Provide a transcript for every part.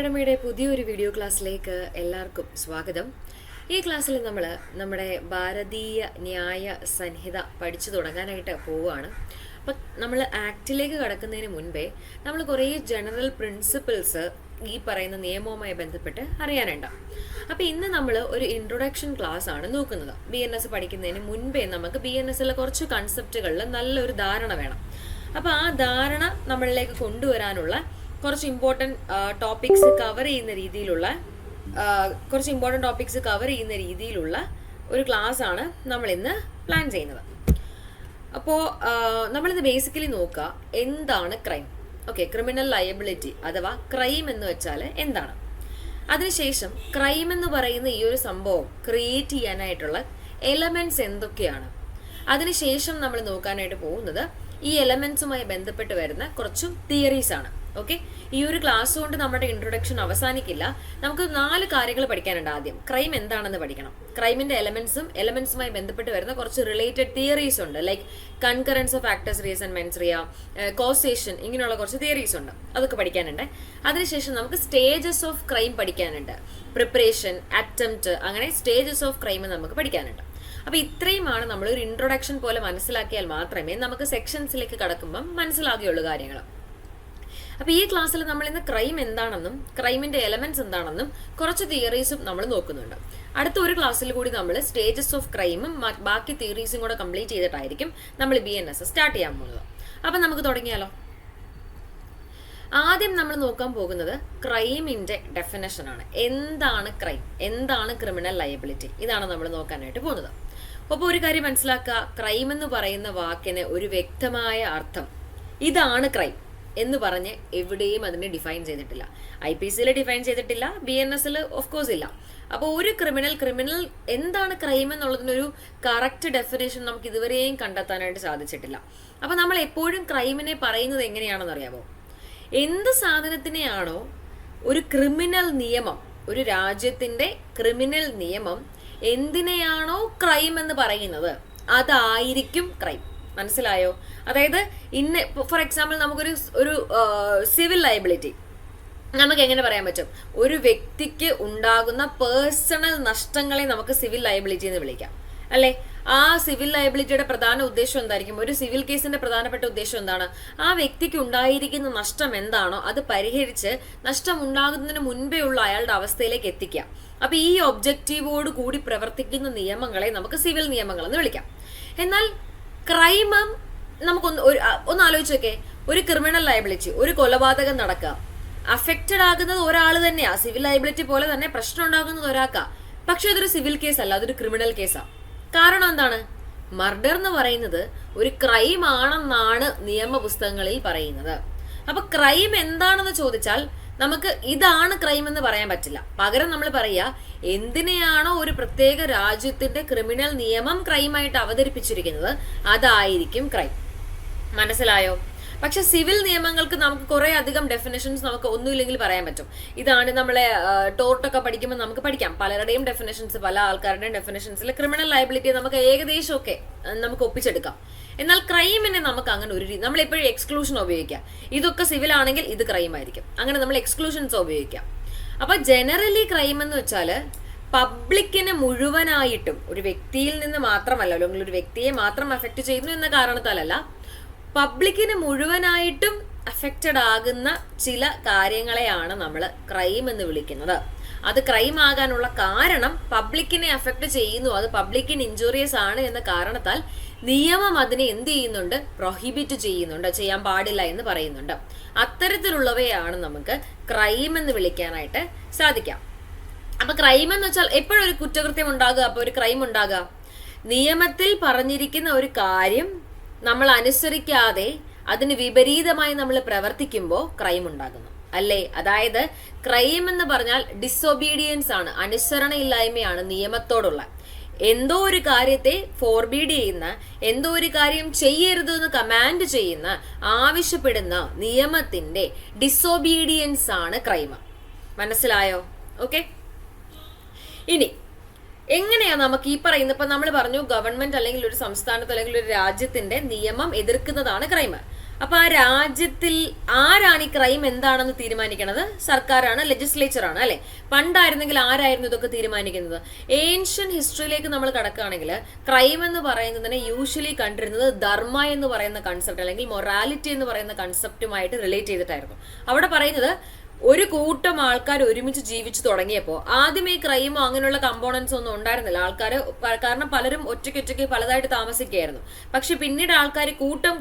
അക്കാഡമിയുടെ പുതിയൊരു വീഡിയോ ക്ലാസ്സിലേക്ക് എല്ലാവർക്കും സ്വാഗതം. ഈ ക്ലാസ്സിൽ നമ്മൾ നമ്മുടെ ഭാരതീയ ന്യായ സംഹിത പഠിച്ചു തുടങ്ങാനായിട്ട് പോവുകയാണ്. അപ്പം നമ്മൾ ആക്റ്റിലേക്ക് കടക്കുന്നതിന് മുൻപേ നമ്മൾ കുറേ ജനറൽ പ്രിൻസിപ്പിൾസ് ഈ പറയുന്ന നിയമവുമായി ബന്ധപ്പെട്ട് അറിയാനുണ്ട്. അപ്പോൾ ഇന്ന് നമ്മൾ ഒരു ഇൻട്രൊഡക്ഷൻ ക്ലാസ് ആണ് നോക്കുന്നത്. BNS പഠിക്കുന്നതിന് മുൻപേ നമുക്ക് BNSലെ കുറച്ച് കൺസെപ്റ്റുകളിൽ നല്ലൊരു ധാരണ വേണം. അപ്പോൾ ആ ധാരണ നമ്മളിലേക്ക് കൊണ്ടുവരാനുള്ള കുറച്ച് ഇമ്പോർട്ടൻറ്റ് ടോപ്പിക്സ് കവർ ചെയ്യുന്ന രീതിയിലുള്ള ഒരു ക്ലാസ് ആണ് നമ്മളിന്ന് പ്ലാൻ ചെയ്യുന്നത്. അപ്പോൾ നമ്മളിന്ന് ബേസിക്കലി നോക്കുക എന്താണ് ക്രൈം. ഓക്കെ, ക്രിമിനൽ ലയബിലിറ്റി അഥവാ ക്രൈം എന്ന് വെച്ചാൽ എന്താണ്. അതിനുശേഷം ക്രൈം എന്ന് പറയുന്ന ഈ ഒരു സംഭവം ക്രിയേറ്റ് ചെയ്യാനായിട്ടുള്ള എലമെന്റ്സ് എന്തൊക്കെയാണ്. അതിനുശേഷം നമ്മൾ നോക്കാനായിട്ട് പോകുന്നത് ഈ എലമെന്റ്സുമായി ബന്ധപ്പെട്ട് വരുന്ന കുറച്ച് തിയറീസ് ആണ്. ഓക്കെ, ഈ ഒരു ക്ലാസ് കൊണ്ട് നമ്മുടെ ഇൻട്രൊഡക്ഷൻ അവസാനിക്കില്ല. നമുക്ക് 4 കാര്യങ്ങൾ പഠിക്കാനുണ്ട്. ആദ്യം ക്രൈം എന്താണെന്ന് പഠിക്കണം. ക്രൈമിന്റെ എലമെന്റ്സുമായി ബന്ധപ്പെട്ട് വരുന്ന കുറച്ച് റിലേറ്റഡ് തിയറീസ് ഉണ്ട്. Like concurrence of actus reus and mens rea, causation, ഇങ്ങനെയുള്ള കുറച്ച് തിയറീസ് ഉണ്ട്. അതൊക്കെ പഠിക്കാനുണ്ട്. അതിനുശേഷം നമുക്ക് സ്റ്റേജസ് ഓഫ് ക്രൈം പഠിക്കാനുണ്ട്. പ്രിപ്പറേഷൻ, അറ്റംപ്റ്റ്, അങ്ങനെ സ്റ്റേജസ് ഓഫ് ക്രൈം നമുക്ക് പഠിക്കാനുണ്ട്. അപ്പോൾ ഇത്രയുമാണ് നമ്മൾ ഒരു ഇൻട്രൊഡക്ഷൻ പോലെ മനസ്സിലാക്കിയാൽ മാത്രമേ നമുക്ക് സെക്ഷൻസിലേക്ക് കടക്കുമ്പം മനസ്സിലാകുകയുള്ളൂ കാര്യങ്ങൾ. അപ്പോൾ ഈ ക്ലാസ്സിൽ നമ്മൾ ഇന്ന് ക്രൈം എന്താണെന്നും ക്രൈമിന്റെ എലമെന്റ്സ് എന്താണെന്നും കുറച്ച് തിയറീസും നമ്മൾ നോക്കുന്നുണ്ട്. അടുത്ത ഒരു ക്ലാസ്സിൽ കൂടി നമ്മൾ സ്റ്റേജസ് ഓഫ് ക്രൈമും ബാക്കി തിയറീസും കൂടെ കംപ്ലീറ്റ് ചെയ്തിട്ടായിരിക്കും നമ്മൾ BNS സ്റ്റാർട്ട് ചെയ്യാൻ പോകുന്നത്. അപ്പം നമുക്ക് തുടങ്ങിയാലോ. ആദ്യം നമ്മൾ നോക്കാൻ പോകുന്നത് ക്രൈമിന്റെ ഡെഫിനേഷൻ ആണ്. എന്താണ് ക്രൈം, എന്താണ് ക്രിമിനൽ ലയബിലിറ്റി, ഇതാണ് നമ്മൾ നോക്കാനായിട്ട് പോകുന്നത്. അപ്പോൾ ഒരു കാര്യം മനസ്സിലാക്കുക, ക്രൈം എന്ന് പറയുന്ന വാക്കിന് ഒരു വ്യക്തമായ അർത്ഥം ഇതാണ് ക്രൈം എന്ന് പറഞ്ഞ് എവിടെയും അതിനെ ഡിഫൈൻ ചെയ്തിട്ടില്ല. IPCയിൽ ഡിഫൈൻ ചെയ്തിട്ടില്ല, BNSൽ ഓഫ് കോഴ്സ് ഇല്ല. അപ്പോൾ ഒരു ക്രിമിനൽ എന്താണ് ക്രൈം എന്നുള്ളതിനൊരു കറക്റ്റ് ഡെഫിനേഷൻ നമുക്ക് ഇതുവരെയും കണ്ടെത്താനായിട്ട് സാധിച്ചിട്ടില്ല. അപ്പോൾ നമ്മൾ എപ്പോഴും ക്രൈമിനെ പറയുന്നത് എങ്ങനെയാണെന്ന് അറിയാമോ? എന്ത് സാധനത്തിനെയാണോ ഒരു ക്രിമിനൽ നിയമം, ഒരു രാജ്യത്തിന്റെ ക്രിമിനൽ നിയമം എന്തിനെയാണോ ക്രൈം എന്ന് പറയുന്നത് അതായിരിക്കും ക്രൈം. മനസ്സിലായോ? അതായത് ഫോർ എക്സാമ്പിൾ നമുക്കൊരു സിവിൽ ലയബിലിറ്റി നമുക്ക് എങ്ങനെ പറയാൻ പറ്റും? ഒരു വ്യക്തിക്ക് ഉണ്ടാകുന്ന പേഴ്സണൽ നഷ്ടങ്ങളെ നമുക്ക് സിവിൽ ലയബിലിറ്റി എന്ന് വിളിക്കാം, അല്ലെ? ആ സിവിൽ ലയബിലിറ്റിയുടെ പ്രധാന ഉദ്ദേശം എന്തായിരിക്കും? ഒരു സിവിൽ കേസിന്റെ പ്രധാനപ്പെട്ട ഉദ്ദേശം എന്താണ്? ആ വ്യക്തിക്ക് ഉണ്ടായിരിക്കുന്ന നഷ്ടം എന്താണോ അത് പരിഹരിച്ച് നഷ്ടം ഉണ്ടാകുന്നതിന് മുൻപേ ഉള്ള അയാളുടെ അവസ്ഥയിലേക്ക് എത്തിക്കുക. അപ്പൊ ഈ ഒബ്ജക്റ്റീവോട് കൂടി പ്രവർത്തിക്കുന്ന നിയമങ്ങളെ നമുക്ക് സിവിൽ നിയമങ്ങൾ എന്ന് വിളിക്കാം. എന്നാൽ ക്രൈമം ഒന്ന് ആലോചിച്ച് നോക്കേ. ഒരു ക്രിമിനൽ ലയബിലിറ്റി, ഒരു കൊലപാതകം നടക്കുക, അഫക്റ്റഡ് ആകുന്നത് ഒരാൾ തന്നെയാ. സിവിൽ ലയബിലിറ്റി പോലെ തന്നെ പ്രശ്നം ഉണ്ടാകുന്നത് ഒരാൾക്കാ. പക്ഷെ അതൊരു സിവിൽ കേസ് അല്ല, അതൊരു ക്രിമിനൽ കേസാ. കാരണം എന്താണ്? മർഡർ എന്ന് പറയുന്നത് ഒരു ക്രൈം ആണെന്നാണ് നിയമപുസ്തകങ്ങളിൽ പറയുന്നത്. അപ്പൊ ക്രൈം എന്താണെന്ന് ചോദിച്ചാൽ നമുക്ക് ഇതാണ് ക്രൈം എന്ന് പറയാൻ പറ്റില്ല. പകരം നമ്മൾ പറയാ എന്തിനെയാണോ ഒരു പ്രത്യേക രാജ്യത്തിന്റെ ക്രിമിനൽ നിയമം ക്രൈമായിട്ട് അവതരിപ്പിച്ചിരിക്കുന്നത് അതായിരിക്കും ക്രൈം. മനസ്സിലായോ? പക്ഷെ സിവിൽ നിയമങ്ങൾക്ക് നമുക്ക് കുറെ അധികം ഡെഫിനേഷൻസ് നമുക്ക് ഒന്നുമില്ലെങ്കിൽ പറയാൻ പറ്റും. ഇതാണ് നമ്മളെ ടോർട്ടൊക്കെ പഠിക്കുമ്പോൾ നമുക്ക് പഠിക്കാം. പലരുടെയും ഡെഫിനേഷൻസ്, പല ആൾക്കാരുടെയും ഡെഫിനേഷൻസിൽ ക്രിമിനൽ ലയബിലിറ്റി നമുക്ക് ഏകദേശമൊക്കെ നമുക്ക് ഒപ്പിച്ചെടുക്കാം. എന്നാൽ ക്രൈമിനെ നമുക്ക് അങ്ങനെ നമ്മൾ എപ്പോഴും എക്സ്ക്ലൂഷൻ ഉപയോഗിക്കാം. ഇതൊക്കെ സിവിൽ ആണെങ്കിൽ ഇത് ക്രൈം ആയിരിക്കും, അങ്ങനെ നമ്മൾ എക്സ്ക്ലൂഷൻസ് ഉപയോഗിക്കാം. അപ്പൊ ജനറലി ക്രൈം എന്ന് വെച്ചാല് പബ്ലിക്കിനെ മുഴുവനായിട്ടും, ഒരു വ്യക്തിയിൽ നിന്ന് മാത്രമല്ല, അല്ലെങ്കിൽ ഒരു വ്യക്തിയെ മാത്രം അഫക്റ്റ് ചെയ്യുന്നു എന്ന കാരണത്താലല്ല, പബ്ലിക്കിന് മുഴുവനായിട്ടും അഫക്റ്റഡ് ആകുന്ന ചില കാര്യങ്ങളെയാണ് നമ്മൾ ക്രൈം എന്ന് വിളിക്കുന്നത്. അത് ക്രൈം ആകാനുള്ള കാരണം പബ്ലിക്കിനെ അഫക്റ്റ് ചെയ്യുന്നു, അത് പബ്ലിക്കിന് ഇഞ്ചുറിയസ് ആണ് എന്ന കാരണത്താൽ നിയമം അതിനെ എന്ത് ചെയ്യുന്നുണ്ട്? പ്രൊഹിബിറ്റ് ചെയ്യുന്നുണ്ട്, ചെയ്യാൻ പാടില്ല എന്ന് പറയുന്നുണ്ട്. അത്തരത്തിലുള്ളവയാണ് നമുക്ക് ക്രൈം എന്ന് വിളിക്കാനായിട്ട് സാധിക്കാം. അപ്പൊ ക്രൈം എന്ന് വെച്ചാൽ എപ്പോഴും ഒരു കുറ്റകൃത്യം ഉണ്ടാകുക, അപ്പൊ ഒരു ക്രൈം ഉണ്ടാകുക. നിയമത്തിൽ പറഞ്ഞിരിക്കുന്ന ഒരു കാര്യം നമ്മൾ അനുസരിക്കാതെ അതിന് വിപരീതമായി നമ്മൾ പ്രവർത്തിക്കുമ്പോൾ ക്രൈം ഉണ്ടാകുന്നു, അല്ലേ? അതായത് ക്രൈം എന്ന് പറഞ്ഞാൽ ഡിസൊബീഡിയൻസ് ആണ്, അനുസരണയില്ലായ്മയാണ് നിയമത്തോടുള്ള. എന്തോ ഒരു കാര്യത്തെ ഫോർബീഡ് ചെയ്യുന്ന, എന്തോ ഒരു കാര്യം ചെയ്യരുത് എന്ന് കമാൻഡ് ചെയ്യുന്ന, ആവശ്യപ്പെടുന്ന നിയമത്തിന്റെ ഡിസൊബീഡിയൻസ് ആണ് ക്രൈം. മനസ്സിലായോ? ഓക്കെ, ഇനി എങ്ങനെയാ നമുക്ക് ഈ പറയുന്ന, ഇപ്പൊ നമ്മൾ പറഞ്ഞു ഗവൺമെന്റ് അല്ലെങ്കിൽ ഒരു സംസ്ഥാനത്ത് അല്ലെങ്കിൽ ഒരു രാജ്യത്തിന്റെ നിയമം എതിർക്കുന്നതാണ് ക്രൈം. അപ്പൊ ആ രാജ്യത്തിൽ ആരാണ് ഈ ക്രൈം എന്താണെന്ന് തീരുമാനിക്കുന്നത്? സർക്കാരാണ്, ലെജിസ്ലേച്ചർ ആണ്, അല്ലെ? പണ്ടായിരുന്നെങ്കിൽ ആരായിരുന്നു ഇതൊക്കെ തീരുമാനിക്കുന്നത്? ഏൻഷ്യൻ ഹിസ്റ്ററിയിലേക്ക് നമ്മൾ കടക്കുകയാണെങ്കിൽ ക്രൈം എന്ന് പറയുന്നതിനെ യൂഷ്വലി കണ്ടിരുന്നത് ധർമ്മ എന്ന് പറയുന്ന കൺസെപ്റ്റ് അല്ലെങ്കിൽ മൊറാലിറ്റി എന്ന് പറയുന്ന കൺസെപ്റ്റുമായിട്ട് റിലേറ്റ് ചെയ്തിട്ടായിരുന്നു. അവിടെ പറയുന്നത് ഒരു കൂട്ടം ആൾക്കാർ ഒരുമിച്ച് ജീവിച്ചു തുടങ്ങിയപ്പോൾ ആദ്യം ഈ ക്രൈമോ അങ്ങനെയുള്ള കമ്പോണൻസ് ഒന്നും ഉണ്ടായിരുന്നില്ല. കാരണം പലരും ഒറ്റയ്ക്കൊറ്റയ്ക്ക് പലതായിട്ട് താമസിക്കുകയായിരുന്നു. പക്ഷെ പിന്നീട് ആൾക്കാർ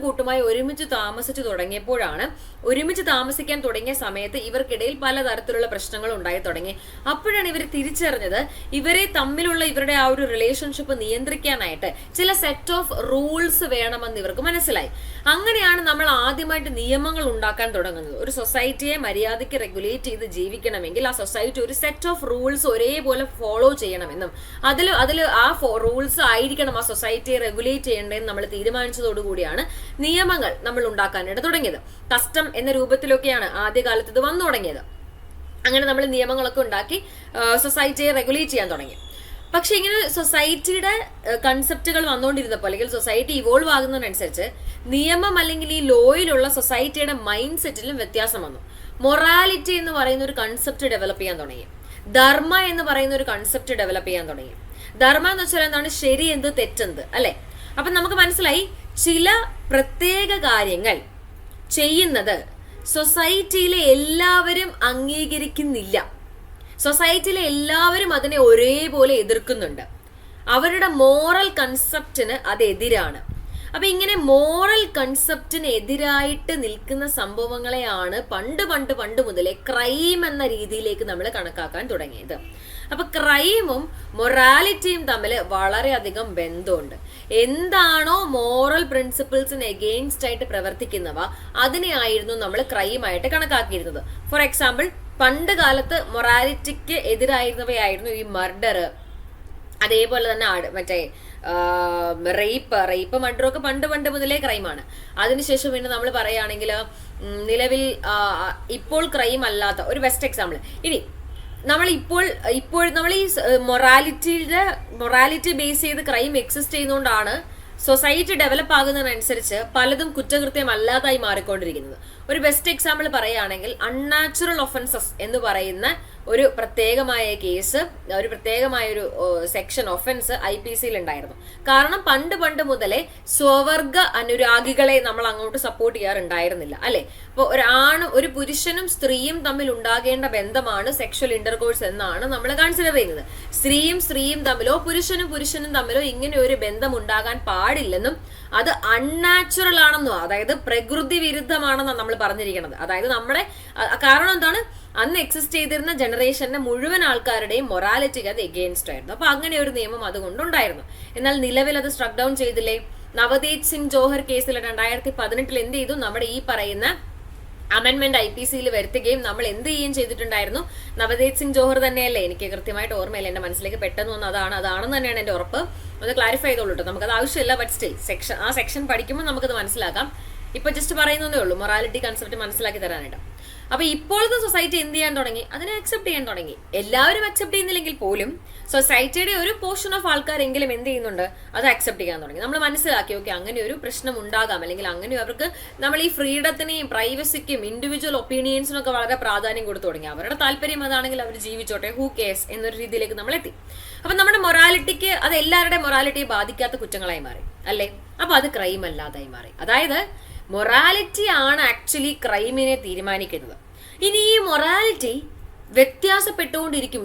കൂട്ടമായി ഒരുമിച്ച് താമസിച്ചു തുടങ്ങിയപ്പോഴാണ്, ഒരുമിച്ച് താമസിക്കാൻ തുടങ്ങിയ സമയത്ത് ഇവർക്കിടയിൽ പലതരത്തിലുള്ള പ്രശ്നങ്ങൾ ഉണ്ടായി തുടങ്ങി. അപ്പോഴാണ് ഇവർ തിരിച്ചറിഞ്ഞത് ഇവരെ തമ്മിലുള്ള ഇവരുടെ ആ ഒരു റിലേഷൻഷിപ്പ് നിയന്ത്രിക്കാനായിട്ട് ചില സെറ്റ് ഓഫ് റൂൾസ് വേണമെന്ന് ഇവർക്ക് മനസ്സിലായി. അങ്ങനെയാണ് നമ്മൾ ആദ്യമായിട്ട് നിയമങ്ങൾ ഉണ്ടാക്കാൻ തുടങ്ങുന്നത്. ഒരു സൊസൈറ്റിയെ മര്യാദയ്ക്ക് റെഗുലേറ്റ് ചെയ്ത് ജീവിക്കണമെങ്കിൽ ആ സൊസൈറ്റി ഒരു സെറ്റ് ഓഫ് റൂൾസ് ഒരേപോലെ ഫോളോ ചെയ്യണമെന്നും അതിൽ ആ റൂൾസ് ആയിരിക്കണം ആ സൊസൈറ്റിയെ റെഗുലേറ്റ് ചെയ്യേണ്ടതെന്ന് നമ്മൾ തീരുമാനിച്ചതോടുകൂടിയാണ് നിയമങ്ങൾ നമ്മൾ ഉണ്ടാക്കാനായിട്ട് തുടങ്ങിയത്. കസ്റ്റം എന്ന രൂപത്തിലൊക്കെയാണ് ആദ്യകാലത്ത് ഇത് വന്നു തുടങ്ങിയത്. അങ്ങനെ നമ്മൾ നിയമങ്ങളൊക്കെ ഉണ്ടാക്കി സൊസൈറ്റിയെ റെഗുലേറ്റ് ചെയ്യാൻ തുടങ്ങി. പക്ഷെ ഇങ്ങനെ സൊസൈറ്റിയുടെ കൺസെപ്റ്റുകൾ വന്നുകൊണ്ടിരുന്നപ്പോൾ അല്ലെങ്കിൽ സൊസൈറ്റി ഇവോൾവ് ആകുന്നതിനനുസരിച്ച് നിയമം അല്ലെങ്കിൽ ഈ ലോയിലുള്ള സൊസൈറ്റിയുടെ മൈൻഡ് സെറ്റിലും വ്യത്യാസം വന്നു. മൊറാലിറ്റി എന്ന് പറയുന്ന ഒരു കൺസെപ്റ്റ് ഡെവലപ്പ് ചെയ്യാൻ തുടങ്ങി. ധർമ്മ എന്ന് പറയുന്ന ഒരു കൺസെപ്റ്റ് ഡെവലപ്പ് ചെയ്യാൻ തുടങ്ങി. ധർമ്മ എന്ന് വെച്ചാൽ എന്താണ്? ശരി എന്ത് തെറ്റെന്ത്, അല്ലെ? അപ്പൊ നമുക്ക് മനസ്സിലായി ചില പ്രത്യേക കാര്യങ്ങൾ ചെയ്യുന്നത് സൊസൈറ്റിയിലെ എല്ലാവരും അംഗീകരിക്കുന്നില്ല. സൊസൈറ്റിയിലെ എല്ലാവരും അതിനെ ഒരേപോലെ എതിർക്കുന്നുണ്ട്. അവരുടെ മോറൽ കൺസെപ്റ്റിന് അത് എതിരാണ്. അപ്പൊ ഇങ്ങനെ മോറൽ കൺസെപ്റ്റിന് എതിരായിട്ട് നിൽക്കുന്ന സംഭവങ്ങളെയാണ് പണ്ട് മുതലേ ക്രൈം എന്ന രീതിയിലേക്ക് നമ്മൾ കണക്കാക്കാൻ തുടങ്ങിയത്. അപ്പൊ ക്രൈമും മൊറാലിറ്റിയും തമ്മിൽ വളരെയധികം ബന്ധമുണ്ട്. എന്താണോ മോറൽ പ്രിൻസിപ്പിൾസിന് എഗെയിൻസ്റ്റ് ആയിട്ട് പ്രവർത്തിക്കുന്നവ അതിനെയായിരുന്നു നമ്മൾ ക്രൈമായിട്ട് കണക്കാക്കിയിരുന്നത്. ഫോർ എക്സാമ്പിൾ, പണ്ട് കാലത്ത് മൊറാലിറ്റിക്ക് എതിരായിരുന്നവയായിരുന്നു ഈ മർഡർ, അതേപോലെ തന്നെ മറ്റേ റേപ്പ് മർഡർ ഒക്കെ പണ്ട് മുതലേ ക്രൈമാണ്. അതിനുശേഷം പിന്നെ നമ്മൾ പറയുകയാണെങ്കിൽ നിലവിൽ ഇപ്പോൾ ക്രൈം അല്ലാത്ത ഒരു ബെസ്റ്റ് എക്സാമ്പിൾ, ഇനി നമ്മൾ നമ്മൾ ഈ മൊറാലിറ്റി ബേസ് ചെയ്ത് ക്രൈം എക്സിസ്റ്റ് ചെയ്യുന്നതുകൊണ്ടാണ് സൊസൈറ്റി ഡെവലപ്പ് ആകുന്നതിനനുസരിച്ച് പലതും കുറ്റകൃത്യം അല്ലാതായി മാറിക്കൊണ്ടിരിക്കുന്നത്. ഒരു ബെസ്റ്റ് എക്സാമ്പിൾ പറയുകയാണെങ്കിൽ അൺനാച്ചുറൽ ഒഫൻസസ് എന്ന് പറയുന്ന ഒരു പ്രത്യേകമായ കേസ്, ഒരു പ്രത്യേകമായ ഒരു സെക്ഷൻ ഒഫൻസ് IPC ഉണ്ടായിരുന്നു. കാരണം പണ്ട് മുതലേ സ്വവർഗ അനുരാഗികളെ നമ്മൾ അങ്ങോട്ട് സപ്പോർട്ട് ചെയ്യാറുണ്ടായിരുന്നില്ല, അല്ലെ? അപ്പോൾ ഒരു പുരുഷനും സ്ത്രീയും തമ്മിൽ ഉണ്ടാകേണ്ട ബന്ധമാണ് സെക്ഷൽ ഇന്റർകോഴ്സ് എന്നാണ് നമ്മൾ കൺസിഡർ ചെയ്യുന്നത്. സ്ത്രീയും തമ്മിലോ പുരുഷനും തമ്മിലോ ഇങ്ങനെ ഒരു ബന്ധം ഉണ്ടാകാൻ പാടില്ലെന്നും അത് അൺനാച്ചുറൽ ആണെന്നോ, അതായത് പ്രകൃതി വിരുദ്ധമാണെന്നാണ് നമ്മൾ പറഞ്ഞിരിക്കുന്നത്. അതായത് കാരണം എന്താണ്? അന്ന് എക്സിസ്റ്റ് ചെയ്തിരുന്ന ജനറേഷന്റെ മുഴുവൻ ആൾക്കാരുടെയും മൊറാലിറ്റിക്ക് അത് എഗെയിൻസ്റ്റ് ആയിരുന്നു. അപ്പൊ അങ്ങനെ ഒരു നിയമം അതുകൊണ്ടുണ്ടായിരുന്നു. എന്നാൽ നിലവിൽ അത് സ്ട്രക്ക് ഡൗൺ ചെയ്തില്ലേ? നവദീപ് സിംഗ് ജോഹർ കേസിൽ 2018 എന്ത് ചെയ്തു? നമ്മുടെ ഈ പറയുന്ന അമെന്റ്മെന്റ് IPCയിൽ വരുത്തുകയും നമ്മൾ എന്ത് ചെയ്യുകയും ചെയ്തിട്ടുണ്ടായിരുന്നു? നവദീപ് സിംഗ് ജോഹർ തന്നെയല്ലേ? എനിക്ക് കൃത്യമായിട്ട് ഓർമ്മയില്ല, എന്റെ മനസ്സിലേക്ക് പെട്ടെന്ന് വന്ന് അതാണെന്ന് തന്നെയാണ് എന്റെ ഉറപ്പ്. ഒന്ന് ക്ലാരിഫൈ ചെയ്തോളൂ കേട്ടോ. നമുക്കത് ആവശ്യമില്ല, ബട്ട് സ്റ്റിൽ ആ സെക്ഷൻ പഠിക്കുമ്പോൾ നമുക്കത് മനസ്സിലാക്കാം. ഇപ്പൊ ജസ്റ്റ് പറയുന്നതേ ഉള്ളൂ, മൊറാലിറ്റി കൺസെപ്റ്റ് മനസ്സിലാക്കി തരാനായിട്ട്. അപ്പൊ ഇപ്പോഴത്തെ സൊസൈറ്റി എന്ത് ചെയ്യാൻ തുടങ്ങി? അതിനെ അക്സെപ്റ്റ് ചെയ്യാൻ തുടങ്ങി. എല്ലാവരും അക്സെപ്റ്റ് ചെയ്യുന്നില്ലെങ്കിൽ പോലും സൊസൈറ്റിയുടെ ഒരു പോർഷൻ ഓഫ് ആൾക്കാരെങ്കിലും എന്ത് ചെയ്യുന്നുണ്ട്? അത് അക്സെപ്റ്റ് ചെയ്യാൻ തുടങ്ങി. നമ്മൾ മനസ്സിലാക്കി, ഓക്കെ, അങ്ങനെ ഒരു പ്രശ്നം ഉണ്ടാകാം, അല്ലെങ്കിൽ അങ്ങനെ അവർക്ക് നമ്മൾ ഈ ഫ്രീഡത്തിനെയും പ്രൈവസിക്കും ഇൻഡിവിജ്വൽ ഒപ്പീനിയൻസിനും ഒക്കെ വളരെ പ്രാധാന്യം കൊടുത്തു തുടങ്ങി. അവരുടെ താല്പര്യം അതാണെങ്കിൽ അവർ ജീവിച്ചോട്ടെ, ഹൂ കേസ് എന്നൊരു രീതിയിലേക്ക് നമ്മൾ എത്തി. അപ്പൊ നമ്മുടെ മൊറാലിറ്റിക്ക് അത് എല്ലാവരുടെയും മൊറാലിറ്റിയെ ബാധിക്കാത്ത കുറ്റങ്ങളായി മാറി, അല്ലേ? അപ്പൊ അത് ക്രൈം അല്ലാതായി മാറി. അതായത് മൊറാലിറ്റി ആണ് ആക്ച്വലി ക്രൈമിനെ തീരുമാനിക്കുന്നത്. ഇനി ഈ മൊറാലിറ്റി വ്യത്യാസപ്പെട്ടുകൊണ്ടിരിക്കും.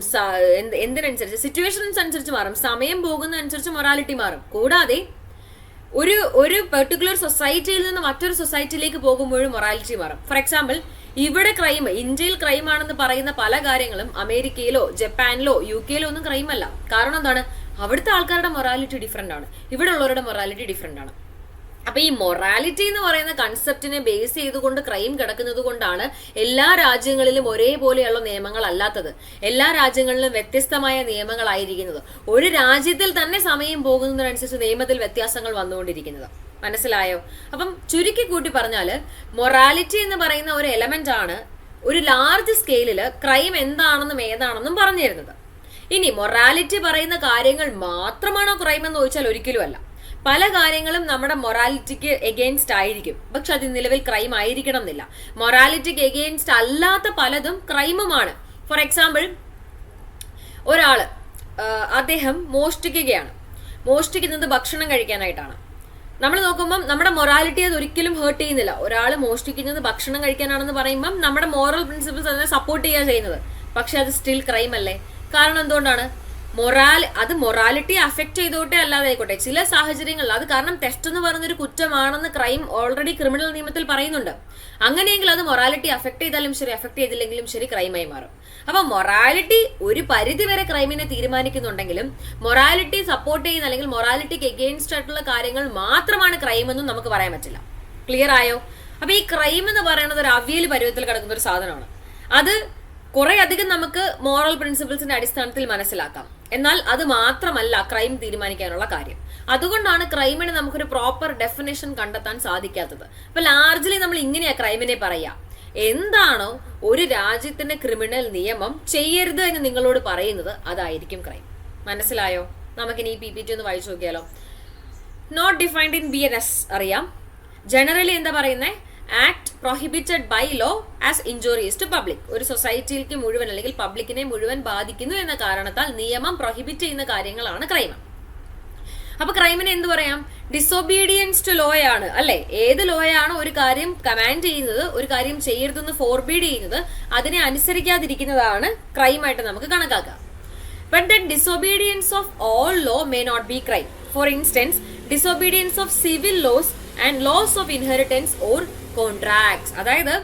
എന്തിനനുസരിച്ച്? സിറ്റുവേഷൻസ് അനുസരിച്ച് മാറും. സമയം പോകുന്നതനുസരിച്ച് മൊറാലിറ്റി മാറും. കൂടാതെ ഒരു പെർട്ടിക്കുലർ സൊസൈറ്റിയിൽ നിന്ന് മറ്റൊരു സൊസൈറ്റിയിലേക്ക് പോകുമ്പോഴും മൊറാലിറ്റി മാറും. ഫോർ എക്സാമ്പിൾ, ഇവിടെ ഇന്ത്യയിൽ ക്രൈം ആണെന്ന് പറയുന്ന പല കാര്യങ്ങളും അമേരിക്കയിലോ ജപ്പാനിലോ UK ഒന്നും ക്രൈം അല്ല. കാരണം എന്താണ്? അവിടുത്തെ ആൾക്കാരുടെ മൊറാലിറ്റി ഡിഫറെന്റ് ആണ്, ഇവിടെ ഉള്ളവരുടെ മൊറാലിറ്റി ഡിഫറെന്റ് ആണ്. അപ്പൊ ഈ മൊറാലിറ്റി എന്ന് പറയുന്ന കൺസെപ്റ്റിനെ ബേസ് ചെയ്തുകൊണ്ട് ക്രൈം കിടക്കുന്നത് കൊണ്ടാണ് എല്ലാ രാജ്യങ്ങളിലും ഒരേപോലെയുള്ള നിയമങ്ങൾ അല്ലാത്തത്. എല്ലാ രാജ്യങ്ങളിലും വ്യത്യസ്തമായ നിയമങ്ങളായിരിക്കുന്നത്. ഒരു രാജ്യത്തിൽ തന്നെ സമയം പോകുന്നതിനനുസരിച്ച് നിയമത്തിൽ വ്യത്യാസങ്ങൾ വന്നുകൊണ്ടിരിക്കുന്നത്. മനസ്സിലായോ? അപ്പം ചുരുക്കി കൂട്ടി പറഞ്ഞാല് മൊറാലിറ്റി എന്ന് പറയുന്ന ഒരു എലമെന്റ് ആണ് ഒരു ലാർജ് സ്കെയിലില് ക്രൈം എന്താണെന്നും ഏതാണെന്നും പറഞ്ഞു തരുന്നത്. ഇനി മൊറാലിറ്റി പറയുന്ന കാര്യങ്ങൾ മാത്രമാണോ ക്രൈം എന്ന് ചോദിച്ചാൽ ഒരിക്കലും അല്ല. പല കാര്യങ്ങളും നമ്മുടെ മൊറാലിറ്റിക്ക് എഗെയിൻസ്റ്റ് ആയിരിക്കും, പക്ഷെ അത് നിലവിൽ ക്രൈം ആയിരിക്കണം എന്നില്ല. മൊറാലിറ്റിക്ക് എഗെയിൻസ്റ്റ് അല്ലാത്ത പലതും ക്രൈമുമാണ്. ഫോർ എക്സാമ്പിൾ, ഒരാള് അദ്ദേഹം മോഷ്ടിക്കുന്നത് ഭക്ഷണം കഴിക്കാനായിട്ടാണ്. നമ്മൾ നോക്കുമ്പം നമ്മുടെ മൊറാലിറ്റി അത് ഒരിക്കലും ഹേർട്ട് ചെയ്യുന്നില്ല. ഒരാൾ മോഷ്ടിക്കുന്നത് ഭക്ഷണം കഴിക്കാനാണെന്ന് പറയുമ്പം നമ്മുടെ മോറൽ പ്രിൻസിപ്പിൾസ് അതിനെ സപ്പോർട്ട് ചെയ്യുക ചെയ്യുന്നത്. പക്ഷെ അത് സ്റ്റിൽ ക്രൈം അല്ലേ? കാരണം എന്തുകൊണ്ടാണ്? അത് മൊറാലിറ്റി അഫക്ട് ചെയ്തോട്ടെ അല്ലാതെ ആയിക്കോട്ടെ, ചില സാഹചര്യങ്ങളിൽ അത് കാരണം തെറ്റ് എന്ന് പറയുന്നൊരു കുറ്റമാണെന്ന് ക്രൈം ഓൾറെഡി ക്രിമിനൽ നിയമത്തിൽ പറയുന്നുണ്ട്. അങ്ങനെയെങ്കിൽ അത് മൊറാലിറ്റി അഫക്ട് ചെയ്താലും ശരി, അഫക്ട് ചെയ്തില്ലെങ്കിലും ശരി, ക്രൈമായി മാറും. അപ്പൊ മൊറാലിറ്റി ഒരു പരിധി വരെ ക്രൈമിനെ തീരുമാനിക്കുന്നുണ്ടെങ്കിലും മൊറാലിറ്റി സപ്പോർട്ട് ചെയ്യുന്ന അല്ലെങ്കിൽ മൊറാലിറ്റിക്ക് എഗെയിൻസ്റ്റ് ആയിട്ടുള്ള കാര്യങ്ങൾ മാത്രമാണ് ക്രൈം എന്നും നമുക്ക് പറയാൻ പറ്റില്ല. ക്ലിയർ ആയോ? അപ്പൊ ഈ ക്രൈം എന്ന് പറയുന്നത് ഒരു അവിയൽ പരുവത്തിൽ കിടക്കുന്ന ഒരു സാധനമാണ്. അത് കുറെ അധികം നമുക്ക് മോറൽ പ്രിൻസിപ്പിൾസിന്റെ അടിസ്ഥാനത്തിൽ മനസ്സിലാക്കാം. എന്നാൽ അത് മാത്രമല്ല ക്രൈം തീരുമാനിക്കാനുള്ള കാര്യം. അതുകൊണ്ടാണ് ക്രൈമിന് നമുക്കൊരു പ്രോപ്പർ ഡെഫിനേഷൻ കണ്ടെത്താൻ സാധിക്കാത്തത്. അപ്പൊ ലാർജ്ലി നമ്മൾ ഇങ്ങനെയാ ക്രൈമിനെ പറയാ. എന്താണോ ഒരു രാജ്യത്തിന്റെ ക്രിമിനൽ നിയമം ചെയ്യരുത് എന്ന് നിങ്ങളോട് പറയുന്നത്, അതായിരിക്കും ക്രൈം. മനസ്സിലായോ? നമുക്കിനി ഈ PPT ഒന്ന് വായിച്ചു നോക്കിയാലോ. നോട്ട് ഡിഫൈൻഡ് ഇൻ BNS അറിയാം. ജനറലി എന്താ പറയുന്നത്? Act prohibited by law as injuries to public. ഒരു സൊസൈറ്റിക്ക് മുഴുവൻ അല്ലെങ്കിൽ പബ്ലിക്കിനെ മുഴുവൻ ബാധിക്കുന്നു എന്ന കാരണത്താൽ നിയമം പ്രൊഹിബിറ്റ് ചെയ്യുന്ന കാര്യങ്ങളാണ് ക്രൈം. അപ്പൊ ക്രൈമിനെ എന്ത് പറയാം? ഡിസൊബീഡിയൻസ് ടു ലോ ആണ് അല്ലെ? ഏത് ലോയാണ് ഒരു കാര്യം കമാൻഡ് ചെയ്യുന്നത്, ഒരു കാര്യം ചെയ്യരുതെന്ന് ഫോർബീഡ് ചെയ്യുന്നത്, അതിനെ അനുസരിക്കാതിരിക്കുന്നതാണ് ക്രൈമായിട്ട് നമുക്ക് കണക്കാക്കാം. But the disobedience of all law may not be crime. For instance, disobedience of civil laws and laws of inheritance or contracts. അതായത്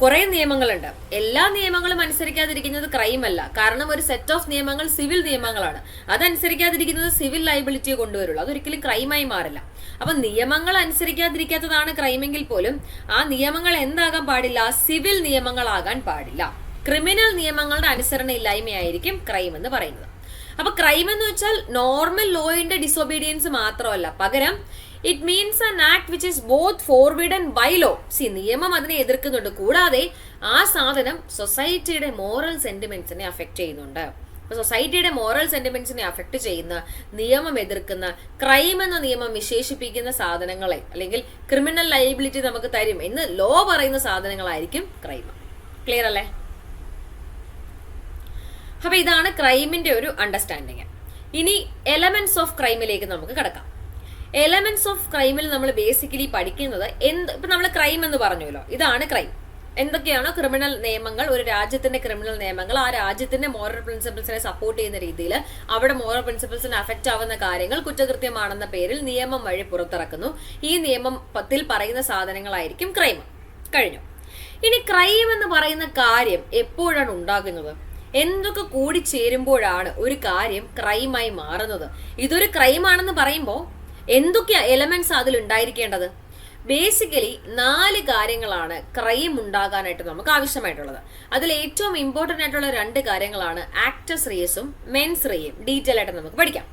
കുറെ നിയമങ്ങളുണ്ട്. എല്ലാ നിയമങ്ങളും അനുസരിക്കാതിരിക്കുന്നത് ക്രൈം അല്ല. കാരണം ഒരു സെറ്റ് ഓഫ് നിയമങ്ങൾ സിവിൽ നിയമങ്ങളാണ്. അതനുസരിക്കാതിരിക്കുന്നത് സിവിൽ ലയബിലിറ്റിയെ കൊണ്ടുവരുള്ളൂ. അതൊരിക്കലും ക്രൈമായി മാറില്ല. അപ്പൊ നിയമങ്ങൾ അനുസരിക്കാതിരിക്കാത്തതാണ് ക്രൈമെങ്കിൽ പോലും ആ നിയമങ്ങൾ എന്താകാൻ പാടില്ല? സിവിൽ നിയമങ്ങളാകാൻ പാടില്ല. ക്രിമിനൽ നിയമങ്ങളുടെ അനുസരണ ഇല്ലായ്മയായിരിക്കും ക്രൈം എന്ന് പറയുന്നത്. അപ്പൊ ക്രൈം എന്ന് വെച്ചാൽ നോർമൽ ലോയിന്റെ ഡിസൊബീഡിയൻസ് മാത്രമല്ല, പകരം it means an act which is both forbidden by law. നിയമം അതിനെ എതിർക്കുന്നുണ്ട്, കൂടാതെ ആ സാധനം സൊസൈറ്റിയുടെ മോറൽ സെന്റിമെന്റ്സിനെ അഫക്ട് ചെയ്യുന്നുണ്ട്. അപ്പൊ സൊസൈറ്റിയുടെ മോറൽ സെന്റിമെന്റ്സിനെ അഫക്ട് ചെയ്യുന്ന, നിയമം എതിർക്കുന്ന, ക്രൈം എന്ന നിയമം വിശേഷിപ്പിക്കുന്ന സാധനങ്ങളെ അല്ലെങ്കിൽ ക്രിമിനൽ ലയബിലിറ്റി നമുക്ക് തരും എന്ന് ലോ പറയുന്ന സാധനങ്ങളായിരിക്കും ക്രൈം. ക്ലിയർ അല്ലേ? അപ്പൊ ഇതാണ് ക്രൈമിന്റെ ഒരു അണ്ടർസ്റ്റാൻഡിങ്. ഇനി എലമെന്റ്സ് ഓഫ് ക്രൈമിലേക്ക് നമുക്ക് കടക്കാം. എലമെന്റ്സ് ഓഫ് ക്രൈമിൽ നമ്മൾ ബേസിക്കലി പഠിക്കുന്നത് ഇപ്പൊ നമ്മൾ ക്രൈം എന്ന് പറഞ്ഞല്ലോ, ഇതാണ് ക്രൈം. എന്തൊക്കെയാണോ ക്രിമിനൽ നിയമങ്ങൾ, ഒരു രാജ്യത്തിന്റെ ക്രിമിനൽ നിയമങ്ങൾ ആ രാജ്യത്തിന്റെ മോറൽ പ്രിൻസിപ്പിൾസിനെ സപ്പോർട്ട് ചെയ്യുന്ന രീതിയിൽ അവിടെ മോറൽ പ്രിൻസിപ്പിൾസിന് അഫക്റ്റ് ആവുന്ന കാര്യങ്ങൾ കുറ്റകൃത്യമാണെന്ന പേരിൽ നിയമം വഴി പുറത്തിറക്കുന്നു. ഈ നിയമത്തിൽ പറയുന്ന സാധനങ്ങളായിരിക്കും ക്രൈം. കഴിഞ്ഞു. ഇനി ക്രൈം എന്ന് പറയുന്ന കാര്യം എപ്പോഴാണ് ഉണ്ടാകുന്നത്? എന്തൊക്കെ കൂടി ചേരുമ്പോഴാണ് ഒരു കാര്യം ക്രൈമായി മാറുന്നത്? ഇതൊരു ക്രൈമാണെന്ന് പറയുമ്പോൾ എന്തൊക്കെയാ എലമെന്റ്സ് അതിൽ ഉണ്ടായിരിക്കേണ്ടത്? ബേസിക്കലി 4 കാര്യങ്ങളാണ് ക്രൈം ഉണ്ടാകാനായിട്ട് നമുക്ക് ആവശ്യമായിട്ടുള്ളത്. അതിൽ ഏറ്റവും ഇമ്പോർട്ടന്റ് ആയിട്ടുള്ള 2 കാര്യങ്ങളാണ് ആക്ടസ് റിയസും മെൻസ് റിയയും. ഡീറ്റെയിൽ ആയിട്ട് നമുക്ക് പഠിക്കാം.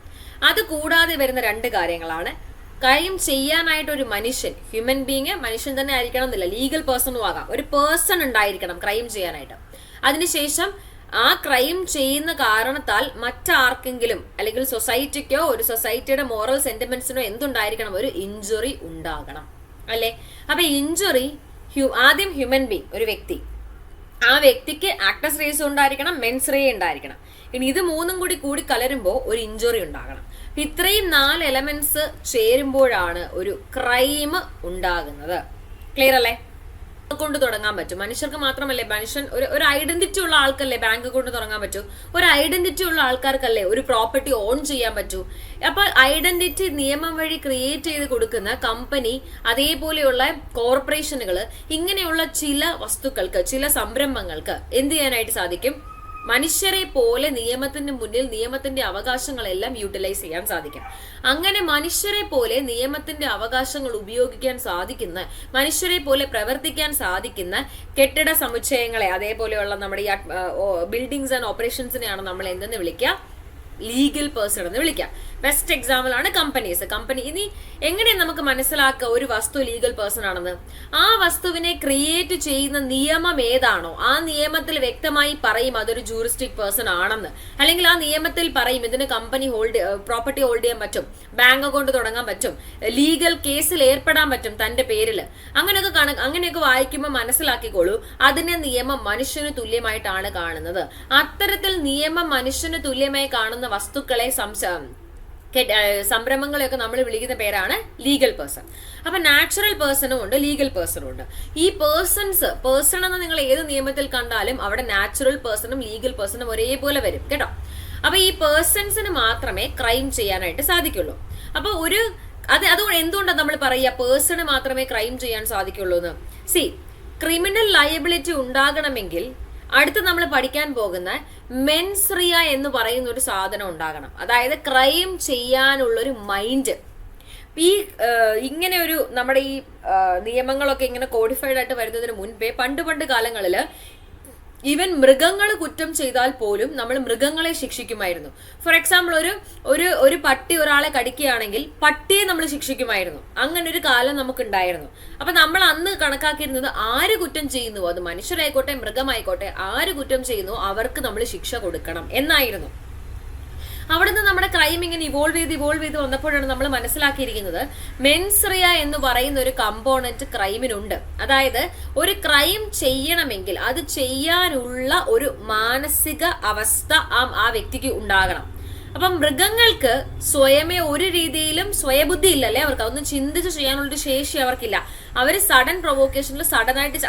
അത് കൂടാതെ വരുന്ന 2 കാര്യങ്ങളാണ് ക്രൈം ചെയ്യാനായിട്ട് ഒരു മനുഷ്യൻ, ഹ്യൂമൻ ബീങ്, മനുഷ്യൻ തന്നെ ആയിരിക്കണം എന്നില്ല, ലീഗൽ പേഴ്സണും ആകാം, ഒരു പേഴ്സൺ ഉണ്ടായിരിക്കണം ക്രൈം ചെയ്യാനായിട്ട്. അതിനുശേഷം ആ ക്രൈം ചെയ്യുന്ന കാരണത്താൽ മറ്റാർക്കെങ്കിലും അല്ലെങ്കിൽ സൊസൈറ്റിക്കോ ഒരു സൊസൈറ്റിയുടെ മോറൽ സെന്റിമെന്റ്സിനോ എന്തുണ്ടായിരിക്കണം? ഒരു ഇഞ്ചുറി ഉണ്ടാകണം അല്ലെ? അപ്പൊ ഇഞ്ചുറി ആദ്യം ഹ്യൂമൻ ബീങ്, ഒരു വ്യക്തി, ആ വ്യക്തിക്ക് ആക്ടസ് റേസ് ഉണ്ടായിരിക്കണം, മെൻസ് റേ ഉണ്ടായിരിക്കണം. ഇനി ഇത് 3 കൂടി കലരുമ്പോൾ ഒരു ഇഞ്ചുറി ഉണ്ടാകണം. ഇത്രയും 4 എലമെന്റ്സ് ചേരുമ്പോഴാണ് ഒരു ക്രൈം ഉണ്ടാകുന്നത്. ക്ലിയർ അല്ലേ? കൊണ്ട് തുടങ്ങാൻ പറ്റും. മനുഷ്യർക്ക് മാത്രമല്ലേ, മനുഷ്യൻ ഒരു ഐഡന്റിറ്റി ഉള്ള ആൾക്കല്ലേ ബാങ്ക് കൊണ്ട് തുടങ്ങാൻ പറ്റൂ. ഒരു ഐഡന്റിറ്റി ഉള്ള ആൾക്കാർക്കല്ലേ ഒരു പ്രോപ്പർട്ടി ഓൺ ചെയ്യാൻ പറ്റൂ. അപ്പൊ ഐഡന്റിറ്റി നിയമം വഴി ക്രിയേറ്റ് ചെയ്ത് കൊടുക്കുന്ന കമ്പനി, അതേപോലെയുള്ള കോർപ്പറേഷനുകൾ, ഇങ്ങനെയുള്ള ചില വസ്തുക്കൾക്ക്, ചില സംരംഭങ്ങൾക്ക് എന്ത് ചെയ്യാനായിട്ട് സാധിക്കും? മനുഷ്യരെ പോലെ നിയമത്തിന്റെ മുന്നിൽ നിയമത്തിന്റെ അവകാശങ്ങളെല്ലാം യൂട്ടിലൈസ് ചെയ്യാൻ സാധിക്കും. അങ്ങനെ മനുഷ്യരെ പോലെ നിയമത്തിന്റെ അവകാശങ്ങൾ ഉപയോഗിക്കാൻ സാധിക്കുന്ന, മനുഷ്യരെ പോലെ പ്രവർത്തിക്കാൻ സാധിക്കുന്ന കെട്ടിട സമുച്ചയങ്ങളെ, അതേപോലെയുള്ള നമ്മുടെ ഈ ബിൽഡിങ്സ് ആൻഡ് ഓപ്പറേഷൻസിനെയാണ് നമ്മൾ എന്തെന്ന് വിളിക്കുക? ലീഗൽ പേഴ്സൺ എന്ന് വിളിക്കാം. ബെസ്റ്റ് എക്സാമ്പിൾ ആണ് കമ്പനി. ഇനി എങ്ങനെയാണ് നമുക്ക് മനസ്സിലാക്കുക ഒരു വസ്തു ലീഗൽ പേഴ്സൺ ആണെന്ന്? ആ വസ്തുവിനെ ക്രിയേറ്റ് ചെയ്യുന്ന നിയമം ഏതാണോ ആ നിയമത്തിൽ വ്യക്തമായി പറയും അതൊരു ജൂറിസ്റ്റിക് പേഴ്സൺ ആണെന്ന്. അല്ലെങ്കിൽ ആ നിയമത്തിൽ പറയും ഇതിന് കമ്പനി പ്രോപ്പർട്ടി ഹോൾഡ് ചെയ്യാൻ പറ്റും, ബാങ്ക് അക്കൗണ്ട് തുടങ്ങാൻ പറ്റും, ലീഗൽ കേസിൽ ഏർപ്പെടാൻ പറ്റും തന്റെ പേരിൽ. അങ്ങനെയൊക്കെ വായിക്കുമ്പോൾ മനസ്സിലാക്കിക്കോളൂ, അതിനെ നിയമം മനുഷ്യന് തുല്യമായിട്ടാണ് കാണുന്നത്. അത്തരത്തിൽ നിയമം മനുഷ്യന് തുല്യമായി കാണുന്ന വസ്തുക്കളെ സംരംഭങ്ങളെയൊക്കെ നമ്മൾ വിളിക്കുന്ന പേരാണ് ലീഗൽ പേഴ്സൺ. അപ്പൊ നാച്ചുറൽ പേഴ്സണും ഉണ്ട്, ലീഗൽ പേഴ്സണും ഉണ്ട്. ഈ പേഴ്സൺ എന്ന് നിങ്ങൾ ഏത് നിയമത്തിൽ കണ്ടാലും അവിടെ നാച്ചുറൽ പേഴ്സണും ലീഗൽ പേഴ്സണും ഒരേപോലെ വരും കേട്ടോ. അപ്പൊ ഈ പേഴ്സൺസിന് മാത്രമേ ക്രൈം ചെയ്യാനായിട്ട് സാധിക്കുള്ളൂ. അപ്പൊ അതുകൊണ്ട് എന്തുകൊണ്ടാണ് നമ്മൾ പറയുക പേഴ്സണ് മാത്രമേ ക്രൈം ചെയ്യാൻ സാധിക്കുള്ളൂ എന്ന്? ക്രിമിനൽ ലയബിലിറ്റി ഉണ്ടാകണമെങ്കിൽ അടുത്ത് നമ്മൾ പഠിക്കാൻ പോകുന്ന മെൻസ്രിയ എന്ന് പറയുന്ന ഒരു സാധനം ഉണ്ടാകണം. അതായത് ക്രൈം ചെയ്യാനുള്ളൊരു മൈൻഡ്. ഇങ്ങനെ ഒരു നമ്മുടെ ഈ നിയമങ്ങളൊക്കെ ഇങ്ങനെ കോഡിഫൈഡ് ആയിട്ട് വരുന്നതിന് മുൻപേ പണ്ട് കാലങ്ങളിൽ ഈവൻ മൃഗങ്ങൾ കുറ്റം ചെയ്താൽ പോലും നമ്മൾ മൃഗങ്ങളെ ശിക്ഷിക്കുമായിരുന്നു. ഫോർ എക്സാമ്പിൾ ഒരു പട്ടി ഒരാളെ കടിക്കുകയാണെങ്കിൽ പട്ടിയെ നമ്മൾ ശിക്ഷിക്കുമായിരുന്നു. അങ്ങനെ ഒരു കാലം നമുക്കുണ്ടായിരുന്നു. അപ്പൊ നമ്മൾ അന്ന് കണക്കാക്കിയിരുന്നത് ആര് കുറ്റം ചെയ്യുന്നുവോ, അത് മനുഷ്യരായിക്കോട്ടെ മൃഗമായിക്കോട്ടെ, ആര് കുറ്റം ചെയ്യുന്നുവോ അവർക്ക് നമ്മൾ ശിക്ഷ കൊടുക്കണം എന്നായിരുന്നു. അവിടുന്ന് നമ്മുടെ ക്രൈം ഇങ്ങനെ ഇവോൾവ് ചെയ്ത് വന്നപ്പോഴാണ് നമ്മൾ മനസ്സിലാക്കിയിരിക്കുന്നത് മെൻസ്രിയ എന്ന് പറയുന്ന ഒരു കമ്പോണന്റ് ക്രൈമിനുണ്ട്. അതായത് ഒരു ക്രൈം ചെയ്യണമെങ്കിൽ അത് ചെയ്യാനുള്ള ഒരു മാനസിക അവസ്ഥ ആ വ്യക്തിക്ക് ഉണ്ടാകണം. അപ്പം മൃഗങ്ങൾക്ക് സ്വയമേ ഒരു രീതിയിലും സ്വയബുദ്ധി ഇല്ലല്ലേ, അവർക്ക് അതൊന്നും ചിന്തിച്ച് ചെയ്യാനുള്ളൊരു ശേഷി അവർക്കില്ല. അവർ സഡൻ പ്രൊവോക്കേഷനിൽ സഡനായിട്ട്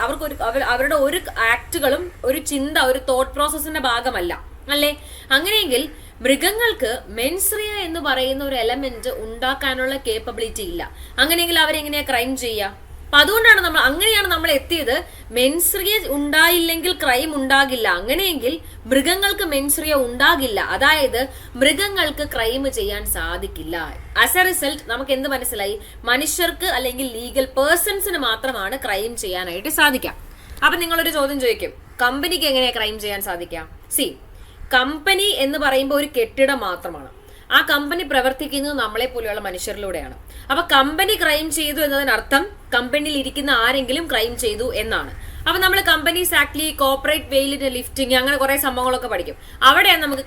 അവരുടെ ഒരു ആക്ടുകളും ഒരു ചിന്ത, ഒരു തോട്ട് പ്രോസസ്സിന്റെ ഭാഗമല്ല അല്ലേ. അങ്ങനെയെങ്കിൽ മൃഗങ്ങൾക്ക് മെൻസ്രിയ എന്ന് പറയുന്ന ഒരു എലമെന്റ് ഉണ്ടാക്കാനുള്ള കേപ്പബിലിറ്റി ഇല്ല. അങ്ങനെയെങ്കിൽ അവരെങ്ങനെയാ ക്രൈം ചെയ്യുക? അപ്പൊ അതുകൊണ്ടാണ് അങ്ങനെയാണ് നമ്മൾ എത്തിയത്. മെൻസ്രിയ ഉണ്ടായില്ലെങ്കിൽ ക്രൈം ഉണ്ടാകില്ല. അങ്ങനെയെങ്കിൽ മൃഗങ്ങൾക്ക് മെൻസ്രിയ ഉണ്ടാകില്ല, അതായത് മൃഗങ്ങൾക്ക് ക്രൈം ചെയ്യാൻ സാധിക്കില്ല. ആസ് എ റിസൾട്ട് നമുക്ക് എന്ത് മനസ്സിലായി? മനുഷ്യർക്ക് അല്ലെങ്കിൽ ലീഗൽ പേഴ്സൺസിന് മാത്രമാണ് ക്രൈം ചെയ്യാനായിട്ട് സാധിക്കാം. അപ്പൊ നിങ്ങളൊരു ചോദ്യം ചോദിക്കും, കമ്പനിക്ക് എങ്ങനെയാ ക്രൈം ചെയ്യാൻ സാധിക്കാം? കമ്പനി എന്ന് പറയുമ്പോൾ ഒരു കെട്ടിടം മാത്രമാണ്. ആ കമ്പനി പ്രവർത്തിക്കുന്നത് നമ്മളെ പോലെയുള്ള മനുഷ്യരിലൂടെയാണ്. അപ്പൊ കമ്പനി ക്രൈം ചെയ്തു എന്നതിനർത്ഥം കമ്പനിയിൽ ഇരിക്കുന്ന ആരെങ്കിലും ക്രൈം ചെയ്തു എന്നാണ്. അപ്പൊ നമ്മൾ കമ്പനീസ് ആക്ട്ലി കോർപ്പറേറ്റ് വെയിലിന്റെ ലിഫ്റ്റിംഗ് അങ്ങനെ കുറെ സംഭവങ്ങളൊക്കെ പഠിക്കും. അവിടെയാണ് നമുക്ക്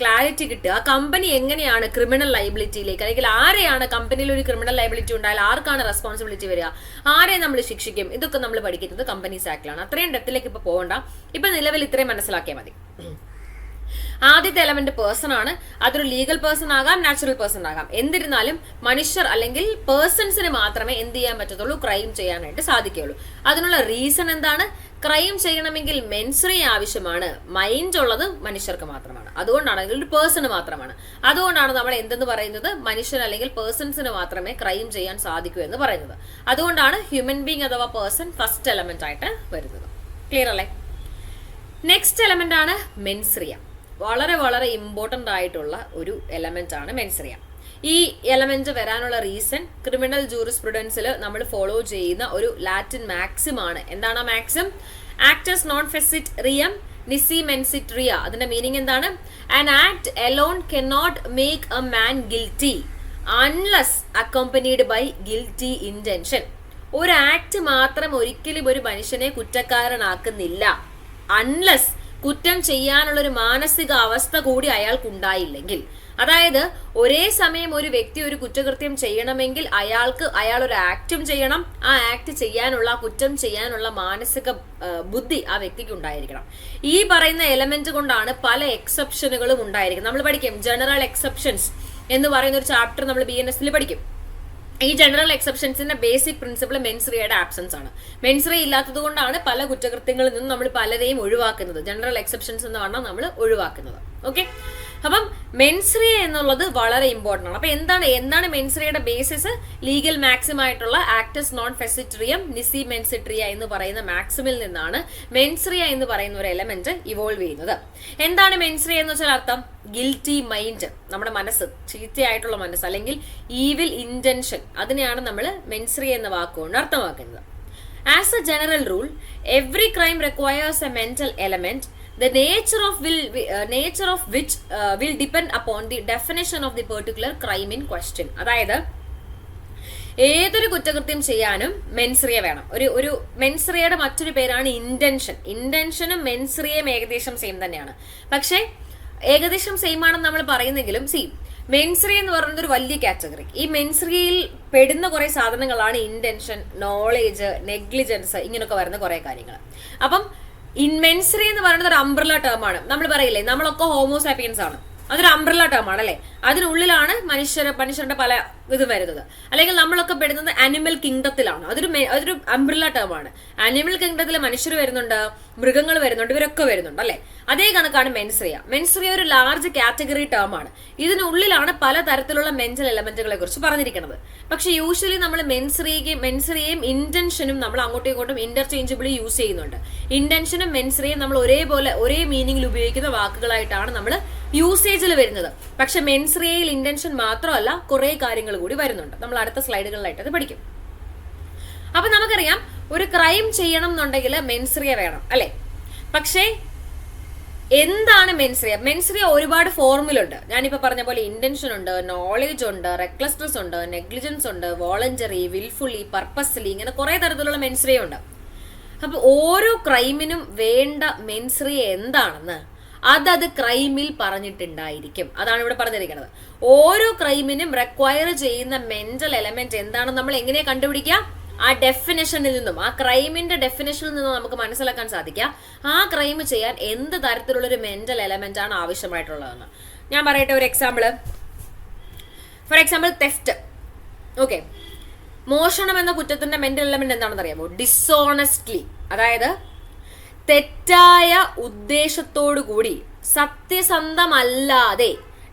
ക്ലാരിറ്റി കിട്ടുക. കമ്പനി എങ്ങനെയാണ് ക്രിമിനൽ ലയബിലിറ്റിയിലേക്ക്, അല്ലെങ്കിൽ ആരെയാണ് കമ്പനിയിൽ ഒരു ക്രിമിനൽ ലയബിലിറ്റി ഉണ്ടായാൽ ആർക്കാണ് റെസ്പോൺസിബിലിറ്റി വരിക, ആരെ നമ്മൾ ശിക്ഷിക്കും, ഇതൊക്കെ നമ്മൾ പഠിക്കുന്നത് കമ്പനീസ് ആക്ടിലാണ്. അത്രയും ഡെപ്തിലേക്ക് ഇപ്പൊ പോകണ്ട, ഇപ്പൊ നിലവിൽ ഇത്രയും മനസ്സിലാക്കിയാൽ മതി. ആദ്യത്തെ എലമെന്റ് പേഴ്സൺ ആണ്. അതൊരു ലീഗൽ പേഴ്സൺ ആകാം, നാച്ചുറൽ പേഴ്സൺ ആകാം. എന്നിരുന്നാലും മനുഷ്യർ അല്ലെങ്കിൽ പേഴ്സൺസിന് മാത്രമേ എന്ത് ചെയ്യാൻ പറ്റത്തുള്ളൂ? ക്രൈം ചെയ്യാനായിട്ട് സാധിക്കുകയുള്ളൂ. അതിനുള്ള റീസൺ എന്താണ്? ക്രൈം ചെയ്യണമെങ്കിൽ മെൻസ്രിയ ആവശ്യമാണ്. മൈൻഡ് ഉള്ളത് മനുഷ്യർക്ക് മാത്രമാണ്. അതുകൊണ്ടാണ്, ഒരു പേഴ്സണ് മാത്രമാണ്. അതുകൊണ്ടാണ് നമ്മൾ എന്തെന്ന് പറയുന്നത്? മനുഷ്യൻ അല്ലെങ്കിൽ പേഴ്സൺസിന് മാത്രമേ ക്രൈം ചെയ്യാൻ സാധിക്കൂ എന്ന് പറയുന്നത്. അതുകൊണ്ടാണ് ഹ്യൂമൻ ബീങ് അഥവാ പേഴ്സൺ ഫസ്റ്റ് എലമെന്റ് ആയിട്ട് വരുന്നത്. ക്ലിയർ അല്ലേ? നെക്സ്റ്റ് എലമെന്റ് ആണ് മെൻസ്രിയ. വളരെ വളരെ ഇമ്പോർട്ടൻ്റ് ആയിട്ടുള്ള ഒരു എലമെന്റ് ആണ് മെൻസ്രിയ. ഈ എലമെന്റ് വരാനുള്ള റീസൺ ക്രിമിനൽ ജൂറിസ്പ്രുഡൻസിൽ നമ്മൾ ഫോളോ ചെയ്യുന്ന ഒരു ലാറ്റിൻ മാക്സിം ആണ്. എന്താണ് ആ maxim? Actus non facit reum nisi mens sit rea. അതിന്റെ മീനിങ് എന്താണ്? An act alone cannot make a man guilty unless accompanied by guilty intention. ഒരു ആക്ട് മാത്രം ഒരിക്കലും ഒരു മനുഷ്യനെ കുറ്റക്കാരനാക്കുന്നില്ല, അൺലെസ് കുറ്റം ചെയ്യാനുള്ള ഒരു മാനസിക അവസ്ഥ കൂടി അയാൾക്കുണ്ടായില്ലെങ്കിൽ. അതായത് ഒരേ സമയം ഒരു വ്യക്തി ഒരു കുറ്റകൃത്യം ചെയ്യണമെങ്കിൽ അയാൾ ഒരു ആക്ടും ചെയ്യണം, ആ ആക്ട് ചെയ്യാനുള്ള, കുറ്റം ചെയ്യാനുള്ള മാനസിക ബുദ്ധി ആ വ്യക്തിക്ക് ഉണ്ടായിരിക്കണം. ഈ പറയുന്ന എലമെന്റ് കൊണ്ടാണ് പല എക്സെപ്ഷനുകളും ഉണ്ടായിരിക്കുന്നത്. നമ്മൾ പഠിക്കും ജനറൽ എക്സെപ്ഷൻസ് എന്ന് പറയുന്ന ഒരു ചാപ്റ്റർ നമ്മൾ BNS പഠിക്കും. ഈ ജനറൽ എക്സെപ്ഷൻസിന്റെ ബേസിക് പ്രിൻസിപ്പിൾ മെൻസ്രിയയുടെ ആബ്സൻസ് ആണ്. മെൻസ്രിയ ഇല്ലാത്തത് കൊണ്ടാണ് പല കുറ്റകൃത്യങ്ങളിൽ നിന്നും നമ്മൾ പലരെയും ഒഴിവാക്കുന്നത്. ജനറൽ എക്സെപ്ഷൻസ് എന്ന് പറഞ്ഞാൽ നമ്മൾ ഒഴിവാക്കുന്നത്. ഓക്കെ, അപ്പം മെൻസ്രിയ എന്നുള്ളത് വളരെ ഇമ്പോർട്ടൻ്റ് ആണ്. അപ്പൊ എന്താണ് മെൻസ്രിയയുടെ ബേസിസ്? ലീഗൽ മാക്സിം ആയിട്ടുള്ള ആക്ടസ് നോൺ ഫെസിട്രിയം നിസി മെൻസിട്രിയ എന്ന് പറയുന്ന മാക്സിമിൽ നിന്നാണ് മെൻസ്രിയ എന്ന് പറയുന്ന ഒരു എലമെന്റ് ഇവോൾവ് ചെയ്യുന്നത്. എന്താണ് മെൻസ്രിയ എന്ന് വെച്ചാൽ അർത്ഥം? ഗിൽറ്റി മൈൻഡ്, നമ്മുടെ മനസ്സ്, ചീത്തയായിട്ടുള്ള മനസ്സ് അല്ലെങ്കിൽ ഈവിൽ ഇന്റൻഷൻ, അതിനെയാണ് നമ്മൾ മെൻസ്രിയ എന്ന വാക്കുകൊണ്ട് അർത്ഥമാക്കുന്നത്. As A general rule, every crime requires A mental element the nature of which will depend upon the definition of the particular crime in question. അതായത് ഏതൊരു കുറ്റകൃത്യം ചെയ്യാനും മെൻസ്രിയ വേണം. ഒരു മെൻസ്രിയയുടെ മറ്റൊരു പേരാണ് ഇന്റൻഷൻ. ഇന്റൻഷനും മെൻസ്രിയയും ഏകദേശം സെയിം തന്നെയാണ്. പക്ഷെ ഏകദേശം സെയിം ആണെന്ന് നമ്മൾ പറയുന്നെങ്കിലും മെൻസ്രിയ എന്ന് പറയുന്നത് ഒരു വലിയ കാറ്റഗറി. ഈ മെൻസ്രിയയിൽ പെടുന്ന കുറെ സാധനങ്ങളാണ് ഇന്റൻഷൻ, നോളേജ്, നെഗ്ലിജൻസ്, ഇങ്ങനെയൊക്കെ വരുന്ന കുറെ കാര്യങ്ങൾ. അപ്പം മെൻസ്രിയ എന്ന് പറയുന്നത് ഒരു അംബ്രല ടേം ആണ്. നമ്മൾ പറയില്ലേ നമ്മളൊക്കെ ഹോമോസാപ്പിയൻസ് ആണ്, അതൊരു അംബ്രല ടേം ആണ് അല്ലെ. അതിനുള്ളിലാണ് മനുഷ്യരുടെ പല ഇത് വരുന്നത്. അല്ലെങ്കിൽ നമ്മളൊക്കെ പെടുന്നത് അനിമൽ കിങ്ഡത്തിലാണ്. അതൊരു അംബ്രല ടേം ആണ്. അനിമൽ കിങ്ഡത്തിൽ മനുഷ്യർ വരുന്നുണ്ട്, മൃഗങ്ങൾ വരുന്നുണ്ട്, ഇവരൊക്കെ വരുന്നുണ്ട് അല്ലെ. അതേ കണക്കാണ് മെൻസ്രിയ. മെൻസ്രിയ ഒരു ലാർജ് കാറ്റഗറി ടേം ആണ്. ഇതിനുള്ളിലാണ് പല തരത്തിലുള്ള മെന്റൽ എലമെന്റുകളെ കുറിച്ച് പറഞ്ഞിരിക്കുന്നത്. പക്ഷെ യൂഷ്വലി നമ്മൾ മെൻസ്രിയയും ഇന്റൻഷനും നമ്മൾ അങ്ങോട്ടും ഇങ്ങോട്ടും ഇന്റർചേഞ്ചബിളി യൂസ് ചെയ്യുന്നുണ്ട്. ഇന്റൻഷനും മെൻസ്രിയയും നമ്മൾ ഒരേ മീനിങ്ങിൽ ഉപയോഗിക്കുന്ന വാക്കുകളായിട്ടാണ് നമ്മൾ യൂസേജിൽ വരുന്നത്. പക്ഷെ മെൻസ്രിയയിൽ ഇന്റൻഷൻ മാത്രമല്ല കുറെ കാര്യങ്ങൾ കൂടി വരുന്നുണ്ട്. നമ്മൾ അടുത്ത സ്ലൈഡുകളിലായിട്ട് അത് പഠിക്കും. അപ്പൊ നമുക്കറിയാം ഒരു ക്രൈം ചെയ്യണം എന്നുണ്ടെങ്കിൽ മെൻസ്രിയ വേണം അല്ലെ. പക്ഷേ എന്താണ് മെൻസ്രിയ? മെൻസ്രിയ ഒരുപാട് ഫോർമുലുണ്ട്. ഞാനിപ്പോ പറഞ്ഞ പോലെ ഇന്റൻഷൻ ഉണ്ട്, നോളേജ് ഉണ്ട്, റെക്ലസ്നെസ് ഉണ്ട്, നെഗ്ലിജൻസ് ഉണ്ട്, വോളണ്ടറി, വിൽഫുള്ളി, പർപ്പസ്ലി, ഇങ്ങനെ കുറെ തരത്തിലുള്ള മെൻസ്രിയ ഉണ്ട്. അപ്പൊ ഓരോ ക്രൈമിനും വേണ്ട മെൻസ്രിയ എന്താണെന്ന് അതത് ക്രൈമിൽ പറഞ്ഞിട്ടുണ്ടായിരിക്കും. അതാണ് ഇവിടെ പറഞ്ഞിരിക്കുന്നത്. ഓരോ ക്രൈമിനും റിക്വയർ ചെയ്യുന്ന മെന്റൽ എലമെന്റ് എന്താണെന്ന് നമ്മൾ എങ്ങനെ കണ്ടുപിടിക്കാം? ആ ഡെഫിനേഷനിൽ നിന്നും, ആ ക്രൈമിന്റെ ഡെഫിനേഷനിൽ നിന്നും നമുക്ക് മനസ്സിലാക്കാൻ സാധിക്കാം ആ ക്രൈം ചെയ്യാൻ എന്ത് തരത്തിലുള്ള ഒരു മെന്റൽ എലമെന്റ് ആണ് ആവശ്യമായിട്ടുള്ളതെന്ന്. ഞാൻ പറയട്ടെ ഒരു example. For example theft. Okay, മോഷണം എന്ന കുറ്റത്തിന്റെ മെന്റൽ എലമെന്റ് എന്താണെന്ന് അറിയാമോ? ഡിസോണസ്റ്റ്ലി, അതായത് തെറ്റായ ഉദ്ദേശത്തോടു കൂടി, സത്യസന്ധമല്ലാതെ.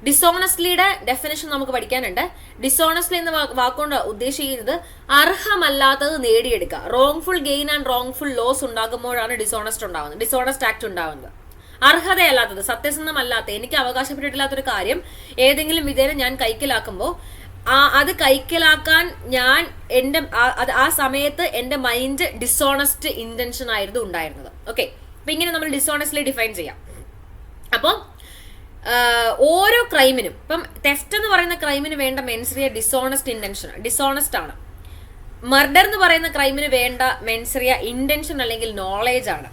ഡിസോണസ്റ്റ്ലിയുടെ ഡെഫിനേഷൻ നമുക്ക് പഠിക്കാനുണ്ട്. ഡിസോണസ്റ്റ്ലി എന്ന വാക്കുകൊണ്ട് ഉദ്ദേശിക്കുന്നത് അർഹമല്ലാത്തത് നേടിയെടുക്കുക. Wrongful gain and wrongful loss ഉണ്ടാകുമ്പോഴാണ് ഡിസോണസ്റ്റ് ആക്ട് ഉണ്ടാകുന്നത്. അർഹതയല്ലാത്തത്, സത്യസന്ധമല്ലാത്ത, എനിക്ക് അവകാശപ്പെട്ടിട്ടില്ലാത്തൊരു കാര്യം ഏതെങ്കിലും വിധേന ഞാൻ കൈക്കലാക്കുമ്പോൾ അത് കൈക്കലാക്കാൻ ഞാൻ ആ സമയത്ത് എന്റെ മൈൻഡ് ഡിസോണസ്റ്റ് ഇന്റൻഷൻ ആയിരുന്നു ഉണ്ടായിരുന്നത്. ഓക്കെ, അപ്പൊ ഇങ്ങനെ നമ്മൾ ഡിസോണസ്റ്റ്ലി ഡിഫൈൻ ചെയ്യാം. അപ്പോൾ ഓരോ ക്രൈമിനും, ഇപ്പം തെഫ്റ്റ് എന്ന് പറയുന്ന ക്രൈമിന് വേണ്ട മെൻസ്രിയ ഡിസോണസ്റ്റ് ഇന്റൻഷൻ, ഡിസോണസ്റ്റ് ആണ്. മർഡർ എന്ന് പറയുന്ന ക്രൈമിന് വേണ്ട മെൻസ്രിയ ഇന്റൻഷൻ അല്ലെങ്കിൽ നോളേജ് ആണ്.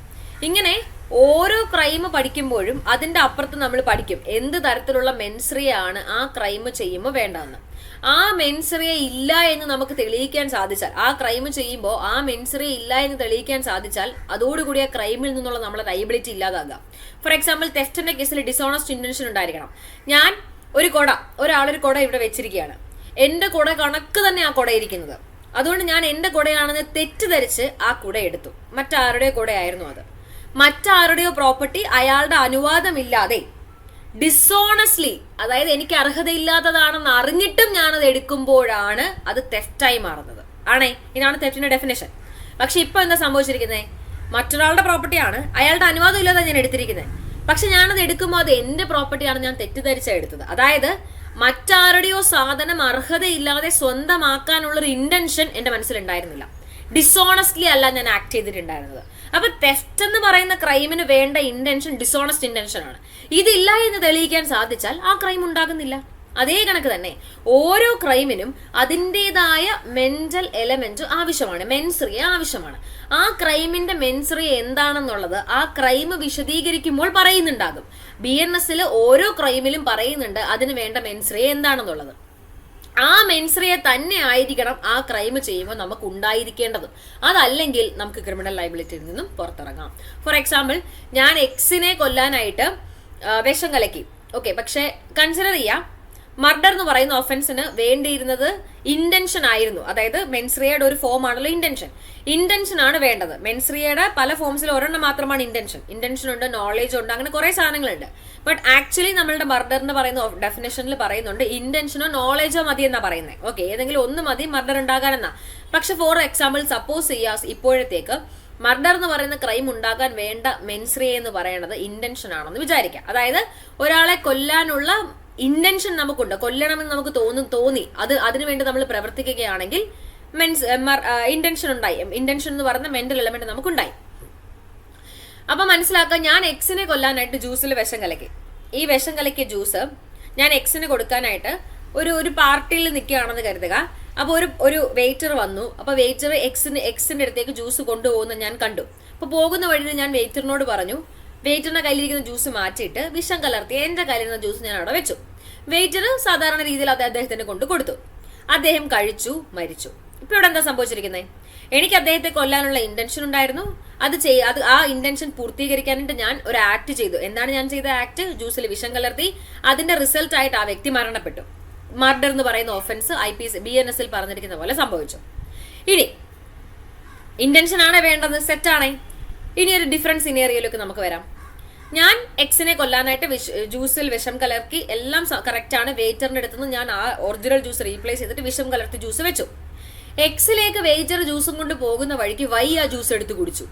ഇങ്ങനെ ഓരോ ക്രൈം പഠിക്കുമ്പോഴും അതിന്റെ അപ്പുറത്ത് നമ്മൾ പഠിക്കും എന്ത് തരത്തിലുള്ള മെൻസ്രിയ ആണ് ആ ക്രൈം ചെയ്യുമ്പോൾ വേണ്ടതെന്ന്. ആ മെൻസ്രിയ ഇല്ല എന്ന് നമുക്ക് തെളിയിക്കാൻ സാധിച്ചാൽ, ആ ക്രൈം ചെയ്യുമ്പോൾ ആ മെൻസ്രിയ ഇല്ല എന്ന് തെളിയിക്കാൻ സാധിച്ചാൽ അതോടുകൂടി ആ ക്രൈമിൽ നിന്നുള്ള നമ്മളെ ലയബിലിറ്റി ഇല്ലാതാകാം. ഫോർ എക്സാമ്പിൾ തെഫ്റ്റിന്റെ കേസിൽ ഡിസോണസ്റ്റ് ഇന്റൻഷൻ ഉണ്ടായിരിക്കണം. ഞാൻ ഒരാളൊരു കുട ഇവിടെ വെച്ചിരിക്കുകയാണ്. എന്റെ കുട കണക്ക് തന്നെ ആ കുട ഇരിക്കുന്നത്. അതുകൊണ്ട് ഞാൻ എന്റെ കുടയാണെന്ന് തെറ്റിദ്ധരിച്ച് ആ കുട എടുത്തു. മറ്റാരുടെയോ കുടയായിരുന്നു അത്. മറ്റാരുടെയോ പ്രോപ്പർട്ടി അയാളുടെ അനുവാദമില്ലാതെ ഡിസോണസ്റ്റ്ലി, അതായത് എനിക്ക് അർഹതയില്ലാത്തതാണെന്ന് അറിഞ്ഞിട്ടും ഞാനത് എടുക്കുമ്പോഴാണ് അത് തെഫ്റ്റായി മാറുന്നത്. ഇതാണ് തെഫ്റ്റിന്റെ ഡെഫിനേഷൻ. പക്ഷെ ഇപ്പൊ എന്താ സംഭവിച്ചിരിക്കുന്നത്? മറ്റൊരാളുടെ പ്രോപ്പർട്ടിയാണ്, അയാളുടെ അനുവാദം ഇല്ലാതെ ഞാൻ എടുത്തിരിക്കുന്നത്. പക്ഷെ ഞാനത് എടുക്കുമ്പോൾ അത് എന്റെ പ്രോപ്പർട്ടിയാണ്, ഞാൻ തെറ്റിദ്ധരിച്ചാണ് എടുത്തത്. അതായത് മറ്റാരുടെയോ സാധനം അർഹതയില്ലാതെ സ്വന്തമാക്കാനുള്ളൊരു ഇന്റൻഷൻ എന്റെ മനസ്സിലുണ്ടായിരുന്നില്ല. ഡിസോണസ്റ്റ്ലി അല്ല ഞാൻ ആക്ട് ചെയ്തിട്ടുണ്ടായിരുന്നത്. അപ്പൊ തെഫ്റ്റ് എന്ന് പറയുന്ന ക്രൈമിന് വേണ്ട ഇന്റൻഷൻ ഡിസോണസ്റ്റ് ഇന്റൻഷൻ ആണ്. ഇതില്ല എന്ന് തെളിയിക്കാൻ സാധിച്ചാൽ ആ ക്രൈം ഉണ്ടാകുന്നില്ല. അതേ കണക്ക് തന്നെ ഓരോ ക്രൈമിനും അതിൻ്റെതായ മെന്റൽ എലമെന്റ് ആവശ്യമാണ്, മെൻസ്രിയ ആവശ്യമാണ്. ആ ക്രൈമിന്റെ മെൻസ്രിയ എന്താണെന്നുള്ളത് ആ ക്രൈം വിശദീകരിക്കുമ്പോൾ പറയുന്നുണ്ടാകും. BNS ഓരോ ക്രൈമിലും പറയുന്നുണ്ട് അതിന് വേണ്ട മെൻസ്രിയ എന്താണെന്നുള്ളത്. ആ മെൻസ്രിയ തന്നെ ആയിരിക്കണം ആ ക്രൈം ചെയ്യുമ്പോൾ നമുക്ക് ഉണ്ടായിരിക്കേണ്ടത്. അതല്ലെങ്കിൽ നമുക്ക് ക്രിമിനൽ ലയബിലിറ്റിയിൽ നിന്നും പുറത്തിറങ്ങാം. ഫോർ എക്സാമ്പിൾ, ഞാൻ എക്സിനെ കൊല്ലാനായിട്ട് വിഷം കലക്കി. ഓക്കെ, പക്ഷെ കൺസിഡർ ചെയ്യാം മർഡർ എന്ന് പറയുന്ന ഒഫൻസിന് വേണ്ടിയിരുന്നത് ഇന്റൻഷൻ ആയിരുന്നു. അതായത് മെൻസ്രിയയുടെ ഒരു ഫോം ആണല്ലോ ഇന്റൻഷൻ ആണ് വേണ്ടത്. മെൻസ്രിയയുടെ പല ഫോംസിൽ ഒരെണ്ണം മാത്രമാണ് ഇന്റൻഷൻ ഉണ്ട്, നോളേജ് ഉണ്ട്, അങ്ങനെ കുറെ സാധനങ്ങളുണ്ട്. ബട്ട് ആക്ച്വലി നമ്മളുടെ മർഡർ എന്ന് പറയുന്ന ഡെഫിനേഷനിൽ പറയുന്നുണ്ട് ഇന്റൻഷനോ നോളേജോ മതി എന്നാ പറയുന്നത്. ഓക്കെ, ഏതെങ്കിലും ഒന്ന് മതി മർഡർ ഉണ്ടാകാനെന്നാ. പക്ഷെ ഫോർ എക്സാമ്പിൾ സപ്പോസ് ചെയ്യാം ഇപ്പോഴത്തേക്ക് മർഡർ എന്ന് പറയുന്ന ക്രൈം ഉണ്ടാകാൻ വേണ്ട മെൻസ്രിയ എന്ന് പറയുന്നത് ഇന്റൻഷൻ ആണെന്ന് വിചാരിക്കാം. അതായത് ഒരാളെ കൊല്ലാനുള്ള ഇന്റൻഷൻ നമുക്കുണ്ട്, കൊല്ലണമെന്ന് നമുക്ക് തോന്നി അതിനുവേണ്ടി നമ്മൾ പ്രവർത്തിക്കുകയാണെങ്കിൽ ഇന്റൻഷൻ ഉണ്ടായി. ഇന്റൻഷൻ എന്ന് പറയുന്ന മെന്റൽ എലമെന്റ് നമുക്കുണ്ടായി. അപ്പൊ മനസ്സിലാക്കുക, ഞാൻ എക്സിനെ കൊല്ലാനായിട്ട് ജ്യൂസിൽ വിഷം കലക്കി. ഈ വിഷം കലക്കിയ ജ്യൂസ് ഞാൻ എക്സിന് കൊടുക്കാനായിട്ട് ഒരു പാർട്ടിയിൽ നിൽക്കുകയാണെന്ന് കരുതുക. അപ്പോൾ ഒരു വെയിറ്റർ വന്നു. അപ്പോൾ വെയിറ്റർ എക്സിന്റെ അടുത്തേക്ക് ജ്യൂസ് കൊണ്ടുപോകുന്ന ഞാൻ കണ്ടു. അപ്പോൾ പോകുന്ന വഴിയിൽ ഞാൻ വെയിറ്ററിനോട് പറഞ്ഞു, വെയിറ്ററിന്റെ കയ്യിലിരിക്കുന്ന ജ്യൂസ് മാറ്റിയിട്ട് വിഷം കലർത്തി എന്റെ കയ്യിലിരുന്ന ജ്യൂസ് ഞാൻ അവിടെ വെച്ചു. വെയിറ്റർ സാധാരണ രീതിയിൽ അത് അദ്ദേഹത്തിന് കൊണ്ട് കൊടുത്തു. അദ്ദേഹം കഴിച്ചു, മരിച്ചു. ഇപ്പൊ ഇവിടെ എന്താ സംഭവിച്ചിരിക്കുന്നത്? എനിക്ക് അദ്ദേഹത്തെ കൊല്ലാനുള്ള ഇന്റൻഷൻ ഉണ്ടായിരുന്നു. അത് ആ ഇന്റൻഷൻ പൂർത്തീകരിക്കാനായിട്ട് ഞാൻ ഒരു ആക്ട് ചെയ്തു. എന്താണ് ഞാൻ ചെയ്ത ആക്ട്? ജ്യൂസിൽ വിഷം കലർത്തി. അതിന്റെ റിസൾട്ട് ആയിട്ട് ആ വ്യക്തി മരണപ്പെട്ടു. മർഡർ എന്ന് പറയുന്ന ഓഫൻസ് BNS പറഞ്ഞിരിക്കുന്ന പോലെ സംഭവിച്ചു. ഇനി ഇന്റൻഷൻ ആണ് വേണ്ടത്, സെറ്റാണേ. ഇനി ഒരു ഡിഫറൻറ്റ് സിനേറിയോയിലേക്ക് നമുക്ക് വരാം. ഞാൻ എക്സിനെ കൊല്ലാനായിട്ട് ജ്യൂസിൽ വിഷം കലർത്തി, എല്ലാം കറക്റ്റ് ആണ്. വെയിറ്ററിന്റെ അടുത്ത് നിന്ന് ഞാൻ ആ ഒറിജിനൽ ജ്യൂസ് റീപ്ലേസ് ചെയ്തിട്ട് വിഷം കലർത്തി ജ്യൂസ് വെച്ചു. എക്സിലേക്ക് വെയിറ്റർ ജ്യൂസും കൊണ്ട് പോകുന്ന വഴിക്ക് വൈ ആ ജ്യൂസ് എടുത്ത് കുടിച്ചു.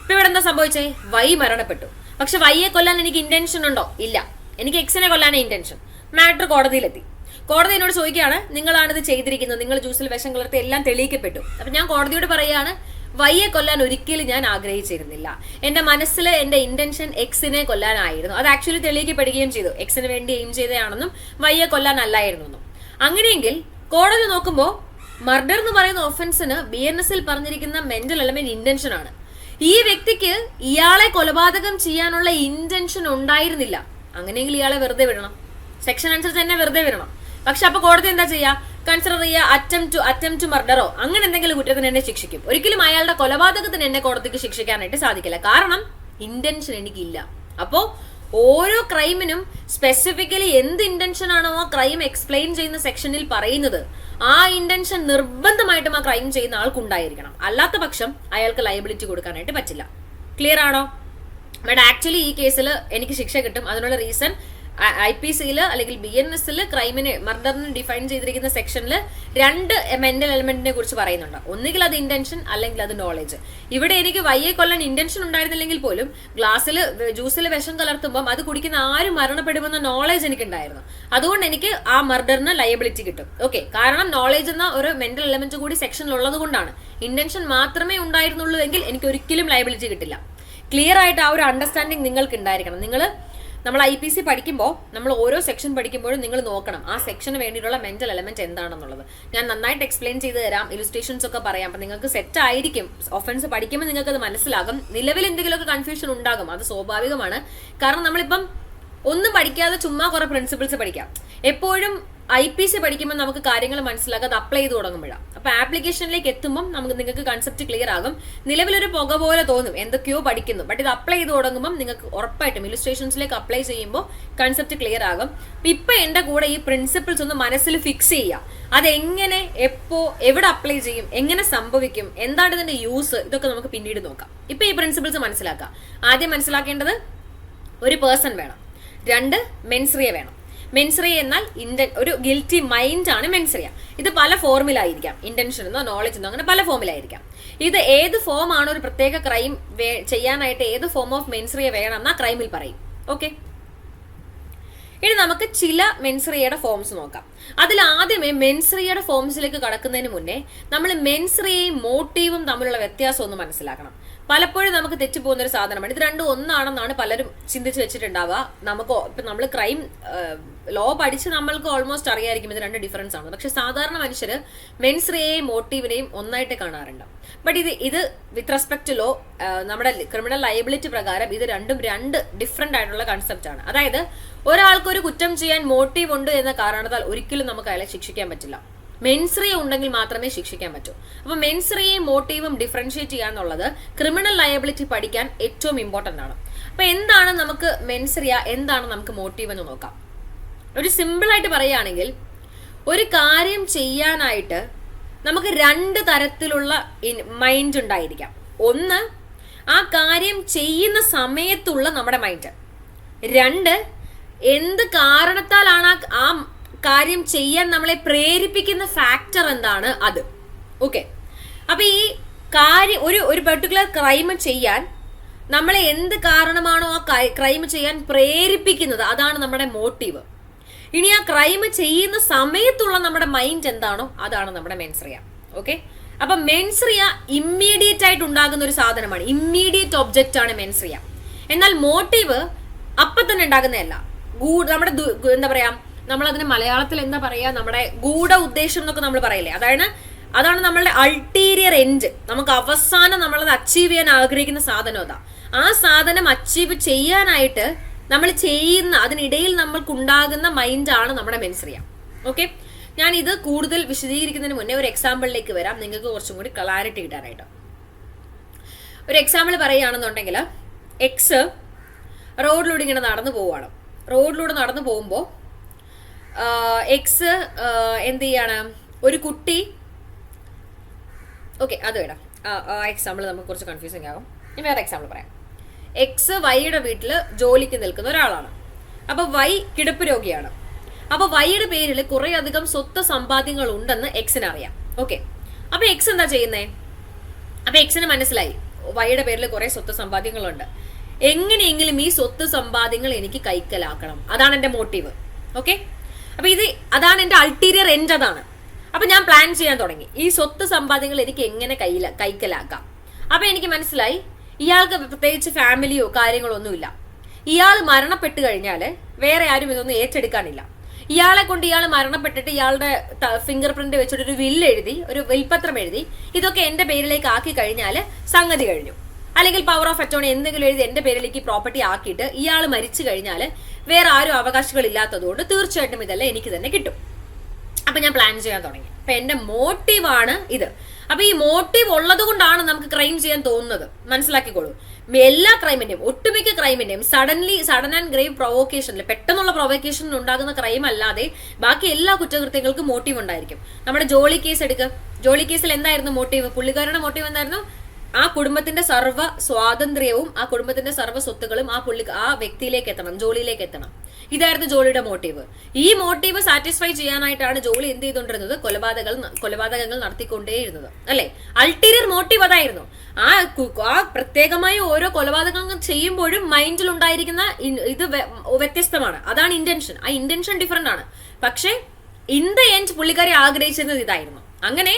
ഇപ്പൊ ഇവിടെ എന്താ സംഭവിച്ചേ? വൈ മരണപ്പെട്ടു. പക്ഷെ വൈയെ കൊല്ലാൻ എനിക്ക് ഇന്റൻഷൻ ഉണ്ടോ? ഇല്ല. എനിക്ക് എക്സിനെ കൊല്ലാനേ ഇന്റൻഷൻ. മാറ്റർ കോടതിയിലെത്തി. കോടതി എന്നോട് ചോദിക്കുകയാണ്, നിങ്ങളാണിത് ചെയ്തിരിക്കുന്നത്, നിങ്ങൾ ജ്യൂസിൽ വിഷം കലർത്തി, എല്ലാം തെളിയിക്കപ്പെട്ടു. അപ്പൊ ഞാൻ കോടതിയോട് പറയുകയാണ്, വൈയെ കൊല്ലാൻ ഒരിക്കലും ഞാൻ ആഗ്രഹിച്ചിരുന്നില്ല. എന്റെ മനസ്സിൽ എന്റെ ഇന്റൻഷൻ എക്സിനെ കൊല്ലാനായിരുന്നു. അത് ആക്ച്വലി തെളിയിക്കപ്പെടുകയും ചെയ്തു. എക്സിന് വേണ്ടി എയിം ചെയ്തതാണെന്നും വൈയെ കൊല്ലാനല്ലായിരുന്നു എന്നും. അങ്ങനെയെങ്കിൽ കോടതി നോക്കുമ്പോൾ മർഡർ എന്ന് പറയുന്ന ഒഫൻസിന് BNS പറഞ്ഞിരിക്കുന്ന മെന്റൽ എലമെന്റ് ഇന്റൻഷൻ ആണ്. ഈ വ്യക്തിക്ക് ഇയാളെ കൊലപാതകം ചെയ്യാനുള്ള ഇന്റൻഷൻ ഉണ്ടായിരുന്നില്ല. അങ്ങനെയെങ്കിൽ ഇയാളെ വെറുതെ വിടണം. സെക്ഷൻ അനുസരിച്ച് തന്നെ വെറുതെ വിടണം. പക്ഷെ അപ്പൊ കോടതി എന്താ ചെയ്യാ? കൺസിഡർ ചെയ്യുക അറ്റംപ്റ്റ് ടു മർഡറോ അങ്ങനെ എന്തെങ്കിലും കുറ്റത്തിന് എന്നെ ശിക്ഷിക്കും. ഒരിക്കലും അയാളുടെ കൊലപാതകത്തിന് എന്നെ കോടതിക്ക് ശിക്ഷിക്കാനായിട്ട് സാധിക്കില്ല. കാരണം ഇന്റൻഷൻ എനിക്കില്ല. അപ്പോ ഓരോ ക്രൈമിനും സ്പെസിഫിക്കലി എന്ത് ഇന്റൻഷൻ ആണോ ആ ക്രൈം എക്സ്പ്ലെയിൻ ചെയ്യുന്ന സെക്ഷനിൽ പറയുന്നത്, ആ ഇന്റൻഷൻ നിർബന്ധമായിട്ടും ആ ക്രൈം ചെയ്യുന്ന ആൾക്കുണ്ടായിരിക്കണം. അല്ലാത്ത പക്ഷം അയാൾക്ക് ലയബിലിറ്റി കൊടുക്കാനായിട്ട് പറ്റില്ല. ക്ലിയർ ആണോ? ബട്ട് ആക്ച്വലി ഈ കേസിൽ എനിക്ക് ശിക്ഷ കിട്ടും. അതിനുള്ള റീസൺ IPC അല്ലെങ്കിൽ BNS ക്രൈമിനെ, മർഡറിന് ഡിഫൈൻ ചെയ്തിരിക്കുന്ന സെക്ഷനിൽ 2 മെന്റൽ എലമെന്റിനെ കുറിച്ച് പറയുന്നുണ്ട്. ഒന്നുകിൽ അത് ഇന്റൻഷൻ അല്ലെങ്കിൽ അത് നോളേജ്. ഇവിടെ എനിക്ക് വയ്യെ കൊല്ലാൻ ഇന്റൻഷൻ ഉണ്ടായിരുന്നില്ലെങ്കിൽ പോലും ജ്യൂസിൽ വിഷം കലർത്തുമ്പോൾ അത് കുടിക്കുന്ന ആരും മരണപ്പെടുമെന്ന നോളേജ് എനിക്ക് ഉണ്ടായിരുന്നു. അതുകൊണ്ട് എനിക്ക് ആ മർഡറിന് ലയബിലിറ്റി കിട്ടും. ഓക്കെ, കാരണം നോളേജ് എന്ന ഒരു മെന്റൽ എലമെന്റ് കൂടി സെക്ഷനിൽ ഉള്ളത് കൊണ്ടാണ്. ഇന്റൻഷൻ മാത്രമേ ഉണ്ടായിരുന്നുള്ളൂ എങ്കിൽ എനിക്ക് ഒരിക്കലും ലയബിലിറ്റി കിട്ടില്ല. ക്ലിയർ ആയിട്ട് ആ ഒരു അണ്ടർസ്റ്റാൻഡിങ് നിങ്ങൾക്ക് ഉണ്ടായിരിക്കണം. നമ്മൾ IPC പഠിക്കുമ്പോൾ, നമ്മൾ ഓരോ സെക്ഷൻ പഠിക്കുമ്പോഴും നിങ്ങൾ നോക്കണം ആ സെക്ഷന് വേണ്ടിയിട്ടുള്ള മെന്റൽ എലമെന്റ് എന്താണെന്നുള്ളത്. ഞാൻ നന്നായിട്ട് എക്സ്പ്ലെയിൻ ചെയ്ത് തരാം, ഇലുസ്ട്രേഷൻസ് ഒക്കെ പറയാം. അപ്പൊ നിങ്ങൾക്ക് സെറ്റ് ആയിരിക്കും. ഒഫൻസ് പഠിക്കുമ്പോൾ നിങ്ങൾക്ക് അത് മനസ്സിലാകും. നിലവിൽ എന്തെങ്കിലുമൊക്കെ കൺഫ്യൂഷൻ ഉണ്ടാകും, അത് സ്വാഭാവികമാണ്. കാരണം നമ്മളിപ്പം ഒന്നും പഠിക്കാതെ ചുമ്മാ കുറെ പ്രിൻസിപ്പിൾസ് പഠിക്കാം. എപ്പോഴും IPC പഠിക്കുമ്പോൾ നമുക്ക് കാര്യങ്ങൾ മനസ്സിലാക്കുക, അത് അപ്ലൈ ചെയ്ത് തുടങ്ങുമ്പോഴാണ്. അപ്പൊ ആപ്ലിക്കേഷനിലേക്ക് എത്തുമ്പോൾ നിങ്ങൾക്ക് കൺസെപ്റ്റ് ക്ലിയർ ആകും. നിലവിലൊരു പുക പോലെ തോന്നും, എന്തൊക്കെയോ പഠിക്കുന്നു. ബട്ട് ഇത് അപ്ലൈ ചെയ്ത് തുടങ്ങുമ്പോൾ നിങ്ങൾക്ക് ഉറപ്പായിട്ടും ഇലുസ്ട്രേഷൻസിലേക്ക് അപ്ലൈ ചെയ്യുമ്പോൾ കൺസെപ്റ്റ് ക്ലിയർ ആകും. ഇപ്പൊ എന്റെ കൂടെ ഈ പ്രിൻസിപ്പിൾസ് ഒന്ന് മനസ്സിൽ ഫിക്സ് ചെയ്യുക. അതെങ്ങനെ, എപ്പോ, എവിടെ അപ്ലൈ ചെയ്യും, എങ്ങനെ സംഭവിക്കും, എന്താണ് ഇതിന്റെ യൂസ്, ഇതൊക്കെ നമുക്ക് പിന്നീട് നോക്കാം. ഇപ്പൊ ഈ പ്രിൻസിപ്പിൾസ് മനസ്സിലാക്കുക. ആദ്യം മനസ്സിലാക്കേണ്ടത് ഒരു പേഴ്സൺ വേണം. 2 മെൻസ്രിയ വേണം. മെൻസ്രിയ എന്നാൽ ഒരു ഗിൽറ്റി മൈൻഡ് ആണ് മെൻസ്രിയ. ഇത് പല ഫോമിലായിരിക്കാം, ഇന്റൻഷൻ എന്നോ നോളജ് എന്നോ അങ്ങനെ പല ഫോമിലായിരിക്കാം. ഇത് ഏത് ഫോം ആണ് ഒരു പ്രത്യേക ക്രൈം ചെയ്യാനായിട്ട് ഏത് ഫോം ഓഫ് മെൻസ്രിയ വേണം എന്നാ ക്രൈമിൽ പറയും. ഓക്കെ, ഇനി നമുക്ക് ചില മെൻസ്രിയയുടെ ഫോംസ് നോക്കാം. അതിൽ ആദ്യമേ മെൻസ്രിയയുടെ ഫോംസിലേക്ക് കടക്കുന്നതിന് മുന്നേ നമ്മൾ മെൻസ്രിയയും മോട്ടീവും തമ്മിലുള്ള വ്യത്യാസം ഒന്ന് മനസ്സിലാക്കണം. പലപ്പോഴും നമുക്ക് തെറ്റിപ്പോകുന്ന ഒരു സാധനമാണ്. ഇത് രണ്ടും ഒന്നാണെന്നാണ് പലരും ചിന്തിച്ച് വെച്ചിട്ടുണ്ടാവുക. ഇപ്പൊ നമ്മൾ ക്രൈം ലോ പഠിച്ച് നമ്മൾക്ക് ഓൾമോസ്റ്റ് അറിയായിരിക്കും ഇത് 2 ഡിഫറൻസ് ആണ്. പക്ഷെ സാധാരണ മനുഷ്യര് മെൻസ്രിയയെയും മോട്ടീവിനെയും ഒന്നായിട്ട് കാണാറുണ്ട്. ബട്ട് ഇത് വിത്ത് റെസ്പെക്ട് ടു ലോ, നമ്മുടെ ക്രിമിനൽ ലയബിലിറ്റി പ്രകാരം ഇത് രണ്ടും 2 ഡിഫറെന്റ് ആയിട്ടുള്ള കൺസെപ്റ്റ് ആണ്. അതായത് ഒരാൾക്ക് ഒരു കുറ്റം ചെയ്യാൻ മോട്ടീവ് ഉണ്ട് എന്ന കാരണത്താൽ ഒരിക്കലും നമുക്ക് അയാളെ ശിക്ഷിക്കാൻ പറ്റില്ല. മെൻസ്രിയ ഉണ്ടെങ്കിൽ മാത്രമേ ശിക്ഷിക്കാൻ പറ്റൂ. അപ്പൊ മെൻസ്രിയയും മോട്ടീവും ഡിഫറൻഷിയേറ്റ് ചെയ്യാന്നുള്ളത് ക്രിമിനൽ ലയബിലിറ്റി പഠിക്കാൻ ഏറ്റവും ഇമ്പോർട്ടന്റ് ആണ്. അപ്പൊ എന്താണ് നമുക്ക് മെൻസ്രിയ, എന്താണ് നമുക്ക് മോട്ടീവ് എന്ന് നോക്കാം. ഒരു സിമ്പിൾ ആയിട്ട് പറയുകയാണെങ്കിൽ, ഒരു കാര്യം ചെയ്യാനായിട്ട് നമുക്ക് 2 തരത്തിലുള്ള മൈൻഡ് ഉണ്ടായിരിക്കാം. ഒന്ന്, ആ കാര്യം ചെയ്യുന്ന സമയത്തുള്ള നമ്മുടെ മൈൻഡ്. 2, എന്ത് കാരണത്താലാണ് ആ കാര്യം ചെയ്യാൻ നമ്മളെ പ്രേരിപ്പിക്കുന്ന ഫാക്ടർ എന്താണ് അത്. ഓക്കെ, അപ്പൊ ഈ കാര്യം ഒരു പെർട്ടിക്കുലർ ക്രൈം ചെയ്യാൻ നമ്മളെ എന്ത് കാരണമാണോ ആ ക്രൈം ചെയ്യാൻ പ്രേരിപ്പിക്കുന്നത്, അതാണ് നമ്മുടെ മോട്ടീവ്. ഇനി ആ ക്രൈം ചെയ്യുന്ന സമയത്തുള്ള നമ്മുടെ മൈൻഡ് എന്താണോ അതാണ് നമ്മുടെ മെൻസ്രിയ. ഓക്കെ, അപ്പൊ മെൻസ്രിയ ഇമ്മീഡിയറ്റ് ആയിട്ട് ഉണ്ടാകുന്ന ഒരു സാധനമാണ്. ഇമ്മീഡിയറ്റ് ഒബ്ജക്റ്റ് ആണ് മെൻസ്രിയ. എന്നാൽ മോട്ടീവ് അപ്പൊ തന്നെ ഉണ്ടാകുന്നതല്ല. നമ്മുടെ എന്താ പറയാ, നമ്മളതിന് മലയാളത്തിൽ എന്താ പറയാ, നമ്മുടെ ഗൂഢ ഉദ്ദേശം എന്നൊക്കെ നമ്മൾ പറയില്ലേ, അതാണ് നമ്മളുടെ അൾട്ടീരിയർ എൻഡ്. നമുക്ക് അവസാനം നമ്മളത് അച്ചീവ് ചെയ്യാൻ ആഗ്രഹിക്കുന്ന സാധനം അതാ. ആ സാധനം അച്ചീവ് ചെയ്യാനായിട്ട് നമ്മൾ ചെയ്യുന്ന അതിനിടയിൽ നമ്മൾക്കുണ്ടാകുന്ന മൈൻഡാണ് നമ്മുടെ മെൻസറിയ. ഓക്കെ, ഞാൻ ഇത് കൂടുതൽ വിശദീകരിക്കുന്നതിന് മുന്നേ ഒരു എക്സാമ്പിളിലേക്ക് വരാം, നിങ്ങൾക്ക് കുറച്ചും കൂടി ക്ലാരിറ്റി കിട്ടാനായിട്ട്. ഒരു എക്സാമ്പിൾ പറയുകയാണെന്നുണ്ടെങ്കിൽ, എക്സ് റോഡിലൂടെ ഇങ്ങനെ നടന്നു പോവുകയാണ്. റോഡിലൂടെ നടന്നു പോകുമ്പോൾ എക്സ് എന്ത് ചെയ്യാണ്, ഒരു കുട്ടി, ഓക്കെ അത് വേണം, ആ എക്സാമ്പിൾ നമുക്ക് കുറച്ച് കൺഫ്യൂസിങ് ആകും. ഞാൻ വേറെ എക്സാമ്പിൾ പറയാം. എക്സ് വൈയുടെ വീട്ടിൽ ജോലിക്ക് നിൽക്കുന്ന ഒരാളാണ്. അപ്പൊ വൈ കിടപ്പ് രോഗിയാണ്. അപ്പൊ വൈയുടെ പേരിൽ കുറെ അധികം സ്വത്ത് സമ്പാദ്യങ്ങൾ ഉണ്ടെന്ന് എക്സിന് അറിയാം. ഓക്കെ, അപ്പൊ എക്സ് എന്താ ചെയ്യുന്നേ? അപ്പൊ എക്സിന് മനസ്സിലായി വൈയുടെ പേരിൽ കുറെ സ്വത്ത് സമ്പാദ്യങ്ങളുണ്ട്, എങ്ങനെയെങ്കിലും ഈ സ്വത്ത് സമ്പാദ്യങ്ങൾ എനിക്ക് കൈക്കലാക്കണം, അതാണ് എന്റെ മോട്ടീവ്. ഓക്കെ, അപ്പൊ അതാണ് എന്റെ അൾട്ടീരിയർ എൻഡ്, അതാണ്. അപ്പൊ ഞാൻ പ്ലാൻ ചെയ്യാൻ തുടങ്ങി, ഈ സ്വത്ത് സമ്പാദ്യങ്ങൾ എനിക്ക് എങ്ങനെ കൈക്കലാക്കാം. അപ്പൊ എനിക്ക് മനസ്സിലായി ഇയാൾക്ക് പ്രത്യേകിച്ച് ഫാമിലിയോ കാര്യങ്ങളോ ഒന്നുമില്ല. ഇയാൾ മരണപ്പെട്ട് കഴിഞ്ഞാൽ വേറെ ആരും ഇതൊന്നും ഏറ്റെടുക്കാനില്ല. ഇയാളെ കൊണ്ട് ഇയാൾ മരണപ്പെട്ടിട്ട് ഇയാളുടെ ഫിംഗർ പ്രിന്റ് വെച്ചിട്ട് ഒരു ഒരു വിൽപത്രം എഴുതി ഇതൊക്കെ എന്റെ പേരിലേക്ക് ആക്കി കഴിഞ്ഞാൽ സംഗതി കഴിഞ്ഞു. അല്ലെങ്കിൽ പവർ ഓഫ് അറ്റോണി എന്തെങ്കിലും എഴുതി എന്റെ പേരിലേക്ക് പ്രോപ്പർട്ടി ആക്കിയിട്ട് ഇയാൾ മരിച്ചു കഴിഞ്ഞാൽ വേറെ ആരും അവകാശികൾ ഇല്ലാത്തതുകൊണ്ട് തീർച്ചയായിട്ടും ഇതെല്ലാം എനിക്ക് തന്നെ കിട്ടും. അപ്പൊ ഞാൻ പ്ലാൻ ചെയ്യാൻ തുടങ്ങി. അപ്പൊ എന്റെ മോട്ടീവാണ് ഇത്. അപ്പൊ ഈ മോട്ടീവ് ഉള്ളത് കൊണ്ടാണ് നമുക്ക് ക്രൈം ചെയ്യാൻ തോന്നുന്നത്, മനസ്സിലാക്കിക്കോളൂ. എല്ലാ ക്രൈമിന്റെയും, ഒട്ടുമിക്ക ക്രൈമിന്റെയും സഡൻ ആൻഡ് ഗ്രേവ് പ്രൊവോക്കേഷനിൽ, പെട്ടെന്നുള്ള പ്രൊവോക്കേഷനിൽ ഉണ്ടാകുന്ന ക്രൈം അല്ലാതെ ബാക്കി എല്ലാ കുറ്റകൃത്യങ്ങൾക്കും മോട്ടീവ് ഉണ്ടായിരിക്കും. നമ്മുടെ ജോളി കേസ് എടുക്കുക. ജോളി കേസിൽ എന്തായിരുന്നു മോട്ടീവ്? പുള്ളിക്കാരുടെ മോട്ടീവ് എന്തായിരുന്നു? ആ കുടുംബത്തിന്റെ സർവ്വ സ്വാതന്ത്ര്യവും ആ കുടുംബത്തിന്റെ സർവ്വ സ്വത്തുക്കളും ആ വ്യക്തിയിലേക്ക് എത്തണം, ജോളിയിലേക്ക് എത്തണം. ഇതായിരുന്നു ജോളിയുടെ മോട്ടീവ്. ഈ മോട്ടീവ് സാറ്റിസ്ഫൈ ചെയ്യാനായിട്ടാണ് ജോളി എന്ത് ചെയ്തുകൊണ്ടിരുന്നത്? കൊലപാതകങ്ങൾ നടത്തിക്കൊണ്ടേയിരുന്നത്, അല്ലെ? അൾട്ടീരിയർ മോട്ടീവ് അതായിരുന്നു. ആ പ്രത്യേകമായി ഓരോ കൊലപാതകങ്ങൾ ചെയ്യുമ്പോഴും മൈൻഡിൽ ഉണ്ടായിരിക്കുന്ന ഇത് വ്യത്യസ്തമാണ്. അതാണ് ഇന്റൻഷൻ. ആ ഇന്റൻഷൻ ഡിഫറെന്റ് ആണ്. പക്ഷെ ഇൻ ദ എൻഡ് പുള്ളിക്കാരി ആഗ്രഹിച്ചിരുന്നത് ഇതായിരുന്നു. അങ്ങനെ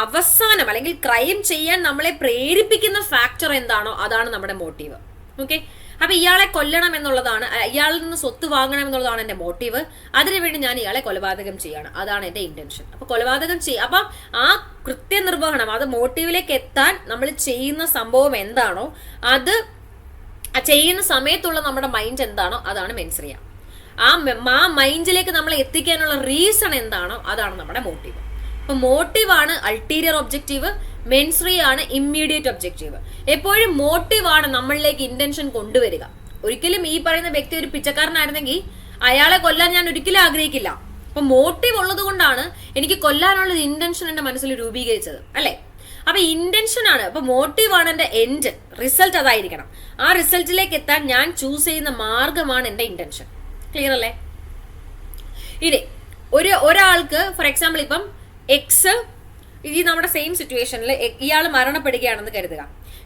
അവസാനം അല്ലെങ്കിൽ ക്രൈം ചെയ്യാൻ നമ്മളെ പ്രേരിപ്പിക്കുന്ന ഫാക്ടർ എന്താണോ അതാണ് നമ്മുടെ മോട്ടീവ്. ഓക്കെ, അപ്പൊ ഇയാളെ കൊല്ലണം എന്നുള്ളതാണ്, ഇയാളിൽ നിന്ന് സ്വത്ത് വാങ്ങണം എന്നുള്ളതാണ് എന്റെ മോട്ടീവ്. അതിനുവേണ്ടി ഞാൻ ഇയാളെ കൊലപാതകം ചെയ്യാണ്, അതാണ് എന്റെ ഇന്റൻഷൻ. അപ്പൊ കൊലപാതകം അപ്പൊ ആ കൃത്യനിർവഹണം, അത് മോട്ടീവിലേക്ക് എത്താൻ നമ്മൾ ചെയ്യുന്ന സംഭവം എന്താണോ, അത് ചെയ്യുന്ന സമയത്തുള്ള നമ്മുടെ മൈൻഡ് എന്താണോ അതാണ് മെൻസറിയ. ആ മൈൻഡിലേക്ക് നമ്മളെ എത്തിക്കാനുള്ള റീസൺ എന്താണോ അതാണ് നമ്മുടെ മോട്ടീവ്. അപ്പൊ മോട്ടീവാണ് അൾട്ടീരിയർ ഒബ്ജക്റ്റീവ്, മെൻസറി ആണ് ഇമ്മീഡിയറ്റ് ഒബ്ജക്റ്റീവ്. എപ്പോഴും മോട്ടീവ് ആണ് നമ്മളിലേക്ക് ഇന്റൻഷൻ കൊണ്ടുവരിക. ഒരിക്കലും ഈ പറയുന്ന വ്യക്തി ഒരു പിച്ചക്കാരനായിരുന്നെങ്കിൽ അയാളെ കൊല്ലാൻ ഞാൻ ഒരിക്കലും ആഗ്രഹിക്കില്ല. അപ്പൊ മോട്ടീവ് ഉള്ളത് കൊണ്ടാണ് എനിക്ക് കൊല്ലാനുള്ള ഇന്റൻഷൻ എന്റെ മനസ്സിൽ രൂപീകരിച്ചത്, അല്ലെ? അപ്പൊ ഇന്റൻഷൻ ആണ്, അപ്പൊ മോട്ടീവ് ആണ് എന്റെ എൻഡ്, റിസൾട്ട് അതായിരിക്കണം. ആ റിസൾട്ടിലേക്ക് എത്താൻ ഞാൻ ചൂസ് ചെയ്യുന്ന മാർഗമാണ് എന്റെ ഇന്റൻഷൻ. ക്ലിയർ അല്ലേ? ഇനി ഒരാൾക്ക് ഫോർ എക്സാമ്പിൾ ഇപ്പം എക്സ്, ഈ നമ്മുടെ സെയിം സിറ്റുവേഷനിൽ ഇയാൾ മരണപ്പെടുകയാണെന്ന് കരുതുക.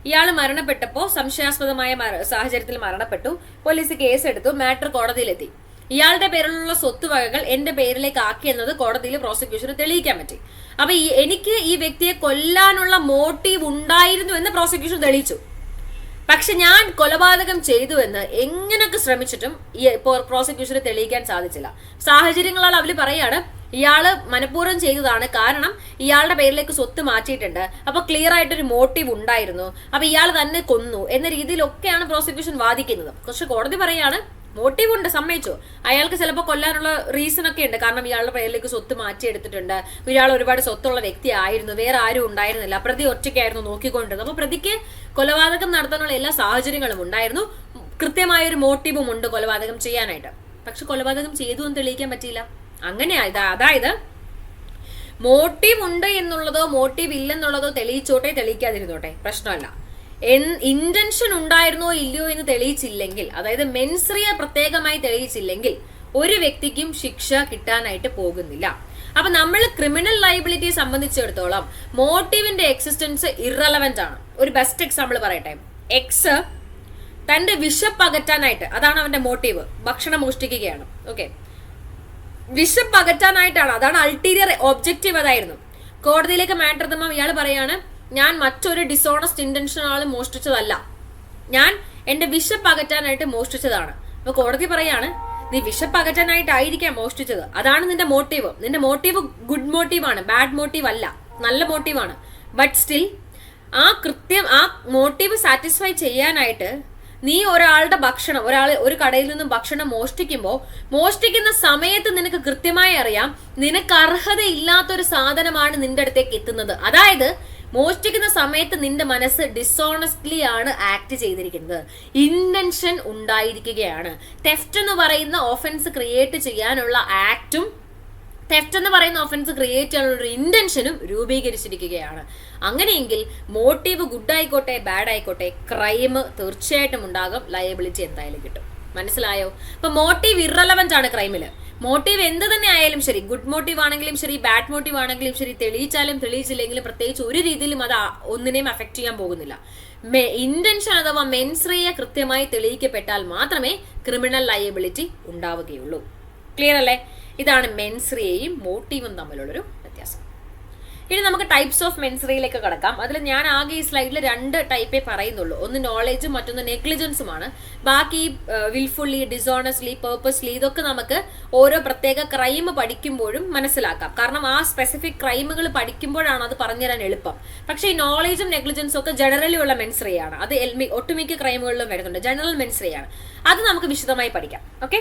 ഇയാൾ മരണപ്പെട്ടപ്പോൾ സംശയാസ്പദമായ സാഹചര്യത്തിൽ മരണപ്പെട്ടു, പോലീസ് കേസ് എടുത്തു, മാറ്റർ കോടതിയിലെത്തി. ഇയാളുടെ പേരിലുള്ള സ്വത്തുവകകൾ എന്റെ പേരിലേക്ക് ആക്കിയെന്നത് കോടതിയിൽ പ്രോസിക്യൂഷന് തെളിയിക്കാൻ പറ്റി. അപ്പൊ എനിക്ക് ഈ വ്യക്തിയെ കൊല്ലാനുള്ള മോട്ടീവ് ഉണ്ടായിരുന്നു എന്ന് പ്രോസിക്യൂഷൻ തെളിയിച്ചു. പക്ഷെ ഞാൻ കൊലപാതകം ചെയ്തു എന്ന് എങ്ങനെയൊക്കെ ശ്രമിച്ചിട്ടും ഈ പ്രോസിക്യൂഷന് തെളിയിക്കാൻ സാധിച്ചില്ല. സാഹചര്യങ്ങളാൽ അവര് പറയാണ് ഇയാള് മനഃപൂർവ്വം ചെയ്തതാണ്, കാരണം ഇയാളുടെ പേരിലേക്ക് സ്വത്ത് മാറ്റിയിട്ടുണ്ട്, അപ്പൊ ക്ലിയർ ആയിട്ടൊരു മോട്ടീവ് ഉണ്ടായിരുന്നു, അപ്പൊ ഇയാൾ തന്നെ കൊന്നു എന്ന രീതിയിലൊക്കെയാണ് പ്രോസിക്യൂഷൻ വാദിക്കുന്നത്. പക്ഷെ കോടതി പറയാണ് മോട്ടീവ് ഉണ്ട്, സമ്മതിച്ചു. അയാൾക്ക് ചിലപ്പോൾ കൊല്ലാനുള്ള റീസൺ ഒക്കെ ഉണ്ട്, കാരണം ഇയാളുടെ പേരിലേക്ക് സ്വത്ത് മാറ്റിയെടുത്തിട്ടുണ്ട്, ഇയാൾ ഒരുപാട് സ്വത്തുള്ള വ്യക്തി ആയിരുന്നു, വേറെ ആരും ഉണ്ടായിരുന്നില്ല, പ്രതി ഒറ്റയ്ക്കായിരുന്നു നോക്കിക്കൊണ്ടിരുന്നത്. അപ്പൊ പ്രതിക്ക് കൊലപാതകം നടത്താനുള്ള എല്ലാ സാഹചര്യങ്ങളും ഉണ്ടായിരുന്നു, കൃത്യമായൊരു മോട്ടീവും ഉണ്ട് കൊലപാതകം ചെയ്യാനായിട്ട്. പക്ഷെ കൊലപാതകം ചെയ്തു എന്ന് തെളിയിക്കാൻ പറ്റിയില്ല. അങ്ങനെ അതായത് മോട്ടീവ് ഉണ്ട് എന്നുള്ളതോ മോട്ടീവ് ഇല്ലെന്നുള്ളതോ തെളിയിച്ചോട്ടെ തെളിയിക്കാതിരുന്നോട്ടെ, പ്രശ്നമല്ല. ഇന്റൻഷൻ ഉണ്ടായിരുന്നോ ഇല്ലയോ എന്ന് തെളിയിച്ചില്ലെങ്കിൽ, അതായത് മെൻസറിയ പ്രത്യേകമായി തെളിയിച്ചില്ലെങ്കിൽ ഒരു വ്യക്തിക്കും ശിക്ഷ കിട്ടാനായിട്ട് പോകുന്നില്ല. അപ്പൊ നമ്മൾ ക്രിമിനൽ ലയബിലിറ്റിയെ സംബന്ധിച്ചിടത്തോളം മോട്ടീവിന്റെ എക്സിസ്റ്റൻസ് ഇറലവന്റ് ആണ്. ഒരു ബെസ്റ്റ് എക്സാമ്പിൾ പറയട്ടെ. എക്സ് തന്റെ വിശപ്പ് അകറ്റാനായിട്ട്, അതാണ് അവന്റെ മോട്ടീവ്, ഭക്ഷണം മോഷ്ടിക്കുകയാണ്. ഓക്കെ, വിശപ്പ് അകറ്റാനായിട്ടാണ്, അതാണ് അൾട്ടീരിയർ ഒബ്ജക്റ്റീവ്, അതായിരുന്നു. കോടതിയിലേക്ക് മാറ്റർ എത്തുമ്പോൾ ഇയാൾ പറയാണ് ഞാൻ മറ്റൊരു ഡിസോണസ്റ്റ് ഇന്റൻഷനാലും മോഷ്ടിച്ചതല്ല, ഞാൻ എന്റെ വിശപ്പകറ്റാനായിട്ട് മോഷ്ടിച്ചതാണ്. അപ്പൊ കോടതി പറയാണ്, നീ വിശപ്പകറ്റാനായിട്ടായിരിക്കാം മോഷ്ടിച്ചത്, അതാണ് നിന്റെ മോട്ടീവ്. നിന്റെ മോട്ടീവ് ഗുഡ് മോട്ടീവാണ്, ബാഡ് മോട്ടീവ് അല്ല, നല്ല മോട്ടീവാണ്. ബട്ട് സ്റ്റിൽ ആ മോട്ടീവ് സാറ്റിസ്ഫൈ ചെയ്യാനായിട്ട് നീ ഒരാളുടെ ഭക്ഷണം, ഒരു കടയിൽ നിന്നും ഭക്ഷണം മോഷ്ടിക്കുന്ന സമയത്ത് നിനക്ക് കൃത്യമായി അറിയാം നിനക്ക് അർഹതയില്ലാത്തൊരു സാധനമാണ് നിന്റെ അടുത്തേക്ക് എത്തുന്നത്. അതായത് മോഷ്ടിക്കുന്ന സമയത്ത് നിന്റെ മനസ്സ് ഡിസോണസ്റ്റ്ലി ആണ് ആക്ട് ചെയ്തിരിക്കുന്നത്, ഇന്റൻഷൻ ഉണ്ടായിരിക്കുകയാണ്. തെഫ്റ്റ് എന്ന് പറയുന്ന ഓഫൻസ് ക്രിയേറ്റ് ചെയ്യാനുള്ള ആക്റ്റും തെഫ്റ്റ് എന്ന് പറയുന്ന ഓഫൻസ് ക്രിയേറ്റ് ചെയ്യാനുള്ള ഒരു ഇന്റൻഷനും രൂപീകരിച്ചിരിക്കുകയാണ്. അങ്ങനെയെങ്കിൽ മോട്ടീവ് ഗുഡ് ആയിക്കോട്ടെ ബാഡ് ആയിക്കോട്ടെ, ക്രൈം തീർച്ചയായിട്ടും ഉണ്ടാകും, ലയബിലിറ്റി എന്തായാലും കിട്ടും. മനസ്സിലായോ? അപ്പൊ മോട്ടീവ് ഇറലവന്റ് ആണ് ക്രൈമില്. മോട്ടീവ് എന്ത് തന്നെ ആയാലും ശരി, ഗുഡ് മോട്ടീവ് ആണെങ്കിലും ശരി, ബാഡ് മോട്ടീവ് ആണെങ്കിലും ശരി, തെളിയിച്ചാലും തെളിയിച്ചില്ലെങ്കിലും പ്രത്യേകിച്ച് ഒരു രീതിയിലും അത് ഒന്നിനെയും അഫക്ട് ചെയ്യാൻ പോകുന്നില്ല. ഇന്റൻഷൻ അഥവാ മെൻസ്രിയെ കൃത്യമായി തെളിയിക്കപ്പെട്ടാൽ മാത്രമേ ക്രിമിനൽ ലയബിലിറ്റി ഉണ്ടാവുകയുള്ളൂ. ക്ലിയർ അല്ലേ? ഇതാണ് മെൻസ്രിയയും മോട്ടീവും തമ്മിലുള്ളൊരു വ്യത്യാസം. ഇനി നമുക്ക് ടൈപ്സ് ഓഫ് മെൻസ്രിയിലേക്ക് കടക്കാം. അതിൽ ഞാൻ ആകെ ഈ സ്ലൈഡിൽ 2 ടൈപ്പേ പറയുന്നുള്ളൂ. ഒന്ന് നോളേജും മറ്റൊന്ന് നെഗ്ലിജൻസുമാണ്. ബാക്കി വിൽഫുള്ളി, ഡിസോണസ്റ്റ്ലി, പേർപ്പസ്ലി ഇതൊക്കെ നമുക്ക് ഓരോ പ്രത്യേക ക്രൈം പഠിക്കുമ്പോഴും മനസ്സിലാക്കാം. കാരണം ആ സ്പെസിഫിക് ക്രൈമുകൾ പഠിക്കുമ്പോഴാണ് അത് പറഞ്ഞുതരാൻ എളുപ്പം. പക്ഷേ ഈ നോളേജും നെഗ്ലിജൻസും ഒക്കെ ജനറലി ഉള്ള മെൻസ്രിയാണ്. അത് ഒട്ടുമിക്ക ക്രൈമുകളിലും വരുന്നുണ്ട്, ജനറൽ മെൻസ്രിയാണ്. അത് നമുക്ക് വിശദമായി പഠിക്കാം. ഓക്കെ,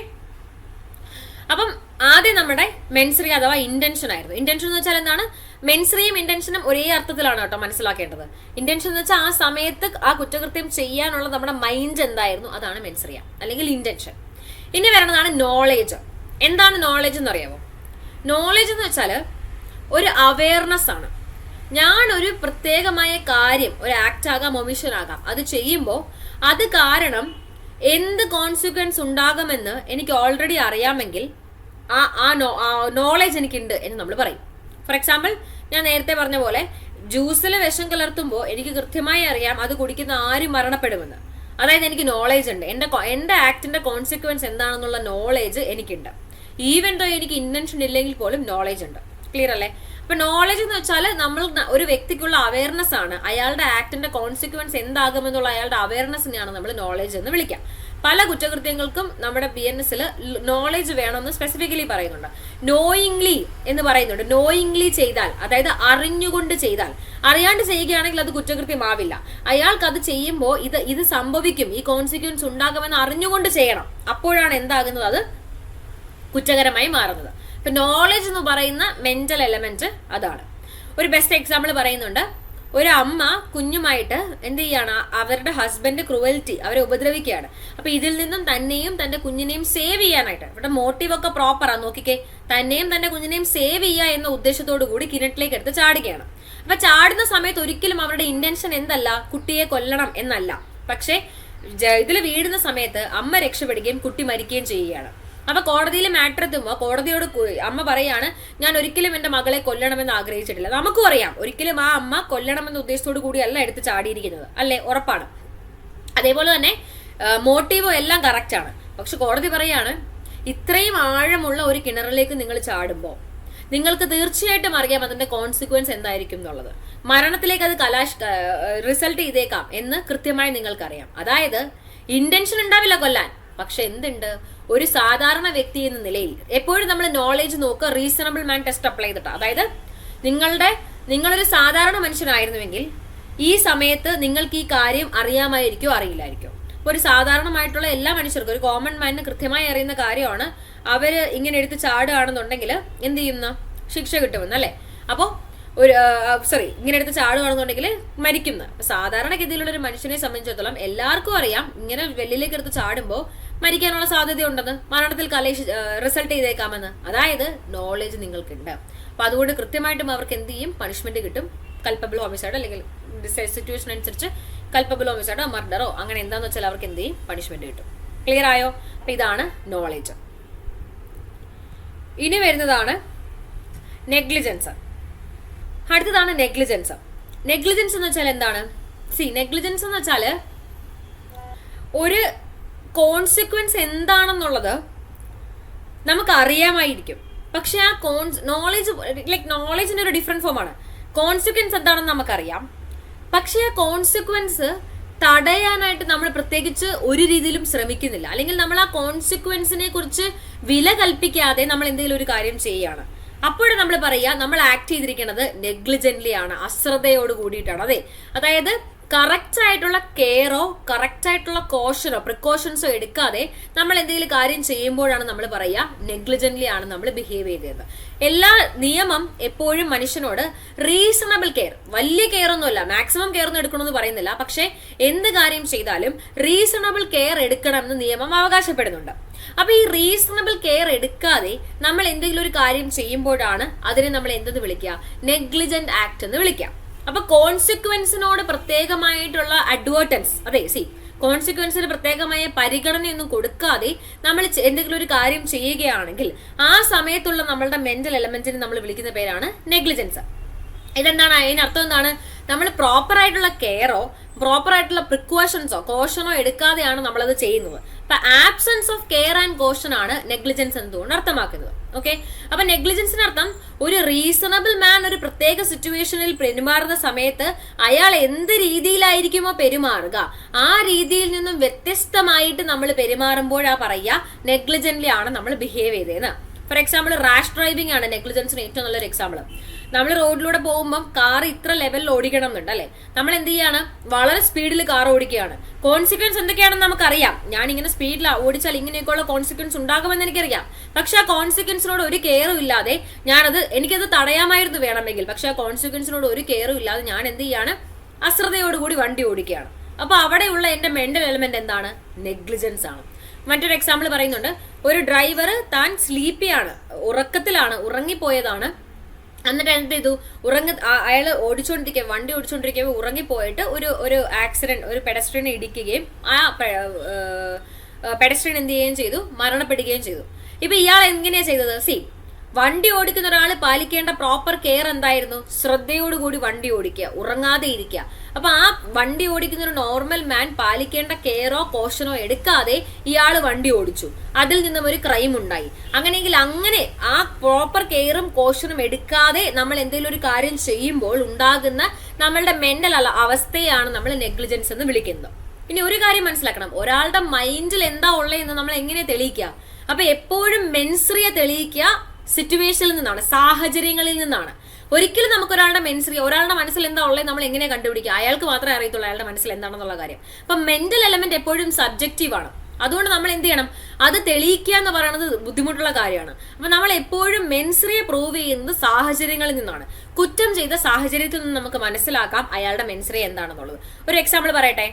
അപ്പം ആദ്യം നമ്മുടെ മെൻസ്രി അഥവാ ഇന്റൻഷൻ ആയിരുന്നു. ഇന്റൻഷൻ എന്ന് വെച്ചാൽ എന്താണ്? മെൻസ്രിയും ഇന്റൻഷനും ഒരേ അർത്ഥത്തിലാണ് കേട്ടോ മനസ്സിലാക്കേണ്ടത്. ഇന്റൻഷൻ എന്ന് വെച്ചാൽ ആ സമയത്ത് ആ കുറ്റകൃത്യം ചെയ്യാനുള്ള നമ്മുടെ മൈൻഡ് എന്തായിരുന്നു, അതാണ് മെൻസ്രിയ അല്ലെങ്കിൽ ഇന്റൻഷൻ. ഇനി വരുന്നതാണ് നോളേജ്. എന്താണ് നോളേജ് എന്ന് അറിയാമോ? നോളേജ് എന്ന് വെച്ചാൽ ഒരു അവയർനെസ് ആണ്. ഞാൻ ഒരു പ്രത്യേകമായ കാര്യം, ഒരു ആക്ട് ആകാം, ഒമിഷൻ ആകാം, അത് ചെയ്യുമ്പോൾ അത് കാരണം എന്ത് കോൺസിക്വൻസ് ഉണ്ടാകുമെന്ന് എനിക്ക് ഓൾറെഡി അറിയാമെങ്കിൽ ആ നോളേജ് എനിക്കുണ്ട് എന്ന് നമ്മൾ പറയും. ഫോർ എക്സാമ്പിൾ, ഞാൻ നേരത്തെ പറഞ്ഞ പോലെ ജ്യൂസിൽ വിഷം കലർത്തുമ്പോൾ എനിക്ക് കൃത്യമായി അറിയാം അത് കുടിക്കുന്ന ആരും മരണപ്പെടുമെന്ന്. അതായത് എനിക്ക് നോളേജ് ഉണ്ട്, എന്റെ ആക്ടിന്റെ കോൺസിക്വൻസ് എന്താണെന്നുള്ള നോളേജ് എനിക്കുണ്ട്. ഈവൻ ദോ എനിക്ക് ഇന്റൻഷൻ ഇല്ലെങ്കിൽ പോലും നോളേജ് ഉണ്ട്. ക്ലിയർ അല്ലേ? അപ്പൊ നോളേജ് എന്ന് വെച്ചാൽ നമ്മൾ ഒരു വ്യക്തിക്കുള്ള അവയർനെസ് ആണ്. അയാളുടെ ആക്ടിന്റെ കോൺസിക്വൻസ് എന്താകുമെന്നുള്ള അയാളുടെ അവയർനെസ്സിനെയാണ് നമ്മൾ നോളേജ് എന്ന് വിളിക്കുക. പല കുറ്റകൃത്യങ്ങൾക്കും നമ്മുടെ BNS നോളേജ് വേണമെന്ന് സ്പെസിഫിക്കലി പറയുന്നുണ്ട്. നോയിങ്ലി എന്ന് പറയുന്നുണ്ട്. നോയിങ്ലി ചെയ്താൽ, അതായത് അറിഞ്ഞുകൊണ്ട് ചെയ്താൽ, അറിയാണ്ട് ചെയ്യുകയാണെങ്കിൽ അത് കുറ്റകൃത്യമാവില്ല. അയാൾക്ക് അത് ചെയ്യുമ്പോൾ ഇത് സംഭവിക്കും, ഈ കോൺസിക്വൻസ് ഉണ്ടാകുമെന്ന് അറിഞ്ഞുകൊണ്ട് ചെയ്യണം. അപ്പോഴാണ് എന്താകുന്നത്, അത് കുറ്റകരമായി മാറുന്നത്. ഇപ്പൊ നോളേജ് എന്ന് പറയുന്ന മെന്റൽ എലമെന്റ് അതാണ്. ഒരു ബെസ്റ്റ് എക്സാമ്പിൾ പറയുന്നുണ്ട്. ഒരു അമ്മ കുഞ്ഞുമായിട്ട് എന്ത് ചെയ്യാണ്, അവരുടെ ഹസ്ബൻഡ് ക്രൂവൽറ്റി, അവരെ ഉപദ്രവിക്കുകയാണ്. അപ്പൊ ഇതിൽ നിന്നും തന്നെയും തന്റെ കുഞ്ഞിനെയും സേവ് ചെയ്യാനായിട്ട്, ഇവിടെ മോട്ടീവ് ഒക്കെ പ്രോപ്പറാ, നോക്കിക്കേ, തന്നെയും തന്റെ കുഞ്ഞിനെയും സേവ് ചെയ്യുക എന്ന ഉദ്ദേശത്തോടു കൂടി കിണറ്റിലേക്ക് എടുത്ത് ചാടുകയാണ്. അപ്പൊ ചാടുന്ന സമയത്ത് ഒരിക്കലും അവരുടെ ഇന്റൻഷൻ എന്തല്ല, കുട്ടിയെ കൊല്ലണം എന്നല്ല. പക്ഷെ ഇതിൽ വീഴുന്ന സമയത്ത് അമ്മ രക്ഷപ്പെടുകയും കുട്ടി മരിക്കുകയും ചെയ്യുകയാണ്. അപ്പൊ കോടതിയിൽ മാറ്റർ എത്തുമ്പോൾ കോടതിയോട് അമ്മ പറയാണ്, ഞാൻ ഒരിക്കലും എന്റെ മകളെ കൊല്ലണമെന്ന് ആഗ്രഹിച്ചിട്ടില്ല. നമുക്കും അറിയാം ഒരിക്കലും ആ അമ്മ കൊല്ലണമെന്ന ഉദ്ദേശത്തോടു കൂടിയല്ല എടുത്ത് ചാടിയിരിക്കുന്നത്, അല്ലെ? ഉറപ്പാണ്. അതേപോലെ തന്നെ മോട്ടീവും എല്ലാം കറക്റ്റ് ആണ്. പക്ഷെ കോടതി പറയാണ്, ഇത്രയും ആഴമുള്ള ഒരു കിണറിലേക്ക് നിങ്ങൾ ചാടുമ്പോൾ നിങ്ങൾക്ക് തീർച്ചയായിട്ടും അറിയാം അതിന്റെ കോൺസിക്വൻസ് എന്തായിരിക്കും എന്നുള്ളത്. മരണത്തിലേക്ക് അത് റിസൾട്ട് ചെയ്തേക്കാം എന്ന് കൃത്യമായി നിങ്ങൾക്കറിയാം. അതായത് ഇന്റൻഷൻ ഉണ്ടാവില്ല കൊല്ലാൻ, പക്ഷെ എന്തുണ്ട്, ഒരു സാധാരണ വ്യക്തി എന്ന നിലയിൽ എപ്പോഴും നമ്മൾ നോളേജ് നോക്കുക, റീസണബിൾ മാൻ ടെസ്റ്റ് അപ്ലൈ ചെയ്തിട്ട്. അതായത് നിങ്ങളൊരു സാധാരണ മനുഷ്യനായിരുന്നുവെങ്കിൽ ഈ സമയത്ത് നിങ്ങൾക്ക് ഈ കാര്യം അറിയാമായിരിക്കോ അറിയില്ലായിരിക്കും. അപ്പോൾ ഒരു സാധാരണമായിട്ടുള്ള എല്ലാ മനുഷ്യർക്കും, ഒരു കോമൺ മാനിന് കൃത്യമായി അറിയുന്ന കാര്യമാണ് അവര് ഇങ്ങനെ എടുത്ത് ചാടുകയാണെന്നുണ്ടെങ്കിൽ എന്ത് ചെയ്യുന്ന ശിക്ഷ കിട്ടുമെന്ന്, അല്ലെ? അപ്പോൾ ഇങ്ങനെ എടുത്ത് ചാടുകയാണെന്നുണ്ടെങ്കിൽ മരിക്കുന്ന. സാധാരണഗതിയിലുള്ള ഒരു മനുഷ്യനെ സംബന്ധിച്ചിടത്തോളം എല്ലാവർക്കും അറിയാം ഇങ്ങനെ വെള്ളിലേക്ക് എടുത്ത് ചാടുമ്പോൾ മരിക്കാനുള്ള സാധ്യതയുണ്ടെന്ന്, മരണത്തിൽ റിസൾട്ട് ചെയ്തേക്കാമെന്ന്. അതായത് നോളേജ് നിങ്ങൾക്കുണ്ട്. അപ്പൊ അതുകൊണ്ട് കൃത്യമായിട്ടും അവർക്ക് എന്ത് ചെയ്യും, പണിഷ്മെന്റ് കിട്ടും. കൾപ്പബിൾ ഹോമിസൈഡ് അല്ലെങ്കിൽ സിറ്റുവേഷൻ അനുസരിച്ച് കൾപ്പബിൾ ഹോമിസൈഡോ മർഡറോ അങ്ങനെ എന്താന്ന് വെച്ചാൽ അവർക്ക് എന്ത് ചെയ്യും, പണിഷ്മെന്റ് കിട്ടും. ക്ലിയർ ആയോ? അപ്പൊ ഇതാണ് നോളേജ്. ഇനി വരുന്നതാണ് നെഗ്ലിജൻസ്. അടുത്തതാണ് നെഗ്ലിജൻസ്. നെഗ്ലിജൻസ് എന്ന് വെച്ചാൽ എന്താണ്? നെഗ്ലിജൻസ് എന്ന് വെച്ചാല് ഒരു കോൺസിക്വൻസ് എന്താണെന്നുള്ളത് നമുക്ക് അറിയാമായിരിക്കും, പക്ഷെ ആ നോളേജിന്റെ ഒരു ഡിഫറെന്റ് ഫോമാണ്. കോൺസിക്വൻസ് എന്താണെന്ന് നമുക്കറിയാം, പക്ഷെ ആ കോൺസിക്വൻസ് തടയാനായിട്ട് നമ്മൾ പ്രത്യേകിച്ച് ഒരു രീതിയിലും ശ്രമിക്കുന്നില്ല, അല്ലെങ്കിൽ നമ്മൾ ആ കോൺസിക്വൻസിനെ കുറിച്ച് വില കൽപ്പിക്കാതെ നമ്മൾ എന്തെങ്കിലും ഒരു കാര്യം ചെയ്യുകയാണ്. അപ്പോഴും നമ്മൾ പറയുക നമ്മൾ ആക്ട് ചെയ്തിരിക്കുന്നത് നെഗ്ലിജന്റ്ലി ആണ്, അശ്രദ്ധയോട് കൂടിയിട്ടാണ്. അതായത് കറക്റ്റ് ആയിട്ടുള്ള കെയറോ കറക്റ്റ് ആയിട്ടുള്ള കോഷനോ പ്രിക്കോഷൻസോ എടുക്കാതെ നമ്മൾ എന്തെങ്കിലും കാര്യം ചെയ്യുമ്പോഴാണ് നമ്മൾ പറയുക നെഗ്ലിജന്റ്ലി ആണ് നമ്മൾ ബിഹേവ് ചെയ്തത്. എല്ലാ നിയമം എപ്പോഴും മനുഷ്യനോട് റീസണബിൾ കെയർ, വലിയ കെയർ ഒന്നുമല്ല, മാക്സിമം കെയർ ഒന്നും എടുക്കണമെന്ന് പറയുന്നില്ല, പക്ഷെ എന്ത് കാര്യം ചെയ്താലും റീസണബിൾ കെയർ എടുക്കണമെന്ന് നിയമം അവകാശപ്പെടുന്നുണ്ട്. അപ്പൊ ഈ റീസണബിൾ കെയർ എടുക്കാതെ നമ്മൾ എന്തെങ്കിലും ഒരു കാര്യം ചെയ്യുമ്പോഴാണ് അതിനെ നമ്മൾ എന്തെന്ന് വിളിക്കുക, നെഗ്ലിജന്റ് ആക്ട് എന്ന് വിളിക്കുക. അപ്പൊ കോൺസിക്വൻസിനോട് പ്രത്യേകമായിട്ടുള്ള അഡ്വേർട്ടൻസ്, കോൺസിക്വൻസിന് പ്രത്യേകമായ പരിഗണനയൊന്നും കൊടുക്കാതെ നമ്മൾ എന്തെങ്കിലും ഒരു കാര്യം ചെയ്യുകയാണെങ്കിൽ ആ സമയത്തുള്ള നമ്മളുടെ മെന്റൽ എലമെന്റിന് നമ്മൾ വിളിക്കുന്ന പേരാണ് നെഗ്ലിജൻസ്. ഇതെന്താണ്? അതിനർത്ഥം എന്താണ്? നമ്മൾ പ്രോപ്പർ ആയിട്ടുള്ള കെയറോ പ്രോപ്പർ ആയിട്ടുള്ള പ്രിക്കോഷൻസോ കോഷനോ എടുക്കാതെയാണ് നമ്മളത് ചെയ്യുന്നത്. അപ്പൊ absence of care and caution ആണ് നെഗ്ലിജൻസ് എന്തുകൊണ്ട് അർത്ഥമാക്കുന്നത്. ഓക്കെ, അപ്പൊ നെഗ്ലിജൻസിന് അർത്ഥം ഒരു റീസണബിൾ മാൻ ഒരു പ്രത്യേക സിറ്റുവേഷനിൽ പെരുമാറുന്ന സമയത്ത് അയാൾ എന്ത് രീതിയിലായിരിക്കുമോ പെരുമാറുക, ആ രീതിയിൽ നിന്നും വ്യത്യസ്തമായിട്ട് നമ്മൾ പെരുമാറുമ്പോഴാ പറയുക നെഗ്ലിജന്റ്ലി ആണ് നമ്മൾ ബിഹേവ് ചെയ്തതെന്ന്. ഫോർ എക്സാമ്പിൾ റാഷ് ഡ്രൈവിംഗ് ആണ് നെഗ്ലിജൻസിന് ഏറ്റവും നല്ലൊരു എക്സാമ്പിൾ. നമ്മൾ റോഡിലൂടെ പോകുമ്പോൾ കാർ ഇത്ര ലെവലിൽ ഓടിക്കണം എന്നുണ്ട് അല്ലെ, നമ്മൾ എന്ത് ചെയ്യാണ്, വളരെ സ്പീഡിൽ കാർ ഓടിക്കുകയാണ്. കോൺസിക്വൻസ് എന്തൊക്കെയാണെന്ന് നമുക്കറിയാം. ഞാൻ ഇങ്ങനെ സ്പീഡിൽ ഓടിച്ചാൽ ഇങ്ങനെയൊക്കെയുള്ള കോൺസിക്വൻസ് ഉണ്ടാകുമെന്ന് എനിക്കറിയാം. പക്ഷെ ആ കോൺസിക്വൻസിനോട് ഒരു കെയറും ഇല്ലാതെ എനിക്കത് തടയാമായിരുന്നു വേണമെങ്കിൽ, പക്ഷെ ആ കോൺസിക്വൻസിനോട് ഒരു കെയറും ഇല്ലാതെ ഞാൻ എന്ത് ചെയ്യാണ്, അശ്രദ്ധയോടുകൂടി വണ്ടി ഓടിക്കുകയാണ്. അപ്പൊ അവിടെയുള്ള എന്റെ മെന്റൽ എലമെന്റ് എന്താണ്? നെഗ്ലിജൻസ് ആണ്. മറ്റൊരു എക്സാമ്പിൾ പറയുന്നുണ്ട്, ഒരു ഡ്രൈവർ താൻ സ്ലീപ്പിയാണ്, ഉറങ്ങിപ്പോയതാണ്. എന്നിട്ട് എന്ത് ചെയ്തു, അയാൾ വണ്ടി ഓടിച്ചോണ്ടിരിക്കുമ്പോൾ ഉറങ്ങിപ്പോയിട്ട് ഒരു ആക്സിഡന്റ്, ഒരു പെഡസ്ട്രിയനെ ഇടിക്കുകയും ആ പെഡസ്ട്രിയൻ എന്ത് ചെയ്യുകയും ചെയ്തു, മരണപ്പെടുകയും ചെയ്തു. ഇപ്പൊ ഇയാൾ എങ്ങനെയാ ചെയ്തത്? വണ്ടി ഓടിക്കുന്ന ഒരാൾ പാലിക്കേണ്ട പ്രോപ്പർ കെയർ എന്തായിരുന്നു? ശ്രദ്ധയോടുകൂടി വണ്ടി ഓടിക്കുക, ഉറങ്ങാതെ ഇരിക്കുക. അപ്പൊ ആ വണ്ടി ഓടിക്കുന്ന ഒരു നോർമൽ മാൻ പാലിക്കേണ്ട കെയറോ കോഷനോ എടുക്കാതെ ഇയാൾ വണ്ടി ഓടിച്ചു, അതിൽ നിന്നും ഒരു ക്രൈം ഉണ്ടായി. അങ്ങനെയെങ്കിൽ അങ്ങനെ ആ പ്രോപ്പർ കെയറും കോഷനും എടുക്കാതെ നമ്മൾ എന്തെങ്കിലും ഒരു കാര്യം ചെയ്യുമ്പോൾ ഉണ്ടാകുന്ന നമ്മളുടെ മെന്റൽ അവസ്ഥയാണ് നമ്മൾ നെഗ്ലിജൻസ് എന്ന് വിളിക്കുന്നത്. ഇനി ഒരു കാര്യം മനസ്സിലാക്കണം, ഒരാളുടെ മൈൻഡിൽ എന്താ ഉള്ളതെന്ന് നമ്മൾ എങ്ങനെ തെളിയിക്കുക? അപ്പൊ എപ്പോഴും മെൻസ്രിയെ തെളിയിക്കുക സിറ്റുവേഷനിൽ നിന്നാണ്, സാഹചര്യങ്ങളിൽ നിന്നാണ്. ഒരിക്കലും നമുക്ക് ഒരാളുടെ മനസ്സിൽ എന്താ ഉള്ളത് നമ്മൾ എങ്ങനെ കണ്ടുപിടിക്കുക? അയാൾക്ക് മാത്രമേ അറിയത്തുള്ളൂ അയാളുടെ മനസ്സിൽ എന്താണെന്നുള്ള കാര്യം. അപ്പൊ മെന്റൽ എലമെന്റ് എപ്പോഴും സബ്ജക്റ്റീവ് ആണ്. അതുകൊണ്ട് നമ്മൾ എന്ത് ചെയ്യണം, അത് തെളിയിക്കുക എന്ന് പറയുന്നത് ബുദ്ധിമുട്ടുള്ള കാര്യമാണ്. അപ്പൊ നമ്മൾ എപ്പോഴും മെൻസ്രിയെ പ്രൂവ് ചെയ്യുന്നത് സാഹചര്യങ്ങളിൽ നിന്നാണ്. കുറ്റം ചെയ്ത സാഹചര്യത്തിൽ നിന്ന് നമുക്ക് മനസ്സിലാക്കാം അയാളുടെ മെൻസ്രി എന്താണെന്നുള്ളത്. ഒരു എക്സാമ്പിൾ പറയട്ടെ,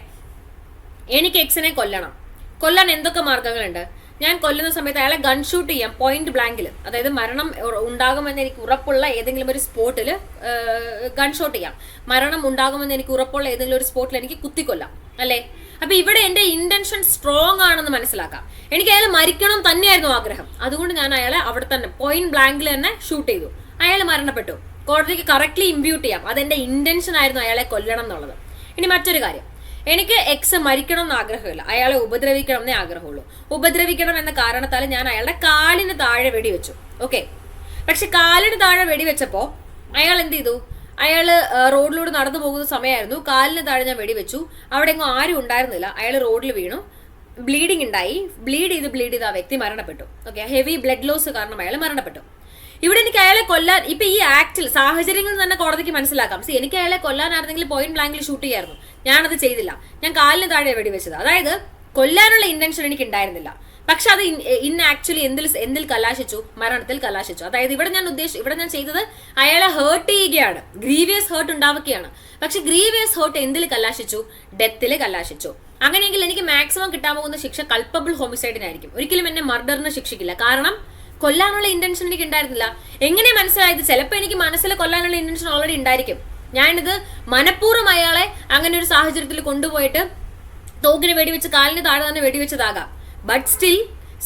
എനിക്ക് എക്സിനെ കൊല്ലാൻ എന്തൊക്കെ മാർഗങ്ങളുണ്ട്? ഞാൻ കൊല്ലുന്ന സമയത്ത് അയാളെ ഗൺ ഷൂട്ട് ചെയ്യാം, പോയിന്റ് ബ്ലാങ്കിൽ, അതായത് മരണം ഉണ്ടാകുമെന്ന് എനിക്ക് ഉറപ്പുള്ള ഏതെങ്കിലും ഒരു സ്പോട്ടിൽ ഗൺ ഷോട്ട് ചെയ്യാം. മരണം ഉണ്ടാകുമെന്ന് എനിക്ക് ഉറപ്പുള്ള ഏതെങ്കിലും ഒരു സ്പോട്ടിൽ എനിക്ക് കുത്തിക്കൊല്ലാം, അല്ലേ? അപ്പൊ ഇവിടെ എന്റെ ഇന്റൻഷൻ സ്ട്രോങ് ആണെന്ന് മനസ്സിലാക്കാം. എനിക്ക് അയാൾ മരിക്കണം തന്നെയായിരുന്നു ആഗ്രഹം, അതുകൊണ്ട് ഞാൻ അയാളെ അവിടെ തന്നെ പോയിന്റ് ബ്ലാങ്കിൽ തന്നെ ഷൂട്ട് ചെയ്തു. അയാൾ മരണപ്പെട്ടു. കോടതിക്ക് കറക്റ്റ്ലി ഇമ്പ്യൂട്ട് ചെയ്യാം അതെന്റെ ഇന്റൻഷൻ ആയിരുന്നു അയാളെ കൊല്ലണം എന്നുള്ളത്. ഇനി മറ്റൊരു കാര്യം, എനിക്ക് എക്സ് മരിക്കണം എന്ന് ആഗ്രഹമില്ല, അയാളെ ഉപദ്രവിക്കണം എന്നേ ആഗ്രഹമുള്ളൂ. ഉപദ്രവിക്കണം എന്ന കാരണത്താൽ ഞാൻ അയാളുടെ കാലിന് താഴെ വെടിവെച്ചു. ഓക്കെ, പക്ഷെ കാലിന് താഴെ വെടിവെച്ചപ്പോ അയാൾ എന്ത് ചെയ്തു? അയാള് റോഡിലൂടെ നടന്നു പോകുന്ന സമയമായിരുന്നു, കാലിന് താഴെ ഞാൻ വെടിവെച്ചു, അവിടെ എങ്ങും ആരും ഉണ്ടായിരുന്നില്ല, അയാൾ റോഡിൽ വീണു, ബ്ലീഡിങ് ഉണ്ടായി, ബ്ലീഡ് ചെയ്ത് ആ വ്യക്തി മരണപ്പെട്ടു. ഓക്കെ, ഹെവി ബ്ലഡ് ലോസ് കാരണം അയാൾ മരണപ്പെട്ടു. ഇവിടെ എനിക്ക് അയാളെ കൊല്ലാൻ, ഇപ്പൊ ഈ ആക്ടിൽ സാഹചര്യങ്ങളിൽ തന്നെ കോടതിക്ക് മനസ്സിലാക്കാം, എനിക്ക് അയാളെ കൊല്ലാനായിരുന്നെങ്കിൽ പോയിന്റ് ബ്ലാങ്കിൽ ഷൂട്ട് ചെയ്യായിരുന്നു, ഞാനത് ചെയ്തില്ല, ഞാൻ കാലിന് താഴെ വെടിവെച്ചത്. അതായത് കൊല്ലാനുള്ള ഇന്റൻഷൻ എനിക്ക് ഉണ്ടായിരുന്നില്ല, പക്ഷെ അത് ആക്ച്വലി എന്തിൽ കലാശിച്ചു? മരണത്തിൽ കലാശിച്ചു. അതായത് ഇവിടെ ഞാൻ ചെയ്തത് അയാളെ ഹേർട്ട് ചെയ്യുകയാണ്, ഗ്രീവിയസ് ഹേർട്ട് ഉണ്ടാവുകയാണ്. പക്ഷെ ഗ്രീവിയസ് ഹേർട്ട് എന്തിൽ കലാശിച്ചു? ഡെത്തിൽ കലാശിച്ചു. അങ്ങനെയെങ്കിൽ എനിക്ക് മാക്സിമം കിട്ടാൻ പോകുന്ന ശിക്ഷ കൾപ്പബിൾ ഹോമിസൈഡിനായിരിക്കും, ഒരിക്കലും എന്നെ മർഡറിന് ശിക്ഷിക്കില്ല. കാരണം കൊല്ലാനുള്ള ഇന്റൻഷൻ എനിക്ക് ഉണ്ടായിരുന്നില്ല. എങ്ങനെ മനസ്സിലായത്? ചിലപ്പോൾ എനിക്ക് മനസ്സിൽ കൊല്ലാനുള്ള ഇന്റൻഷൻ ഓൾറെഡി ഉണ്ടായിരിക്കും. ഞാനിത് മനഃപൂർവ്വം അയാളെ അങ്ങനെ ഒരു സാഹചര്യത്തിൽ കൊണ്ടുപോയിട്ട് തോക്കിന് വെടിവെച്ച് കാലിന് താഴെ തന്നെ വെടിവെച്ചതാകാം. ബട്ട് സ്റ്റിൽ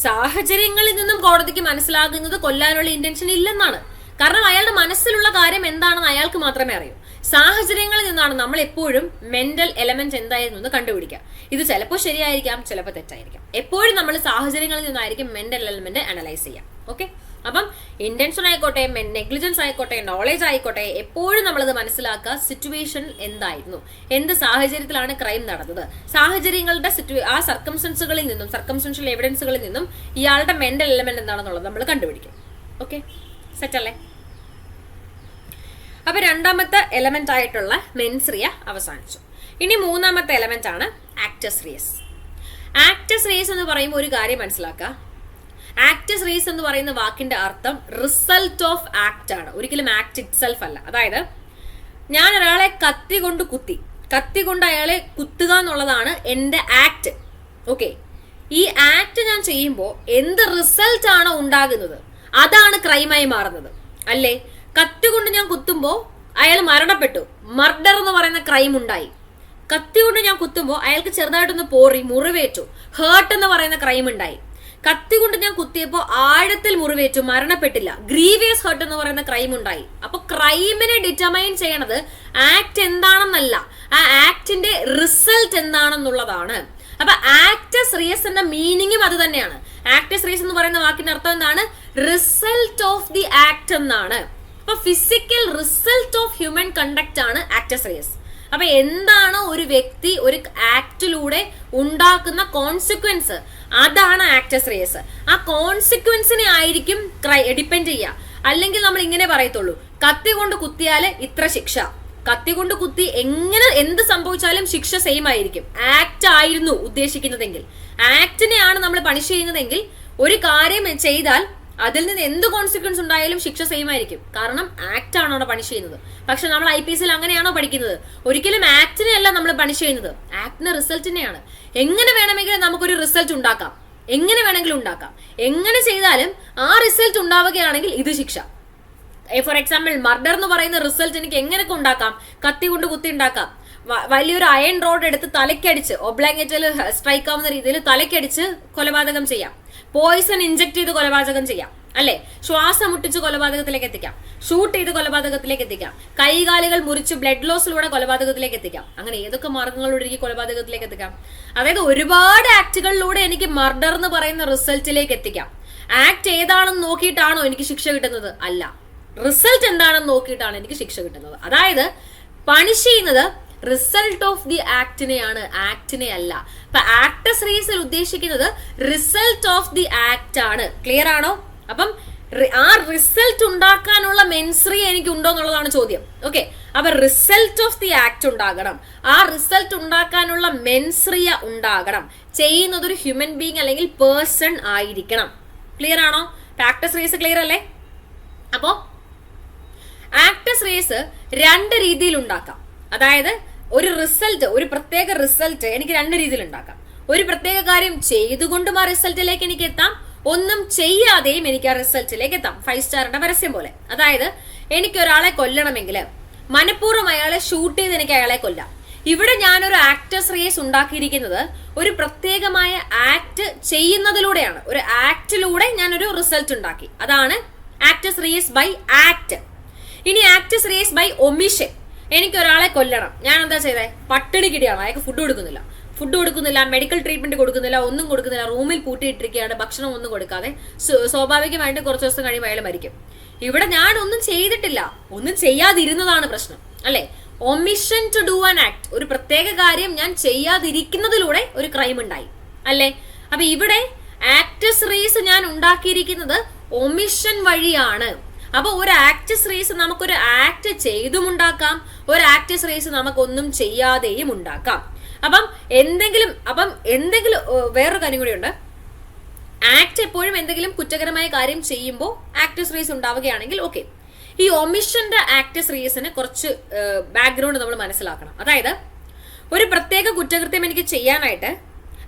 സാഹചര്യങ്ങളിൽ നിന്നും കോടതിക്ക് മനസ്സിലാകുന്നത് കൊല്ലാനുള്ള ഇന്റൻഷൻ ഇല്ലെന്നാണ്. കാരണം അയാളുടെ മനസ്സിലുള്ള കാര്യം എന്താണെന്ന് അയാൾക്ക് മാത്രമേ അറിയൂ. സാഹചര്യങ്ങളിൽ നിന്നാണ് നമ്മൾ എപ്പോഴും മെന്റൽ എലമെന്റ് എന്തായിരുന്നു എന്ന് കണ്ടുപിടിക്കുക. ഇത് ചിലപ്പോൾ ശരിയായിരിക്കാം, ചിലപ്പോൾ തെറ്റായിരിക്കാം. എപ്പോഴും നമ്മൾ സാഹചര്യങ്ങളിൽ നിന്നായിരിക്കും മെന്റൽ എലമെന്റ് അനലൈസ് ചെയ്യാം. ഓക്കെ, അപ്പം ഇന്റൻഷൻ ആയിക്കോട്ടെ, നെഗ്ലിജൻസ് ആയിക്കോട്ടെ, നോളേജ് ആയിക്കോട്ടെ, എപ്പോഴും നമ്മളത് മനസ്സിലാക്കുക. സിറ്റുവേഷൻ എന്തായിരുന്നു, എന്ത് സാഹചര്യത്തിലാണ് ക്രൈം നടന്നത്, സാഹചര്യങ്ങളുടെ ആ സർക്കംസ്റ്റൻസുകളിൽ നിന്നും, സർക്കംസ്റ്റൻഷ്യൽ എവിഡൻസുകളിൽ നിന്നും ഇയാളുടെ മെന്റൽ എലമെന്റ് എന്താണെന്നുള്ളത് നമ്മൾ കണ്ടുപിടിക്കും. ഓക്കെ, സെറ്റ് അല്ലേ? അപ്പൊ രണ്ടാമത്തെ എലമെന്റ് ആയിട്ടുള്ള മെൻസ് റിയ അവസാനിച്ചു. ഇനി മൂന്നാമത്തെ എലമെന്റ് ആണ് ആക്ടസ് റിയസ്. ആക്ടസ് റിയസ് എന്ന് പറയുമ്പോൾ ഒരു കാര്യം മനസ്സിലാക്കുക. ആക്ടസ് റിയസ് എന്ന് പറയുന്ന വാക്കിന്റെ അർത്ഥം റിസൾട്ട് ഓഫ് ആക്ട് ആണ്, ഒരിക്കലും ആക്ട് ഇറ്റ് സെൽഫ് അല്ല. അതായത് ഞാൻ ഒരാളെ കത്തി കൊണ്ട് അയാളെ കുത്തുക എന്നുള്ളതാണ് എന്റെ ആക്ട്. ഓക്കെ, ഈ ആക്ട് ഞാൻ ചെയ്യുമ്പോൾ എന്ത് റിസൾട്ട് ആണോ ഉണ്ടാകുന്നത് അതാണ് ക്രൈമായി മാറുന്നത്, അല്ലേ? കത്തി കൊണ്ട് ഞാൻ കുത്തുമ്പോൾ അയാൾ മരണപ്പെട്ടു, മർഡർ എന്ന് പറയുന്ന ക്രൈം ഉണ്ടായി. കത്തി കൊണ്ട് ഞാൻ കുത്തുമ്പോൾ അയാൾക്ക് ചെറുതായിട്ടൊന്ന് പോറി, മുറിവേറ്റു, ഹേർട്ട് എന്ന് പറയുന്ന ക്രൈം ഉണ്ടായി. കത്തി കൊണ്ട് ഞാൻ കുത്തിയപ്പോൾ ആഴത്തിൽ മുറിവേറ്റു, മരണപ്പെട്ടില്ല, ഗ്രീവിയസ് ഹേർട്ട് എന്ന് പറയുന്ന ക്രൈം ഉണ്ടായി. അപ്പൊ ക്രൈമിനെ ഡിറ്റർമൈൻ ചെയ്യണത് ആക്ട് എന്താണെന്നല്ല, ആ ആക്ടിന്റെ റിസൾട്ട് എന്താണെന്നുള്ളതാണ്. അപ്പൊ ആക്ടസ് റിയസിന്റെ മീനിങ്ങും അത് തന്നെയാണ്. ആക്ടസ് റിയസ് എന്ന് പറയുന്ന വാക്കിന്റെ അർത്ഥം എന്താണ്? റിസൾട്ട് ഓഫ് ദി ആക്ട് എന്നാണ്. അപ്പൊ physical result of human conduct ആണ് ആക്ടസ് റിയസ്. അപ്പൊ എന്താണ് ഒരു വ്യക്തി ഒരു ആക്ടിലൂടെ ഉണ്ടാക്കുന്ന കോൺസിക്വൻസ്, അതാണ് ആക്ടസ് റിയസ്. ആ കോൺസിക്വൻസിനെ ആയിരിക്കും ഡിപ്പെൻഡ് ചെയ്യുക. അല്ലെങ്കിൽ നമ്മൾ ഇങ്ങനെ പറയത്തുള്ളൂ, കത്തി കൊണ്ട് കുത്തിയാല് ഇത്ര ശിക്ഷ, കത്തി കൊണ്ട് കുത്തി എന്ത് സംഭവിച്ചാലും ശിക്ഷ സെയിം ആയിരിക്കും. ആക്ട് ആയിരുന്നു ഉദ്ദേശിക്കുന്നതെങ്കിൽ, ആക്ടിനെയാണ് നമ്മൾ പണിഷ് ചെയ്യുന്നതെങ്കിൽ, ഒരു കാര്യം ചെയ്താൽ അതിൽ നിന്ന് എന്ത് കോൺസിക്വൻസ് ഉണ്ടായാലും ശിക്ഷ സെയിം ആയിരിക്കും. കാരണം ആക്ട് ആണ് അവിടെ പണിഷ് ചെയ്യുന്നത്. പക്ഷെ നമ്മൾ IPSൽ അങ്ങനെയാണോ പഠിക്കുന്നത്? ഒരിക്കലും ആക്ടിനെ അല്ല നമ്മൾ പണിഷ് ചെയ്യുന്നത്, ആക്ടിന്റെ റിസൾട്ടിനെയാണ്. എങ്ങനെ വേണമെങ്കിലും നമുക്കൊരു റിസൾട്ട് ഉണ്ടാക്കാം, എങ്ങനെ വേണമെങ്കിലും ഉണ്ടാക്കാം. എങ്ങനെ ചെയ്താലും ആ റിസൾട്ട് ഉണ്ടാവുകയാണെങ്കിൽ ഇത് ശിക്ഷ. ഫോർ എക്സാമ്പിൾ മർഡർ എന്ന് പറയുന്ന റിസൾട്ട് എനിക്ക് എങ്ങനെയൊക്കെ ഉണ്ടാക്കാം? കത്തി കൊണ്ട് കുത്തി ഉണ്ടാക്കാം, വലിയൊരു അയൺ റോഡ് എടുത്ത് തലക്കടിച്ച് ഒബ്ലാങ്കേറ്റിൽ സ്ട്രൈക്ക് ആവുന്ന രീതിയിൽ തലക്കടിച്ച് കൊലപാതകം ചെയ്യാം, പോയിസൺ ഇഞ്ചക്ട് ചെയ്ത് കൊലപാതകം ചെയ്യാം, അല്ലെ? ശ്വാസം മുട്ടിച്ച് കൊലപാതകത്തിലേക്ക് എത്തിക്കാം, ഷൂട്ട് ചെയ്ത് കൊലപാതകത്തിലേക്ക് എത്തിക്കാം, കൈകാലുകൾ മുറിച്ച് ബ്ലഡ് ലോസിലൂടെ കൊലപാതകത്തിലേക്ക് എത്തിക്കാം. അങ്ങനെ ഏതൊക്കെ മാർഗങ്ങളിലൂടെ എനിക്ക് കൊലപാതകത്തിലേക്ക് എത്തിക്കാം? അതായത് ഒരുപാട് ആക്ടുകളിലൂടെ എനിക്ക് മർഡർ എന്ന് പറയുന്ന റിസൾട്ടിലേക്ക് എത്തിക്കാം. ആക്ട് ഏതാണെന്ന് നോക്കിയിട്ടാണോ എനിക്ക് ശിക്ഷ കിട്ടുന്നത്? അല്ല, റിസൾട്ട് എന്താണെന്ന് നോക്കിയിട്ടാണ് എനിക്ക് ശിക്ഷ കിട്ടുന്നത്. അതായത് പണിഷ് ചെയ്യുന്നത് റിസൾട്ട് ഓഫ് ദി ആക്ടിനെയാണ്, ആക്ടിനെ അല്ല. അപ്പൊ ആക്ടസ് റിയസിൽ ഉദ്ദേശിക്കുന്നത് റിസൾട്ട് ഓഫ് ദി ആക്ട് ആണ്. ക്ലിയർ ആണോ? അപ്പം ആ റിസൾട്ട് ഉണ്ടാക്കാനുള്ള മെൻസ്രിയ എനിക്ക് ഉണ്ടോ എന്നുള്ളതാണ് ചോദ്യം. ഓക്കെ, അപ്പൊ റിസൾട്ട് ഓഫ് ദി ആക്ട് ഉണ്ടാകണം, ആ റിസൾട്ട് ഉണ്ടാക്കാനുള്ള മെൻസ്രിയ ഉണ്ടാകണം. ചെയ്യുന്നത് ഒരു ഹ്യൂമൻ ബീങ് അല്ലെങ്കിൽ പേഴ്സൺ ആയിരിക്കണം. ക്ലിയർ ആണോ? ആക്ടസ് റിയസ് ക്ലിയർ അല്ലേ? അപ്പോ ആക്ടസ് റിയസ് രണ്ട് രീതിയിൽ ഉണ്ടാക്കാം. അതായത് ഒരു റിസൾട്ട്, ഒരു പ്രത്യേക റിസൾട്ട് എനിക്ക് രണ്ട് രീതിയിൽ ഉണ്ടാക്കാം. ഒരു പ്രത്യേക കാര്യം ചെയ്തുകൊണ്ടും ആ റിസൾട്ടിലേക്ക് എനിക്ക് എത്താം, ഒന്നും ചെയ്യാതെയും എനിക്ക് ആ റിസൾട്ടിലേക്ക് എത്താം. 5 സ്റ്റാറിന്റെ പരസ്യം പോലെ. അതായത് എനിക്ക് ഒരാളെ കൊല്ലണമെങ്കിൽ മനഃപൂർവ്വം അയാളെ ഷൂട്ട് ചെയ്ത് എനിക്ക് അയാളെ കൊല്ലാം. ഇവിടെ ഞാനൊരു ആക്ടസ് റിയസ് ഉണ്ടാക്കിയിരിക്കുന്നത് ഒരു പ്രത്യേകമായ ആക്ട് ചെയ്യുന്നതിലൂടെയാണ്. ഒരു ആക്ടിലൂടെ ഞാനൊരു റിസൾട്ട് ഉണ്ടാക്കി, അതാണ് ആക്ടസ് റിയസ് ബൈ ആക്ട്. ഇനി ആക്ടസ് റിയസ് ബൈ ഒമിഷൻ. എനിക്ക് ഒരാളെ കൊല്ലണം, ഞാൻ എന്താ ചെയ്തേ? പട്ടിണിക്കിടിയാണ്, അയാൾക്ക് ഫുഡ് കൊടുക്കുന്നില്ല, മെഡിക്കൽ ട്രീറ്റ്മെന്റ് കൊടുക്കുന്നില്ല, ഒന്നും കൊടുക്കുന്നില്ല, റൂമിൽ പൂട്ടിയിട്ടിരിക്കുകയാണ്, ഭക്ഷണം ഒന്നും കൊടുക്കാതെ. സ്വാഭാവികമായിട്ട് കുറച്ച് ദിവസം കഴിയുമ്പോൾ അയാൾ മരിക്കും. ഇവിടെ ഞാൻ ഒന്നും ചെയ്തിട്ടില്ല, ഒന്നും ചെയ്യാതിരുന്നതാണ് പ്രശ്നം, അല്ലെ? Omission to do an act, ഒരു പ്രത്യേക കാര്യം ഞാൻ ചെയ്യാതിരിക്കുന്നതിലൂടെ ഒരു ക്രൈം ഉണ്ടായി, അല്ലെ? അപ്പൊ ഇവിടെ ആക്ടസ് റിയസ് ഞാൻ ഉണ്ടാക്കിയിരിക്കുന്നത് ഒമിഷൻ വഴിയാണ്. അപ്പൊ ഒരു ആക്ടസ് റിയസ് നമുക്കൊരു ആക്ട് ചെയ്തും ഉണ്ടാക്കാം, ഒരു ആക്ടസ് റിയസ് നമുക്കൊന്നും ചെയ്യാതെയും ഉണ്ടാക്കാം. അപ്പം എന്തെങ്കിലും വേറൊരു കാര്യം കൂടിയുണ്ട്. ആക്ട് എപ്പോഴും എന്തെങ്കിലും കുറ്റകരമായ കാര്യം ചെയ്യുമ്പോൾ ആക്ടസ് റിയസ് ഉണ്ടാവുകയാണെങ്കിൽ ഓക്കെ. ഈ ഒമിഷന്റെ ആക്ടസ് റിയസിന് കുറച്ച് ബാക്ക്ഗ്രൗണ്ട് നമ്മൾ മനസ്സിലാക്കണം. അതായത് ഒരു പ്രത്യേക കുറ്റകൃത്യം എനിക്ക് ചെയ്യാനായിട്ട്,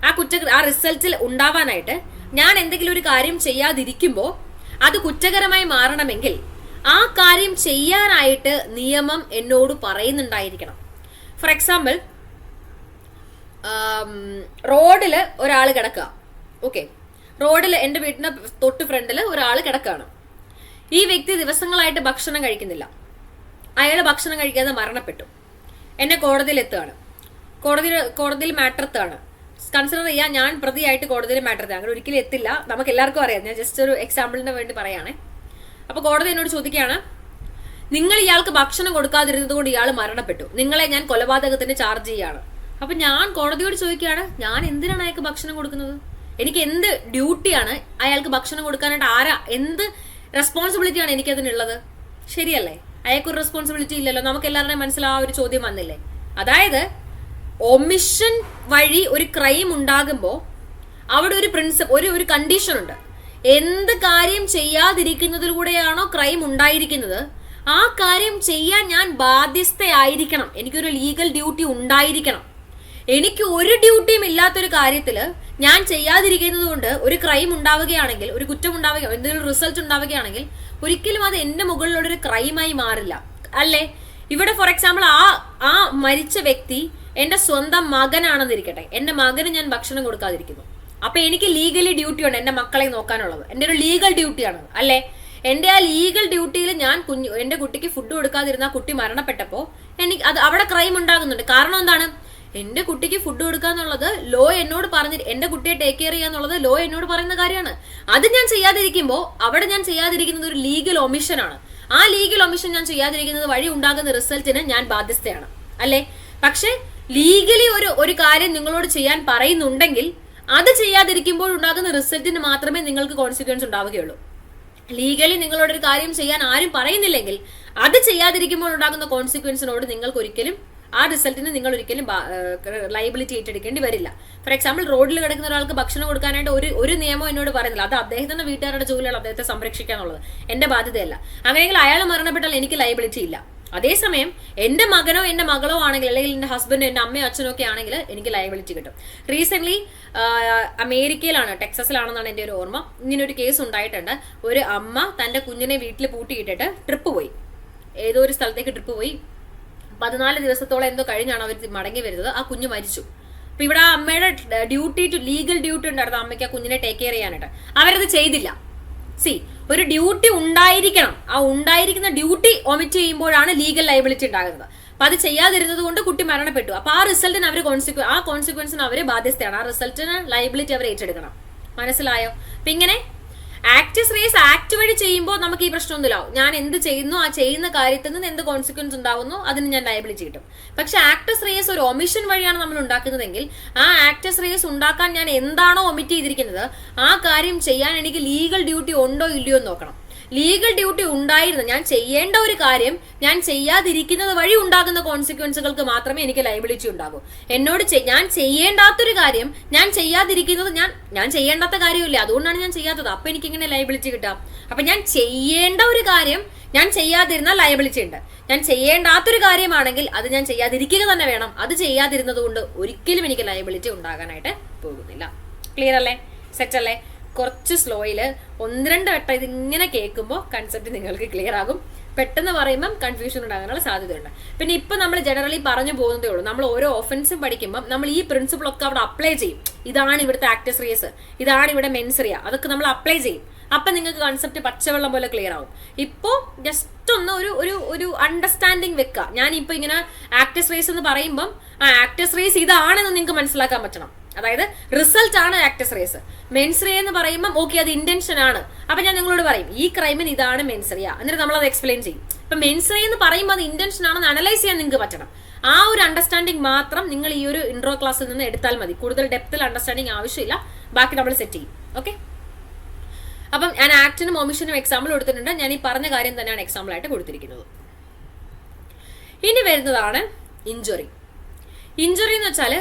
ആ റിസൾട്ടിൽ ഉണ്ടാവാനായിട്ട് ഞാൻ എന്തെങ്കിലും ഒരു കാര്യം ചെയ്യാതിരിക്കുമ്പോൾ അത് കുറ്റകരമായി മാറണമെങ്കിൽ ആ കാര്യം ചെയ്യാനായിട്ട് നിയമം എന്നോട് പറയുന്നുണ്ടായിരിക്കണം. ഫോർ എക്സാമ്പിൾ, റോഡിൽ ഒരാൾ കിടക്കുക. ഓക്കെ, റോഡിൽ എൻ്റെ വീട്ടിന് തൊട്ട് ഫ്രണ്ടിൽ ഒരാൾ കിടക്കുകയാണ്. ഈ വ്യക്തി ദിവസങ്ങളായിട്ട് ഭക്ഷണം കഴിക്കുന്നില്ല, അയാൾ ഭക്ഷണം കഴിക്കാതെ മരണപ്പെട്ടു. എന്നെ കോടതിയിൽ എത്തുകയാണ്, കോടതിയിൽ മാറ്റർ എത്തുകയാണ്. കൺസിഡർ ചെയ്യാൻ ഞാൻ പ്രതിയായിട്ട് കോടതിയിൽ മാറ്റർ ചെയ്യാം, അങ്ങനെ ഒരിക്കലും എത്തില്ല, നമുക്ക് എല്ലാവർക്കും അറിയാം. ഞാൻ ജസ്റ്റ് ഒരു എക്സാമ്പിളിന് വേണ്ടി പറയുകയാണേ. അപ്പോൾ കോടതി എന്നോട് ചോദിക്കുകയാണ്, നിങ്ങൾ ഇയാൾക്ക് ഭക്ഷണം കൊടുക്കാതിരുന്നത് കൊണ്ട് ഇയാൾ മരണപ്പെട്ടു, നിങ്ങളെ ഞാൻ കൊലപാതകത്തിന് ചാർജ് ചെയ്യാണ്. അപ്പൊ ഞാൻ കോടതിയോട് ചോദിക്കുകയാണ്, ഞാൻ എന്തിനാണ് അയാൾക്ക് ഭക്ഷണം കൊടുക്കുന്നത്? എനിക്ക് എന്ത് ഡ്യൂട്ടിയാണ് അയാൾക്ക് ഭക്ഷണം കൊടുക്കാനായിട്ട്? എന്ത് റെസ്പോൺസിബിലിറ്റിയാണ് എനിക്കതിനുള്ളത്? ശരിയല്ലേ? അയാൾക്കൊരു റെസ്പോൺസിബിലിറ്റി ഇല്ലല്ലോ. നമുക്ക് എല്ലാവരുടെയും മനസ്സിൽ ആ ഒരു ചോദ്യം വന്നില്ലേ? അതായത് ഒമിഷൻ വഴി ഒരു ക്രൈം ഉണ്ടാകുമ്പോൾ അവിടെ ഒരു ഒരു കണ്ടീഷൻ ഉണ്ട്. എന്ത് കാര്യം ചെയ്യാതിരിക്കുന്നതിലൂടെയാണോ ക്രൈം ഉണ്ടായിരിക്കുന്നത്, ആ കാര്യം ചെയ്യാൻ ഞാൻ ബാധ്യസ്ഥയായിരിക്കണം. എനിക്കൊരു ലീഗൽ ഡ്യൂട്ടി ഉണ്ടായിരിക്കണം. എനിക്ക് ഒരു ഡ്യൂട്ടിയും ഇല്ലാത്തൊരു കാര്യത്തില് ഞാൻ ചെയ്യാതിരിക്കുന്നത് കൊണ്ട് ഒരു ക്രൈം ഉണ്ടാവുകയാണെങ്കിൽ, ഒരു കുറ്റം ഉണ്ടാവുകയോ എന്തെങ്കിലും റിസൾട്ട് ഉണ്ടാവുകയാണെങ്കിൽ ഒരിക്കലും അത് എന്റെ മുകളിലുള്ള ഒരു ക്രൈമായി മാറില്ല, അല്ലേ? ഇവിടെ ഫോർ എക്സാമ്പിൾ ആ മരിച്ച വ്യക്തി എന്റെ സ്വന്തം മകനാണെന്നിരിക്കട്ടെ, എന്റെ മകന് ഞാൻ ഭക്ഷണം കൊടുക്കാതിരിക്കുന്നു. അപ്പൊ എനിക്ക് ലീഗലി ഡ്യൂട്ടി ഉണ്ട് എന്റെ മക്കളെ നോക്കാനുള്ളത്. എന്റെ ഒരു ലീഗൽ ഡ്യൂട്ടിയാണ്, അല്ലേ? എന്റെ ആ ലീഗൽ ഡ്യൂട്ടിയിൽ ഞാൻ എന്റെ കുട്ടിക്ക് ഫുഡ് കൊടുക്കാതിരുന്ന ആ കുട്ടി മരണപ്പെട്ടപ്പോ എനിക്ക് അവിടെ ക്രൈം ഉണ്ടാകുന്നുണ്ട്. കാരണം എന്താണ്? എന്റെ കുട്ടിക്ക് ഫുഡ് കൊടുക്കുക എന്നുള്ളത് ലോ എന്നോട് എന്റെ കുട്ടിയെ ടേക്ക് കെയർ ചെയ്യുക എന്നുള്ളത് ലോ എന്നോട് പറയുന്ന കാര്യമാണ്. അത് ഞാൻ ചെയ്യാതിരിക്കുമ്പോൾ അവിടെ ഞാൻ ചെയ്യാതിരിക്കുന്നത് ഒരു ലീഗൽ ഒമിഷനാണ്. ആ ലീഗൽ ഒമിഷൻ ഞാൻ ചെയ്യാതിരിക്കുന്നത് വഴി ഉണ്ടാകുന്ന റിസൾട്ടിന് ഞാൻ ബാധ്യസ്ഥയാണ്, അല്ലേ? പക്ഷെ ലീഗലി ഒരു കാര്യം നിങ്ങളോട് ചെയ്യാൻ പറയുന്നുണ്ടെങ്കിൽ അത് ചെയ്യാതിരിക്കുമ്പോൾ ഉണ്ടാകുന്ന റിസൾട്ടിന് മാത്രമേ നിങ്ങൾക്ക് കോൺസിക്വൻസ് ഉണ്ടാവുകയുള്ളൂ. ലീഗലി നിങ്ങളോട് ഒരു കാര്യം ചെയ്യാൻ ആരും പറയുന്നില്ലെങ്കിൽ അത് ചെയ്യാതിരിക്കുമ്പോൾ ഉണ്ടാകുന്ന കോൺസിക്വൻസിനോട് നിങ്ങൾക്ക് ഒരിക്കലും ആ റിസൾട്ടിന് നിങ്ങൾ ഒരിക്കലും ലയബിലിറ്റി ഏറ്റെടുക്കേണ്ടി വരില്ല. ഫോർ എക്സാമ്പിൾ, റോഡിൽ കിടക്കുന്ന ഒരാൾക്ക് ഭക്ഷണം കൊടുക്കാനായിട്ട് ഒരു നിയമം എന്നോട് പറയുന്നില്ല. അത് അദ്ദേഹത്തിന്റെ വീട്ടുകാരുടെ ജോലിയാണ് അദ്ദേഹത്തെ സംരക്ഷിക്കുക എന്നുള്ളത്, എന്റെ ബാധ്യതയല്ല. അങ്ങനെയെങ്കിൽ അയാൾ മരണപ്പെട്ടാൽ എനിക്ക് ലയബിലിറ്റി ഇല്ല. അതേസമയം എന്റെ മകനോ എന്റെ മകളോ ആണെങ്കിൽ, അല്ലെങ്കിൽ എന്റെ ഹസ്ബൻഡോ എന്റെ അമ്മയോ അച്ഛനോ ഒക്കെ ആണെങ്കിൽ എനിക്ക് ലയബിലിറ്റി കിട്ടും. റീസെന്റ് അമേരിക്കയിലാണ്, ടെക്സസിലാണെന്നാണ് എന്റെ ഒരു ഓർമ്മ, ഇങ്ങനെ ഒരു കേസ് ഉണ്ടായിട്ടുണ്ട്. ഒരു അമ്മ തന്റെ കുഞ്ഞിനെ വീട്ടിൽ പൂട്ടിയിട്ടിട്ട് ട്രിപ്പ് പോയി, ഏതോ ഒരു സ്ഥലത്തേക്ക് ട്രിപ്പ് പോയി. 14 ദിവസത്തോളം എന്തോ കഴിഞ്ഞാണ് അവർ മടങ്ങി വരുന്നത്. ആ കുഞ്ഞ് മരിച്ചു. അപ്പൊ ഇവിടെ ആ അമ്മയുടെ ലീഗൽ ഡ്യൂട്ടി ഉണ്ടായിരുന്നു അമ്മയ്ക്ക് ആ കുഞ്ഞിനെ ടേക്ക് കെയർ ചെയ്യാനായിട്ട്. അവരത് ചെയ്തില്ല. ഒരു ഡ്യൂട്ടി ഉണ്ടായിരിക്കണം. ആ ഉണ്ടായിരിക്കുന്ന ഡ്യൂട്ടി ഒമിറ്റ് ചെയ്യുമ്പോഴാണ് ലീഗൽ ലയബിലിറ്റി ഉണ്ടാകുന്നത്. അപ്പൊ അത് ചെയ്യാതിരുന്നത് കൊണ്ട് കുട്ടി മരണപ്പെട്ടു. അപ്പൊ ആ റിസൾട്ടിന് അവർ കോൺസിക്വൻസിന് അവര് ബാധ്യസ്ഥയാണ്. ആ റിസൾട്ടിന് ലയബിലിറ്റി അവർ ഏറ്റെടുക്കണം. മനസ്സിലായോ? അപ്പൊ ഇങ്ങനെ ആക്ടസ് റേസ് ആക്ട് വഴി ചെയ്യുമ്പോൾ നമുക്ക് ഈ പ്രശ്നമൊന്നുമില്ല. ഞാൻ എന്ത് ചെയ്യുന്നു, ആ ചെയ്യുന്ന കാര്യത്തിൽ നിന്ന് എന്ത് കോൺസിക്വൻസ് ഉണ്ടാവുന്നു അതിന് ഞാൻ ലയബിലിറ്റി കിട്ടും. പക്ഷെ ആക്ടസ് റേസ് ഒരു ഒമിഷൻ വഴിയാണ് നമ്മൾ ഉണ്ടാക്കുന്നതെങ്കിൽ ആ ആക്ടസ് റേസ് ഉണ്ടാക്കാൻ ഞാൻ എന്താണോ ഒമിറ്റ് ചെയ്തിരിക്കുന്നത് ആ കാര്യം ചെയ്യാൻ എനിക്ക് ലീഗൽ ഡ്യൂട്ടി ഉണ്ടോ ഇല്ലയോ എന്ന് നോക്കണം. ലീഗൽ ഡ്യൂട്ടി ഉണ്ടായിരുന്നു, ഞാൻ ചെയ്യേണ്ട ഒരു കാര്യം ഞാൻ ചെയ്യാതിരിക്കുന്നത് വഴി ഉണ്ടാകുന്ന കോൺസിക്വൻസുകൾക്ക് മാത്രമേ എനിക്ക് ലയബിലിറ്റി ഉണ്ടാകൂ. എന്നോട് ഞാൻ ചെയ്യേണ്ടാത്തൊരു കാര്യം ഞാൻ ചെയ്യാതിരിക്കുന്നത് ഞാൻ ചെയ്യേണ്ടാത്ത കാര്യമില്ല, അതുകൊണ്ടാണ് ഞാൻ ചെയ്യാത്തത്. അപ്പൊ എനിക്ക് ഇങ്ങനെ ലയബിലിറ്റി കിട്ടാം. അപ്പൊ ഞാൻ ചെയ്യേണ്ട ഒരു കാര്യം ഞാൻ ചെയ്യാതിരുന്നാൽ ലയബിലിറ്റി ഉണ്ട്. ഞാൻ ചെയ്യേണ്ടാത്തൊരു കാര്യമാണെങ്കിൽ അത് ഞാൻ ചെയ്യാതിരിക്കുക തന്നെ വേണം. അത് ചെയ്യാതിരുന്നത് കൊണ്ട് ഒരിക്കലും എനിക്ക് ലയബിലിറ്റി ഉണ്ടാകാനായിട്ട് പോകുന്നില്ല. ക്ലിയർ അല്ലേ? സെറ്റ് അല്ലേ? കുറച്ച് സ്ലോയില് 1-2 വട്ടം ഇതിങ്ങനെ കേൾക്കുമ്പോൾ കൺസെപ്റ്റ് നിങ്ങൾക്ക് ക്ലിയർ ആകും. പെട്ടെന്ന് പറയുമ്പം കൺഫ്യൂഷൻ ഉണ്ടാകാനുള്ള സാധ്യതയുണ്ട്. പിന്നെ ഇപ്പൊ നമ്മൾ ജനറലി പറഞ്ഞു പോകുന്നതേ ഉള്ളൂ. നമ്മൾ ഓരോ ഒഫൻസും പഠിക്കുമ്പോൾ നമ്മൾ ഈ പ്രിൻസിപ്പിൾ ഒക്കെ അവിടെ അപ്ലൈ ചെയ്യും. ഇതാണ് ഇവിടുത്തെ ആക്ടസ് റേസ്, ഇതാണ് ഇവിടെ മെൻസറിയ, അതൊക്കെ നമ്മൾ അപ്ലൈ ചെയ്യും. അപ്പൊ നിങ്ങൾക്ക് കൺസെപ്റ്റ് പച്ചവെള്ളം പോലെ ക്ലിയർ ആവും. ഇപ്പോ ജസ്റ്റ് ഒന്ന് ഒരു അണ്ടർസ്റ്റാൻഡിങ് വെക്കുക. ഞാൻ ഇപ്പൊ ഇങ്ങനെ ആക്ടസ് റേസ് എന്ന് പറയുമ്പം ആ ആക്ടസ് റേസ് ഇതാണെന്ന് നിങ്ങൾക്ക് മനസ്സിലാക്കാൻ പറ്റണം. അതായത് റിസൾട്ട് ആണ് ആക്ടസ് റേസ്. മെൻസറിയ എന്ന് പറയുമ്പോൾ ഓക്കെ അത് ഇന്റൻഷൻ ആണ്. അപ്പൊ ഞാൻ നിങ്ങളോട് പറയും ഈ ക്രൈമിന് ഇതാണ് മെൻസറിയ, എന്നിട്ട് നമ്മൾ അത് എക്സ്പ്ലെയിൻ ചെയ്യും. ഇപ്പൊ മെൻസറിയ എന്ന് പറയുമ്പോൾ അത് ഇന്റൻഷൻ ആണെന്ന് അനലൈസ് ചെയ്യാൻ നിങ്ങൾക്ക് പറ്റണം. ആ ഒരു അണ്ടർസ്റ്റാൻഡിങ് മാത്രം നിങ്ങൾ ഈ ഒരു ഇൻട്രോ ക്ലാസ്സിൽ നിന്ന് എടുത്താൽ മതി. കൂടുതൽ ഡെപ്തിൽ അണ്ടർസ്റ്റാൻഡിങ് ആവശ്യമില്ല, ബാക്കി നമ്മൾ സെറ്റ് ചെയ്യും. ഓക്കെ, അപ്പം ഞാൻ ആക്ടിനും ഒമിഷനും എക്സാമ്പിൾ കൊടുത്തിട്ടുണ്ട്. ഞാൻ ഈ പറഞ്ഞ കാര്യം തന്നെയാണ് എക്സാമ്പിൾ ആയിട്ട് കൊടുത്തിരിക്കുന്നത്. ഇനി വരുന്നതാണ് ഇഞ്ചുറി. ഇഞ്ചുറി എന്ന് വെച്ചാൽ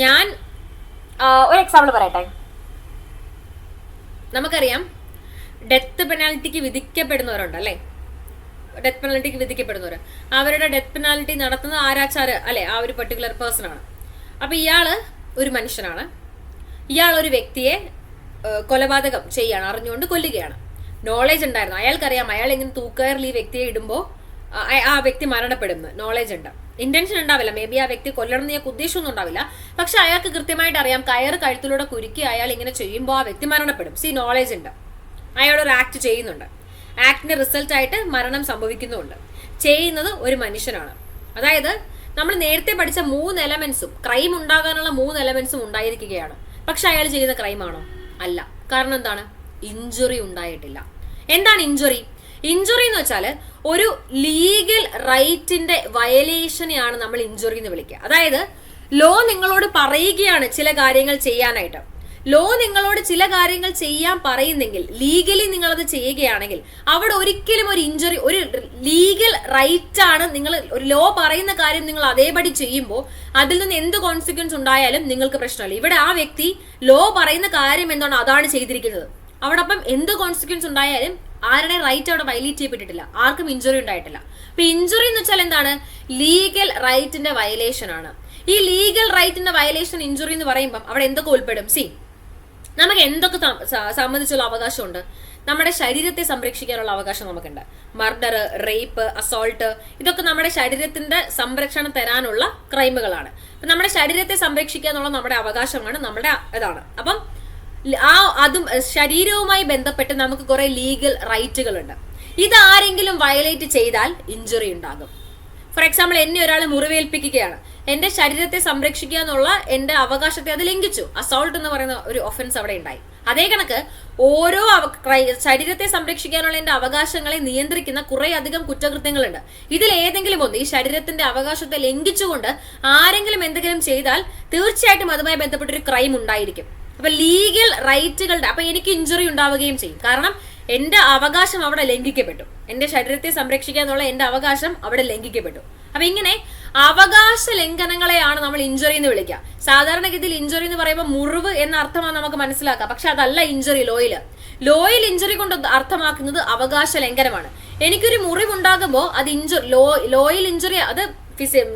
ഞാൻ ഒരു എക്സാമ്പിൾ പറയട്ടെ. നമുക്കറിയാം ഡെത്ത് പെനാൽറ്റിക്ക് വിധിക്കപ്പെടുന്നവരുണ്ട്, അല്ലെ? ഡെത്ത് പെനാൽറ്റിക്ക് വിധിക്കപ്പെടുന്നവർ, അവരുടെ ഡെത്ത് പെനാൽറ്റി നടത്തുന്ന ആരാച്ചാര് അല്ലെ, ആ ഒരു പെർട്ടിക്കുലർ പേഴ്സൺ ആണ്. അപ്പൊ ഇയാള് ഒരു മനുഷ്യനാണ്. ഇയാൾ ഒരു വ്യക്തിയെ കൊലപാതകം ചെയ്യാണ്, അറിഞ്ഞുകൊണ്ട് കൊല്ലുകയാണ്. നോളേജ് ഉണ്ടായിരുന്നു, അയാൾക്കറിയാം അയാൾ ഇങ്ങനെ തൂക്കയറിൽ ഈ വ്യക്തിയെ ഇടുമ്പോൾ ആ വ്യക്തി മരണപ്പെടുന്നു. നോളേജ് ഉണ്ട്, ഇന്റൻഷൻ ഉണ്ടാവില്ല. മേ ബി ആ വ്യക്തി കൊല്ലണം എന്ന് ഉദ്ദേശമൊന്നും ഉണ്ടാവില്ല. പക്ഷെ അയാൾക്ക് കൃത്യമായിട്ട് അറിയാം കയറ് കഴുത്തിലൂടെ കുരുക്കി അയാൾ ഇങ്ങനെ ചെയ്യുമ്പോൾ ആ വ്യക്തി മരണപ്പെടും. നോളേജ് ഉണ്ട്, അയാൾ ഒരു ആക്ട് ചെയ്യുന്നുണ്ട്. ആക്ടിന്റെ റിസൾട്ട് ആയിട്ട് മരണം സംഭവിക്കുന്നുണ്ട്. ചെയ്യുന്നത് ഒരു മനുഷ്യനാണ്. അതായത് നമ്മൾ നേരത്തെ പഠിച്ച 3 എലമെന്റ്സും, ക്രൈം ഉണ്ടാകാനുള്ള 3 എലമെന്റ്സും ഉണ്ടായിരിക്കുകയാണ്. പക്ഷെ അയാൾ ചെയ്യുന്ന ക്രൈമാണോ? അല്ല. കാരണം എന്താണ്? ഇഞ്ചുറി ഉണ്ടായിട്ടില്ല. എന്താണ് ഇഞ്ചുറി? ഇഞ്ചുറി എന്ന് വെച്ചാൽ ഒരു ലീഗൽ റൈറ്റിന്റെ വയലേഷനെയാണ് നമ്മൾ ഇഞ്ചുറി എന്ന് വിളിക്കുക. അതായത് ലോ നിങ്ങളോട് പറയുകയാണ് ചില കാര്യങ്ങൾ ചെയ്യാനായിട്ട്. ലോ നിങ്ങളോട് ചില കാര്യങ്ങൾ ചെയ്യാൻ പറയുന്നെങ്കിൽ, ലീഗലി നിങ്ങളത് ചെയ്യുകയാണെങ്കിൽ അവിടെ ഒരിക്കലും ഒരു ഇഞ്ചുറി, ഒരു ലീഗൽ റൈറ്റ് ആണ്. നിങ്ങൾ ഒരു ലോ പറയുന്ന കാര്യം നിങ്ങൾ അതേപടി ചെയ്യുമ്പോൾ അതിൽ നിന്ന് എന്ത് കോൺസിക്വൻസ് ഉണ്ടായാലും നിങ്ങൾക്ക് പ്രശ്നമില്ല. ഇവിടെ ആ വ്യക്തി ലോ പറയുന്ന കാര്യം എന്താണ് അതാണ് ചെയ്തിരിക്കുന്നത്. അവിടെ അപ്പം എന്ത് കോൺസിക്വൻസ് ഉണ്ടായാലും ആരുടെ റൈറ്റ് അവിടെ വയലേറ്റ് ചെയ്യപ്പെട്ടിട്ടില്ല, ആർക്കും ഇഞ്ചുറി ഉണ്ടായിട്ടില്ല. അപ്പൊ ഇഞ്ചുറി എന്ന് വെച്ചാൽ എന്താണ്? ലീഗൽ റൈറ്റിന്റെ വയലേഷൻ ആണ്. ഈ ലീഗൽ റൈറ്റിന്റെ വയലേഷൻ, ഇഞ്ചുറി എന്ന് പറയുമ്പോൾ അവിടെ എന്തൊക്കെ ഉൾപ്പെടും? നമുക്ക് എന്തൊക്കെ സംബന്ധിച്ചുള്ള അവകാശമുണ്ട്? നമ്മുടെ ശരീരത്തെ സംരക്ഷിക്കാനുള്ള അവകാശം നമുക്കുണ്ട്. മർഡർ, റേപ്പ്, അസോൾട്ട്, ഇതൊക്കെ നമ്മുടെ ശരീരത്തിന്റെ സംരക്ഷണം തരാനുള്ള ക്രൈമുകളാണ്. അപ്പൊ നമ്മുടെ ശരീരത്തെ സംരക്ഷിക്കുക എന്നുള്ള നമ്മുടെ അവകാശമാണ്, നമ്മുടെ ഇതാണ്. അപ്പം അതും ശരീരവുമായി ബന്ധപ്പെട്ട് നമുക്ക് കുറെ ലീഗൽ റൈറ്റുകളുണ്ട്. ഇതാരെങ്കിലും വയലേറ്റ് ചെയ്താൽ ഇഞ്ചുറി ഉണ്ടാകും. ഫോർ എക്സാമ്പിൾ, എന്നെ ഒരാൾ മുറിവേൽപ്പിക്കുകയാണ്, എന്റെ ശരീരത്തെ സംരക്ഷിക്കുക എന്നുള്ള എന്റെ അവകാശത്തെ അത് ലംഘിച്ചു. അസോൾട്ട് എന്ന് പറയുന്ന ഒരു ഒഫൻസ് അവിടെ ഉണ്ടായി. അതേ കണക്ക് ഓരോ ശരീരത്തെ സംരക്ഷിക്കാനുള്ള എന്റെ അവകാശങ്ങളെ നിയന്ത്രിക്കുന്ന കുറെ അധികം കുറ്റകൃത്യങ്ങളുണ്ട്. ഇതിൽ ഏതെങ്കിലും ഒന്ന്, ഈ ശരീരത്തിന്റെ അവകാശത്തെ ലംഘിച്ചുകൊണ്ട് ആരെങ്കിലും എന്തെങ്കിലും ചെയ്താൽ തീർച്ചയായിട്ടും അതുമായി ബന്ധപ്പെട്ടൊരു ക്രൈം ഉണ്ടായിരിക്കും. അപ്പൊ ലീഗൽ റൈറ്റുകളുടെ, അപ്പൊ എനിക്ക് ഇഞ്ചുറി ഉണ്ടാവുകയും ചെയ്യും. കാരണം എന്റെ അവകാശം അവിടെ ലംഘിക്കപ്പെട്ടു. എന്റെ ശരീരത്തെ സംരക്ഷിക്കുക എന്നുള്ള എന്റെ അവകാശം അവിടെ ലംഘിക്കപ്പെട്ടു. അപ്പൊ ഇങ്ങനെ അവകാശ ലംഘനങ്ങളെയാണ് നമ്മൾ ഇഞ്ചുറി എന്ന് വിളിക്കുക. സാധാരണഗതിയിൽ ഇഞ്ചുറി എന്ന് പറയുമ്പോൾ മുറിവ് എന്ന അർത്ഥമാണ് നമുക്ക് മനസ്സിലാക്കുക. പക്ഷെ അതല്ല ഇഞ്ചുറി. ലോയിൽ ഇഞ്ചുറി കൊണ്ട് അർത്ഥമാക്കുന്നത് അവകാശ ലംഘനമാണ്. എനിക്കൊരു മുറിവ് ഉണ്ടാകുമ്പോൾ അത് ലോയിൽ ഇഞ്ചുറി, അത്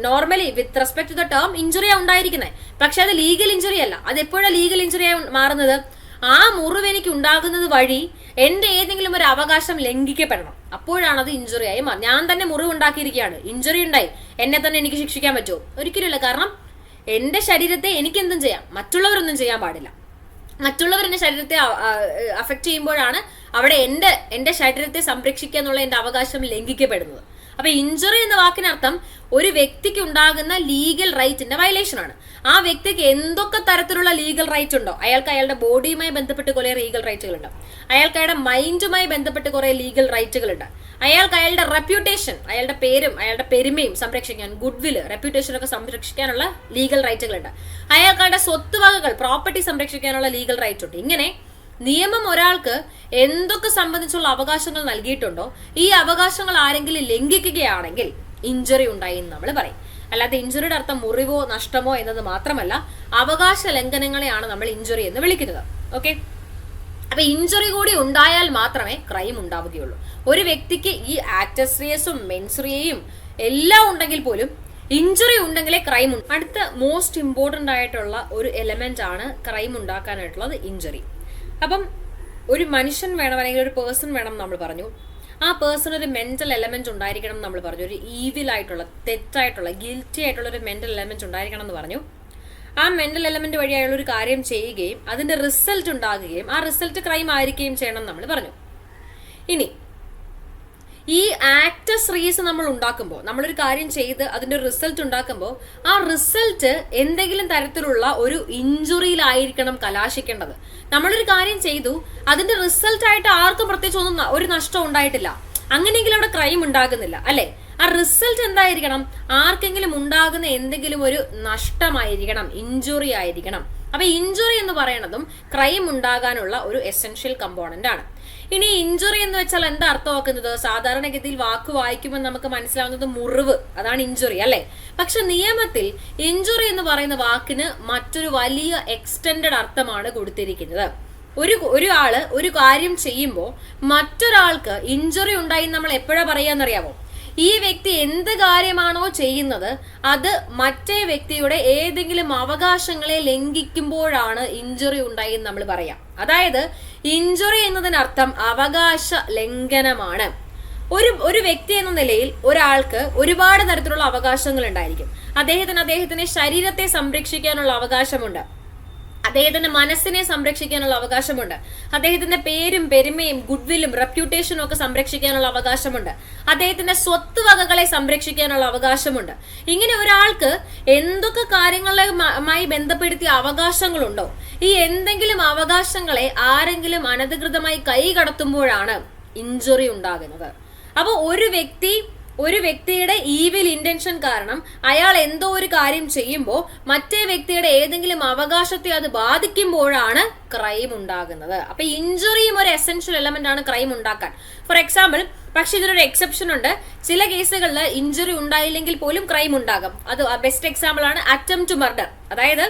normally with respect to the term ഇഞ്ചുറിയാ ഉണ്ടായിരിക്കുന്നത്. പക്ഷെ അത് ലീഗൽ ഇഞ്ചുറി അല്ല. അത് എപ്പോഴാണ് ലീഗൽ ഇഞ്ചുറിയായി മാറുന്നത്? ആ മുറിവ് എനിക്ക് ഉണ്ടാകുന്നത് വഴി എന്റെ ഏതെങ്കിലും ഒരു അവകാശം ലംഘിക്കപ്പെടണം. അപ്പോഴാണ് അത് ഇഞ്ചുറി ആയി മാറും. ഞാൻ തന്നെ മുറിവ് ഉണ്ടാക്കിയിരിക്കുകയാണ്, ഇഞ്ചുറി ഉണ്ടായി, എന്നെ തന്നെ എനിക്ക് ശിക്ഷിക്കാൻ പറ്റുമോ? ഒരിക്കലുമില്ല. കാരണം എന്റെ ശരീരത്തെ എനിക്ക് എന്തും ചെയ്യാം, മറ്റുള്ളവരൊന്നും ചെയ്യാൻ പാടില്ല. മറ്റുള്ളവർ എന്റെ ശരീരത്തെ അഫക്ട് ചെയ്യുമ്പോഴാണ് അവിടെ എന്റെ ശരീരത്തെ സംരക്ഷിക്കുക എന്നുള്ള എന്റെ അവകാശം ലംഘിക്കപ്പെടുന്നത്. അപ്പൊ ഇഞ്ചുറി എന്ന വാക്കിനർത്ഥം ഒരു വ്യക്തിക്ക് ഉണ്ടാകുന്ന ലീഗൽ റൈറ്റിന്റെ വയലേഷൻ ആണ്. ആ വ്യക്തിക്ക് എന്തൊക്കെ തരത്തിലുള്ള ലീഗൽ റൈറ്റ് ഉണ്ടോ, അയാൾക്ക് അയാളുടെ ബോഡിയുമായി ബന്ധപ്പെട്ട് കുറെ ലീഗൽ റൈറ്റുകളുണ്ട്, അയാൾക്ക് അയാളുടെ മൈൻഡുമായി ബന്ധപ്പെട്ട് കുറെ ലീഗൽ റൈറ്റുകളുണ്ട്, അയാൾക്ക് അയാളുടെ റെപ്യൂട്ടേഷൻ, അയാളുടെ പേരും അയാളുടെ പെരുമയും സംരക്ഷിക്കാൻ, ഗുഡ് വില്, റെപ്യൂട്ടേഷൻ ഒക്കെ സംരക്ഷിക്കാനുള്ള ലീഗൽ റൈറ്റുകളുണ്ട്, അയാൾക്ക് അയാളുടെ സ്വത്തുവകകൾ, പ്രോപ്പർട്ടി സംരക്ഷിക്കാനുള്ള ലീഗൽ റൈറ്റ് ഉണ്ട്. ഇങ്ങനെ നിയമം ഒരാൾക്ക് എന്തൊക്കെ സംബന്ധിച്ചുള്ള അവകാശങ്ങൾ നൽകിയിട്ടുണ്ടോ ഈ അവകാശങ്ങൾ ആരെങ്കിലും ലംഘിക്കുകയാണെങ്കിൽ ഇഞ്ചുറി ഉണ്ടായി എന്ന് നമ്മൾ പറയും. അല്ലാതെ ഇഞ്ചുറിയുടെ അർത്ഥം മുറിവോ നഷ്ടമോ എന്നത് മാത്രമല്ല, അവകാശ ലംഘനങ്ങളെയാണ് നമ്മൾ ഇഞ്ചുറി എന്ന് വിളിക്കുന്നത്. ഓക്കെ, അപ്പൊ ഇഞ്ചുറി കൂടി ഉണ്ടായാൽ മാത്രമേ ക്രൈം ഉണ്ടാവുകയുള്ളൂ. ഒരു വ്യക്തിക്ക് ഈ ആക്ടസ്രിയസും മെൻസുറിയയും എല്ലാം ഉണ്ടെങ്കിൽ പോലും ഇഞ്ചുറി ഉണ്ടെങ്കിലേ ക്രൈം ഉണ്ട്. അടുത്ത മോസ്റ്റ് ഇമ്പോർട്ടന്റ് ആയിട്ടുള്ള ഒരു എലമെന്റ് ആണ് ക്രൈം ഉണ്ടാക്കാനായിട്ടുള്ളത്, ഇഞ്ചുറി. അപ്പം ഒരു മനുഷ്യൻ വേണം, അല്ലെങ്കിൽ ഒരു പേഴ്സൺ വേണം നമ്മൾ പറഞ്ഞു. ആ പേഴ്സൺ ഒരു മെന്റൽ എലമെന്റ് ഉണ്ടായിരിക്കണം നമ്മൾ പറഞ്ഞു. ഒരു ഈവിൽ ആയിട്ടുള്ള, തെറ്റായിട്ടുള്ള, ഗിൽറ്റി ആയിട്ടുള്ള ഒരു മെന്റൽ എലമെന്റ് ഉണ്ടായിരിക്കണം എന്ന് പറഞ്ഞു. ആ മെന്റൽ എലമെന്റ് വഴി അയാൾ ഒരു കാര്യം ചെയ്യുകയും അതിന്റെ റിസൾട്ട് ഉണ്ടാകുകയും ആ റിസൾട്ട് ക്രൈം ആയിരിക്കുകയും ചെയ്യണം നമ്മൾ പറഞ്ഞു. ഇനി ഈ ആക്ടസ് റീസ് നമ്മൾ ഉണ്ടാക്കുമ്പോൾ, നമ്മളൊരു കാര്യം ചെയ്ത് അതിന്റെ റിസൾട്ട് ഉണ്ടാക്കുമ്പോൾ ആ റിസൾട്ട് എന്തെങ്കിലും തരത്തിലുള്ള ഒരു ഇഞ്ചുറിയിലായിരിക്കണം കലാശിക്കേണ്ടത്. നമ്മളൊരു കാര്യം ചെയ്തു, അതിന്റെ റിസൾട്ട് ആയിട്ട് ആർക്കും പ്രത്യേകിച്ച് ഒന്നും ഒരു നഷ്ടം ഉണ്ടായിട്ടില്ല, അങ്ങനെയെങ്കിലും അവിടെ ക്രൈം ഉണ്ടാകുന്നില്ല അല്ലെ. ആ റിസൾട്ട് എന്തായിരിക്കണം? ആർക്കെങ്കിലും ഉണ്ടാകുന്ന എന്തെങ്കിലും ഒരു നഷ്ടമായിരിക്കണം, ഇഞ്ചുറി ആയിരിക്കണം. അപ്പൊ ഇഞ്ചുറി എന്ന് പറയുന്നതും ക്രൈം ഉണ്ടാകാനുള്ള ഒരു എസെൻഷ്യൽ കമ്പോണന്റ് ആണ്. ഇനി ഇഞ്ചുറി എന്ന് വെച്ചാൽ എന്താ അർത്ഥമാക്കുന്നത്? സാധാരണഗതിയിൽ വാക്ക് വായിക്കുമ്പോൾ നമുക്ക് മനസ്സിലാവുന്നത് മുറിവ്, അതാണ് ഇഞ്ചുറി അല്ലെ. പക്ഷെ നിയമത്തിൽ ഇഞ്ചുറി എന്ന് പറയുന്ന വാക്കിന് മറ്റൊരു വലിയ എക്സ്റ്റെൻഡഡ് അർത്ഥമാണ് കൊടുത്തിരിക്കുന്നത്. ഒരാള് ഒരു കാര്യം ചെയ്യുമ്പോൾ മറ്റൊരാൾക്ക് ഇഞ്ചുറി ഉണ്ടായി നമ്മൾ എപ്പോഴാ പറയാന്നറിയാമോ? ഈ വ്യക്തി എന്ത് കാര്യമാണോ ചെയ്യുന്നത് അത് മറ്റേ വ്യക്തിയുടെ ഏതെങ്കിലും അവകാശങ്ങളെ ലംഘിക്കുമ്പോഴാണ് ഇഞ്ചുറി ഉണ്ടായി എന്ന് നമ്മൾ പറയാം. അതായത് ഇഞ്ചുറി എന്നതിനർത്ഥം അവകാശ ലംഘനമാണ്. ഒരു വ്യക്തി എന്ന നിലയിൽ ഒരാൾക്ക് ഒരുപാട് തരത്തിലുള്ള അവകാശങ്ങൾ ഉണ്ടായിരിക്കും. അദ്ദേഹത്തിന് ശരീരത്തെ സംരക്ഷിക്കാനുള്ള അവകാശമുണ്ട്, അദ്ദേഹത്തിന്റെ മനസ്സിനെ സംരക്ഷിക്കാനുള്ള അവകാശമുണ്ട്. അദ്ദേഹത്തിന്റെ പേരും പെരുമയും ഗുഡ്വില്ലും റെപ്യൂട്ടേഷനും ഒക്കെ സംരക്ഷിക്കാനുള്ള അവകാശമുണ്ട്. അദ്ദേഹത്തിന്റെ സ്വത്ത് വകകളെ സംരക്ഷിക്കാനുള്ള അവകാശമുണ്ട്. ഇങ്ങനെ ഒരാൾക്ക് എന്തൊക്കെ കാര്യങ്ങളുമായി ബന്ധപ്പെടുത്തിയ അവകാശങ്ങളുണ്ടോ, ഈ എന്തെങ്കിലും അവകാശങ്ങളെ ആരെങ്കിലും അനധികൃതമായി കൈകടത്തുമ്പോഴാണ് ഇഞ്ചുറി ഉണ്ടാകുന്നത്. അപ്പോൾ ഒരു വ്യക്തിയുടെ ഈവിൽ ഇന്റൻഷൻ കാരണം അയാൾ എന്തോ ഒരു കാര്യം ചെയ്യുമ്പോൾ മറ്റേ വ്യക്തിയുടെ ഏതെങ്കിലും അവകാശത്തെ അത് ബാധിക്കുമ്പോഴാണ് ക്രൈം ഉണ്ടാകുന്നത്. അപ്പൊ ഇഞ്ചുറിയും ഒരു എസെൻഷ്യൽ എലമെന്റ് ആണ് ക്രൈം ഉണ്ടാക്കാൻ. ഫോർ എക്സാമ്പിൾ, പക്ഷെ ഇതിനൊരു എക്സെപ്ഷൻ ഉണ്ട്. ചില കേസുകളിൽ ഇഞ്ചുറി ഉണ്ടായില്ലെങ്കിൽ പോലും ക്രൈം ഉണ്ടാകും. അത് ബെസ്റ്റ് എക്സാമ്പിൾ ആണ് അറ്റംപ്റ്റ് ടു മർഡർ. അതായത്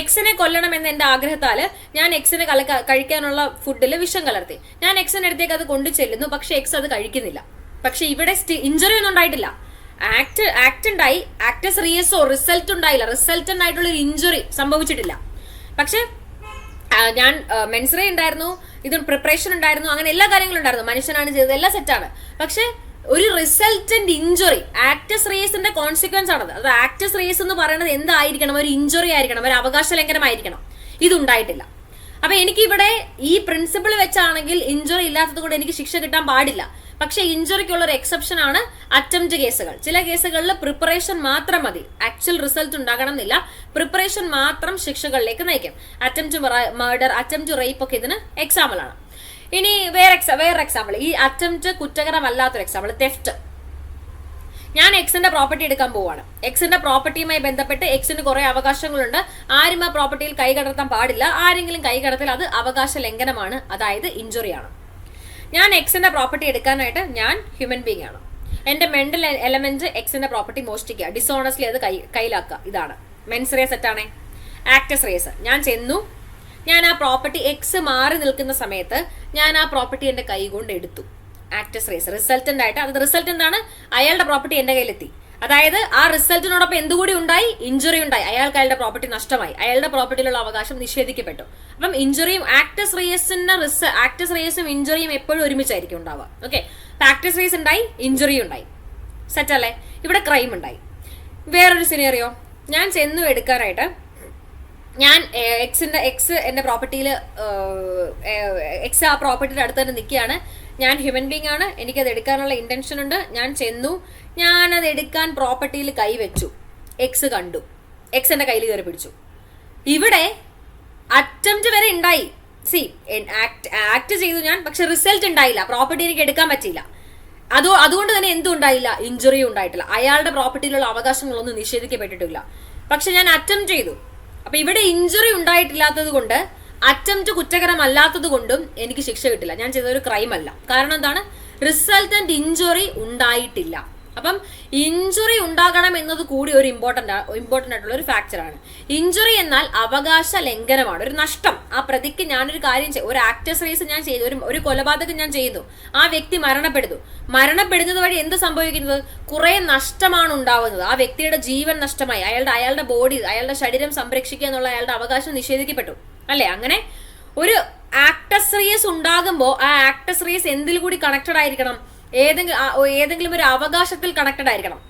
എക്സിനെ കൊല്ലണം എന്ന എന്റെ ആഗ്രഹത്താല് ഞാൻ എക്സിനെ കഴിക്കാനുള്ള ഫുഡിൽ വിഷം കലർത്തി. ഞാൻ എക്സിന്റെ അടുത്തേക്ക് അത് കൊണ്ടു ചെല്ലുന്നു, പക്ഷെ എക്സ് അത് കഴിക്കുന്നില്ല. പക്ഷെ ഇവിടെ ഇഞ്ചുറി ഒന്നും ഉണ്ടായിട്ടില്ല. ആക്ട് ഉണ്ടായി, ആക്ടസ് റിയസോ റിസൾട്ട് ഉണ്ടായില്ല, റിസൾട്ടന്റ് ആയിട്ടുള്ള ഒരു ഇഞ്ചുറി സംഭവിച്ചിട്ടില്ല. പക്ഷെ ഞാൻ മെൻസറേ ഉണ്ടായിരുന്നു, ഇതിന് പ്രിപ്പറേഷൻ ഉണ്ടായിരുന്നു, അങ്ങനെ എല്ലാ കാര്യങ്ങളും ഉണ്ടായിരുന്നു. മനുഷ്യനാണ് ചെയ്തത്, എല്ലാം സെറ്റാണ്. പക്ഷെ ഒരു റിസൾട്ടന്റ് ഇഞ്ചുറി, ആക്ടസ് റിയസിന്റെ കോൺസിക്വൻസ് ആണത്. അത് ആക്ടസ് റിയസ് എന്ന് പറയുന്നത് എന്തായിരിക്കണം? ഒരു ഇഞ്ചുറി ആയിരിക്കണം, ഒരു അവകാശ ലംഘനമായിരിക്കണം. ഇതുണ്ടായിട്ടില്ല. അപ്പൊ എനിക്കിവിടെ ഈ പ്രിൻസിപ്പിൾ വെച്ചാണെങ്കിൽ ഇഞ്ചുറി ഇല്ലാത്തത് കൊണ്ട് എനിക്ക് ശിക്ഷ കിട്ടാൻ പാടില്ല. പക്ഷെ ഇഞ്ചുറിക്കുള്ള ഒരു എക്സെപ്ഷൻ ആണ് അറ്റംപ്റ്റ് കേസുകൾ. ചില കേസുകളിൽ പ്രിപ്പറേഷൻ മാത്രം മതി, ആക്ച്വൽ റിസൾട്ട് ഉണ്ടാകണം എന്നില്ല. പ്രിപ്പറേഷൻ മാത്രം ശിക്ഷകളിലേക്ക് നയിക്കും. അറ്റംപ്റ്റ് മർഡർ, അറ്റംപ്റ്റ് റേപ്പ് ഒക്കെ ഇതിന് എക്സാമ്പിൾ ആണ്. ഇനി വേറെ എക്സാമ്പിൾ, ഈ അറ്റംപ്റ്റ് കുറ്റകരമല്ലാത്തൊരു എക്സാമ്പിൾ, തെഫ്റ്റ്. ഞാൻ എക്സിന്റെ പ്രോപ്പർട്ടി എടുക്കാൻ പോവാണ്. എക്സിന്റെ പ്രോപ്പർട്ടിയുമായി ബന്ധപ്പെട്ട് എക്സിന് കുറെ അവകാശങ്ങളുണ്ട്. ആരും ആ പ്രോപ്പർട്ടിയിൽ കൈകടത്താൻ പാടില്ല. ആരെങ്കിലും കൈകടത്തിൽ അത് അവകാശ ലംഘനമാണ്, അതായത് ഇഞ്ചുറിയാണ്. ഞാൻ എക്സിന്റെ പ്രോപ്പർട്ടി എടുക്കാനായിട്ട് ഞാൻ ഹ്യൂമൻ ബീങ് ആണ്. എന്റെ മെന്റൽ എലമെന്റ് എക്സിന്റെ പ്രോപ്പർട്ടി മോഷ്ടിക്കുക, ഡിസോണസ്റ്റ്ലി അത് കയ്യിലാക്കുക. ഇതാണ് മെൻസ് റേസ് സെറ്റാണേ. ആക്ടസ് റേസ്, ഞാൻ ചെന്നു, ഞാൻ ആ പ്രോപ്പർട്ടി എക്സ് മാറി നിൽക്കുന്ന സമയത്ത് ഞാൻ ആ പ്രോപ്പർട്ടി എന്റെ കൈ കൊണ്ട് എടുത്തു. ആക്ടസ് റേസ് റിസൾട്ടന്റ് ആയിട്ട്, അത് റിസൾട്ട് എന്താണ്? അയാളുടെ പ്രോപ്പർട്ടി എന്റെ കയ്യിലെത്തി. അതായത് ആ റിസൾട്ടിനോടൊപ്പം എന്തുകൂടി ഉണ്ടായി? ഇഞ്ചുറി ഉണ്ടായി. അയാൾക്ക് അയാളുടെ പ്രോപ്പർട്ടി നഷ്ടമായി, അയാളുടെ പ്രോപ്പർട്ടിയിലുള്ള അവകാശം നിഷേധിക്കപ്പെട്ടു. അപ്പം ഇഞ്ചുറിയും ആക്ടസ് റേസും ഇഞ്ചുറിയും എപ്പോഴും ഒരുമിച്ചായിരിക്കും ഉണ്ടാവുക. ഓക്കെ, ആക്ടസ് റേസ് ഉണ്ടായി, ഇഞ്ചുറി ഉണ്ടായി, സെറ്റ് അല്ലേ? ഇവിടെ ക്രൈം ഉണ്ടായി. വേറൊരു സിനേറിയോ, ഞാൻ ചെന്നു എടുക്കാനായിട്ട്, ഞാൻ എക്സ് എന്റെ പ്രോപ്പർട്ടിയിൽ, എക്സ് ആ പ്രോപ്പർട്ടിയുടെ അടുത്ത് തന്നെ നിൽക്കുകയാണ്. ഞാൻ ഹ്യൂമൻ ബീങ് ആണ്, എനിക്കത് എടുക്കാനുള്ള ഇന്റൻഷൻ ഉണ്ട്. ഞാൻ ചെന്നു, ഞാനത് എടുക്കാൻ പ്രോപ്പർട്ടിയിൽ കൈവച്ചു. എക്സ് കണ്ടു, എക്സ് എന്റെ കയ്യിൽ കയറി പിടിച്ചു. ഇവിടെ അറ്റംപ്റ്റ് വരെ ഉണ്ടായി. ആക്ട് ചെയ്തു ഞാൻ, പക്ഷെ റിസൾട്ട് ഉണ്ടായില്ല, പ്രോപ്പർട്ടി എനിക്ക് എടുക്കാൻ പറ്റിയില്ല. അതുകൊണ്ട് തന്നെ എന്തും ഉണ്ടായില്ല, ഇഞ്ചുറിയും ഉണ്ടായിട്ടില്ല. അയാളുടെ പ്രോപ്പർട്ടിയിലുള്ള അവകാശങ്ങളൊന്നും നിഷേധിക്കപ്പെട്ടിട്ടില്ല. പക്ഷെ ഞാൻ അറ്റംപ്റ്റ് ചെയ്തു. അപ്പൊ ഇവിടെ ഇഞ്ചുറി ഉണ്ടായിട്ടില്ലാത്തത് കൊണ്ട്, അറ്റംപ്റ്റ് കുറ്റകരമല്ലാത്തത് കൊണ്ടും എനിക്ക് ശിക്ഷ കിട്ടില്ല. ഞാൻ ചെയ്ത ഒരു ക്രൈം അല്ല. കാരണം എന്താണ്? റിസൾട്ടന്റ് ഇഞ്ചുറി ഉണ്ടായിട്ടില്ല. അപ്പം ഇഞ്ചുറി ഉണ്ടാകണം എന്നത് കൂടി ഒരു ഇമ്പോർട്ടന്റ് ആയിട്ടുള്ള ഒരു ഫാക്ടറാണ്. ഇഞ്ചുറി എന്നാൽ അവകാശ ലംഘനമാണ്, ഒരു നഷ്ടം. ആ പ്രതിക്ക് ഞാനൊരു കാര്യം ഒരു ആക്ടസ് റേസ് ഞാൻ ചെയ്തു, ഒരു കൊലപാതകം ഞാൻ ചെയ്യുന്നു, ആ വ്യക്തി മരണപ്പെടുന്നത് വഴി എന്ത് സംഭവിക്കുന്നത്? കുറെ നഷ്ടമാണ് ഉണ്ടാവുന്നത്. ആ വ്യക്തിയുടെ ജീവൻ നഷ്ടമായി, അയാളുടെ ബോഡി, അയാളുടെ ശരീരം സംരക്ഷിക്കുക എന്നുള്ള അയാളുടെ അവകാശം നിഷേധിക്കപ്പെട്ടു, അല്ലെ? അങ്ങനെ ഒരു ആക്ടസ് റേസ് ഉണ്ടാകുമ്പോൾ ആ ആക്ടസ് റേസ് എന്തിൽ കൂടി കണക്റ്റഡ് ആയിരിക്കണം? ഏതെങ്കിലും ഒരു അവകാശത്തിൽ കണക്റ്റഡ് ആയിരിക്കണം.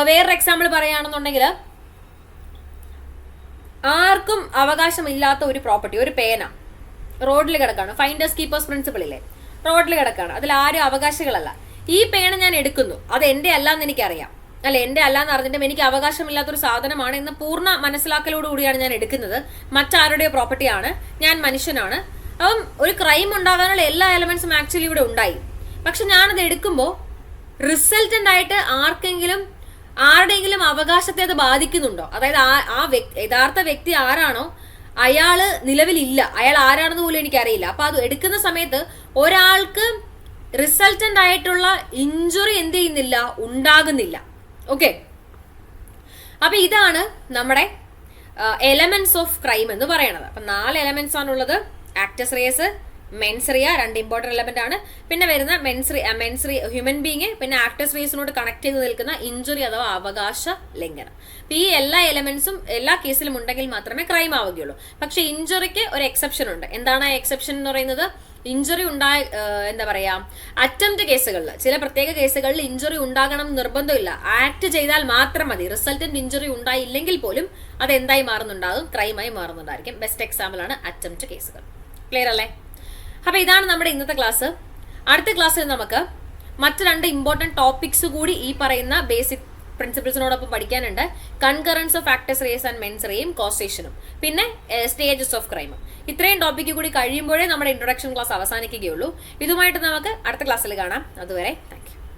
വേറൊരു എക്സാമ്പിൾ പറയുകയാണെന്നുണ്ടെങ്കിൽ, ആർക്കും അവകാശമില്ലാത്ത ഒരു പ്രോപ്പർട്ടി, ഒരു പേന റോഡിൽ കിടക്കാണ്, ഫൈൻഡേഴ്സ് കീപ്പേഴ്സ് പ്രിൻസിപ്പിൾ ഇല്ലേ, റോഡിൽ കിടക്കാണ്, അതിൽ ആരും അവകാശികളല്ല. ഈ പേന ഞാൻ എടുക്കുന്നു, അത് എന്റെ അല്ലാന്ന് എനിക്കറിയാം, അല്ലെ? എന്റെ അല്ലാന്ന് അറിഞ്ഞിട്ടും എനിക്ക് അവകാശമില്ലാത്തൊരു സാധനമാണ് എന്ന് പൂർണ്ണ മനസ്സിലാക്കലോടുകൂടിയാണ് ഞാൻ എടുക്കുന്നത്. മറ്റാരുടെയോ പ്രോപ്പർട്ടിയാണ്, ഞാൻ മനുഷ്യനാണ്. അപ്പം ഒരു ക്രൈം ഉണ്ടാകാനുള്ള എല്ലാ എലമെന്റ്സും ആക്ച്വലി ഇവിടെ ഉണ്ടായി. പക്ഷെ ഞാനത് എടുക്കുമ്പോൾ റിസൾട്ടന്റ് ആയിട്ട് ആരുടെയെങ്കിലും അവകാശത്തെ അത് ബാധിക്കുന്നുണ്ടോ? അതായത് യഥാർത്ഥ വ്യക്തി ആരാണോ അയാള് നിലവിലില്ല, അയാൾ ആരാണെന്ന് പോലും എനിക്കറിയില്ല. അപ്പൊ അത് എടുക്കുന്ന സമയത്ത് ഒരാൾക്ക് റിസൾട്ടന്റ് ആയിട്ടുള്ള ഇഞ്ചുറി എന്ത് ചെയ്യുന്നില്ല, ഉണ്ടാകുന്നില്ല. ഓക്കെ, അപ്പൊ ഇതാണ് നമ്മുടെ എലമെന്റ്സ് ഓഫ് ക്രൈം എന്ന് പറയുന്നത്. അപ്പൊ 4 എലമെന്റ്സ് ആണുള്ളത്: ആക്ടസ് റേസ്, മെൻസറിയ 2 ഇമ്പോർട്ടന്റ് എലമെന്റ് ആണ്. പിന്നെ വരുന്ന മെൻസറി ഹ്യൂമൻ ബീങ്, പിന്നെ ആക്ടേഴ്സ് റേസിനോട് കണക്ട് ചെയ്ത് നിൽക്കുന്ന ഇഞ്ചുറി അഥവാ അവകാശ ലംഘനം. അപ്പൊ ഈ എല്ലാ എലമെന്റ്സും എല്ലാ കേസിലും ഉണ്ടെങ്കിൽ മാത്രമേ ക്രൈം ആവുകയുള്ളൂ. പക്ഷെ ഇഞ്ചുറിക്ക് ഒരു എക്സെപ്ഷൻ ഉണ്ട്. എന്താണ് ആ എക്സെപ്ഷൻ എന്ന് പറയുന്നത്? ഇഞ്ചുറി എന്താ പറയാ, അറ്റംപ്റ്റ് കേസുകളിൽ, ചില പ്രത്യേക കേസുകളിൽ ഇഞ്ചുറി ഉണ്ടാകണം നിർബന്ധമില്ല. ആക്ട് ചെയ്താൽ മാത്രം മതി. റിസൾട്ടന്റ് ഇഞ്ചുറി ഉണ്ടായില്ലെങ്കിൽ പോലും അത് എന്തായി മാറുന്നുണ്ടാകും? ക്രൈമായി മാറുന്നുണ്ടായിരിക്കും. ബെസ്റ്റ് എക്സാമ്പിൾ ആണ് അറ്റംപ്റ്റ് കേസുകൾ. ക്ലിയർ അല്ലേ? അപ്പൊ ഇതാണ് നമ്മുടെ ഇന്നത്തെ ക്ലാസ്. അടുത്ത ക്ലാസ്സിൽ നമുക്ക് മറ്റ് 2 ഇമ്പോർട്ടന്റ് ടോപ്പിക്സ് കൂടി ഈ പറയുന്ന ബേസിക് പ്രിൻസിപ്പിൾസിനോടൊപ്പം പഠിക്കാനുണ്ട്. Concurrence of actus reus and മെൻസറിയും കോസേഷനും, പിന്നെ സ്റ്റേജസ് ഓഫ് ക്രൈമും. ഇത്രയും ടോപ്പിക്ക് കൂടി കഴിയുമ്പോഴേ നമ്മുടെ ഇൻട്രൊഡക്ഷൻ ക്ലാസ് അവസാനിക്കുകയുള്ളൂ. ഇതുമായിട്ട് നമുക്ക് അടുത്ത ക്ലാസ്സിൽ കാണാം. അതുവരെ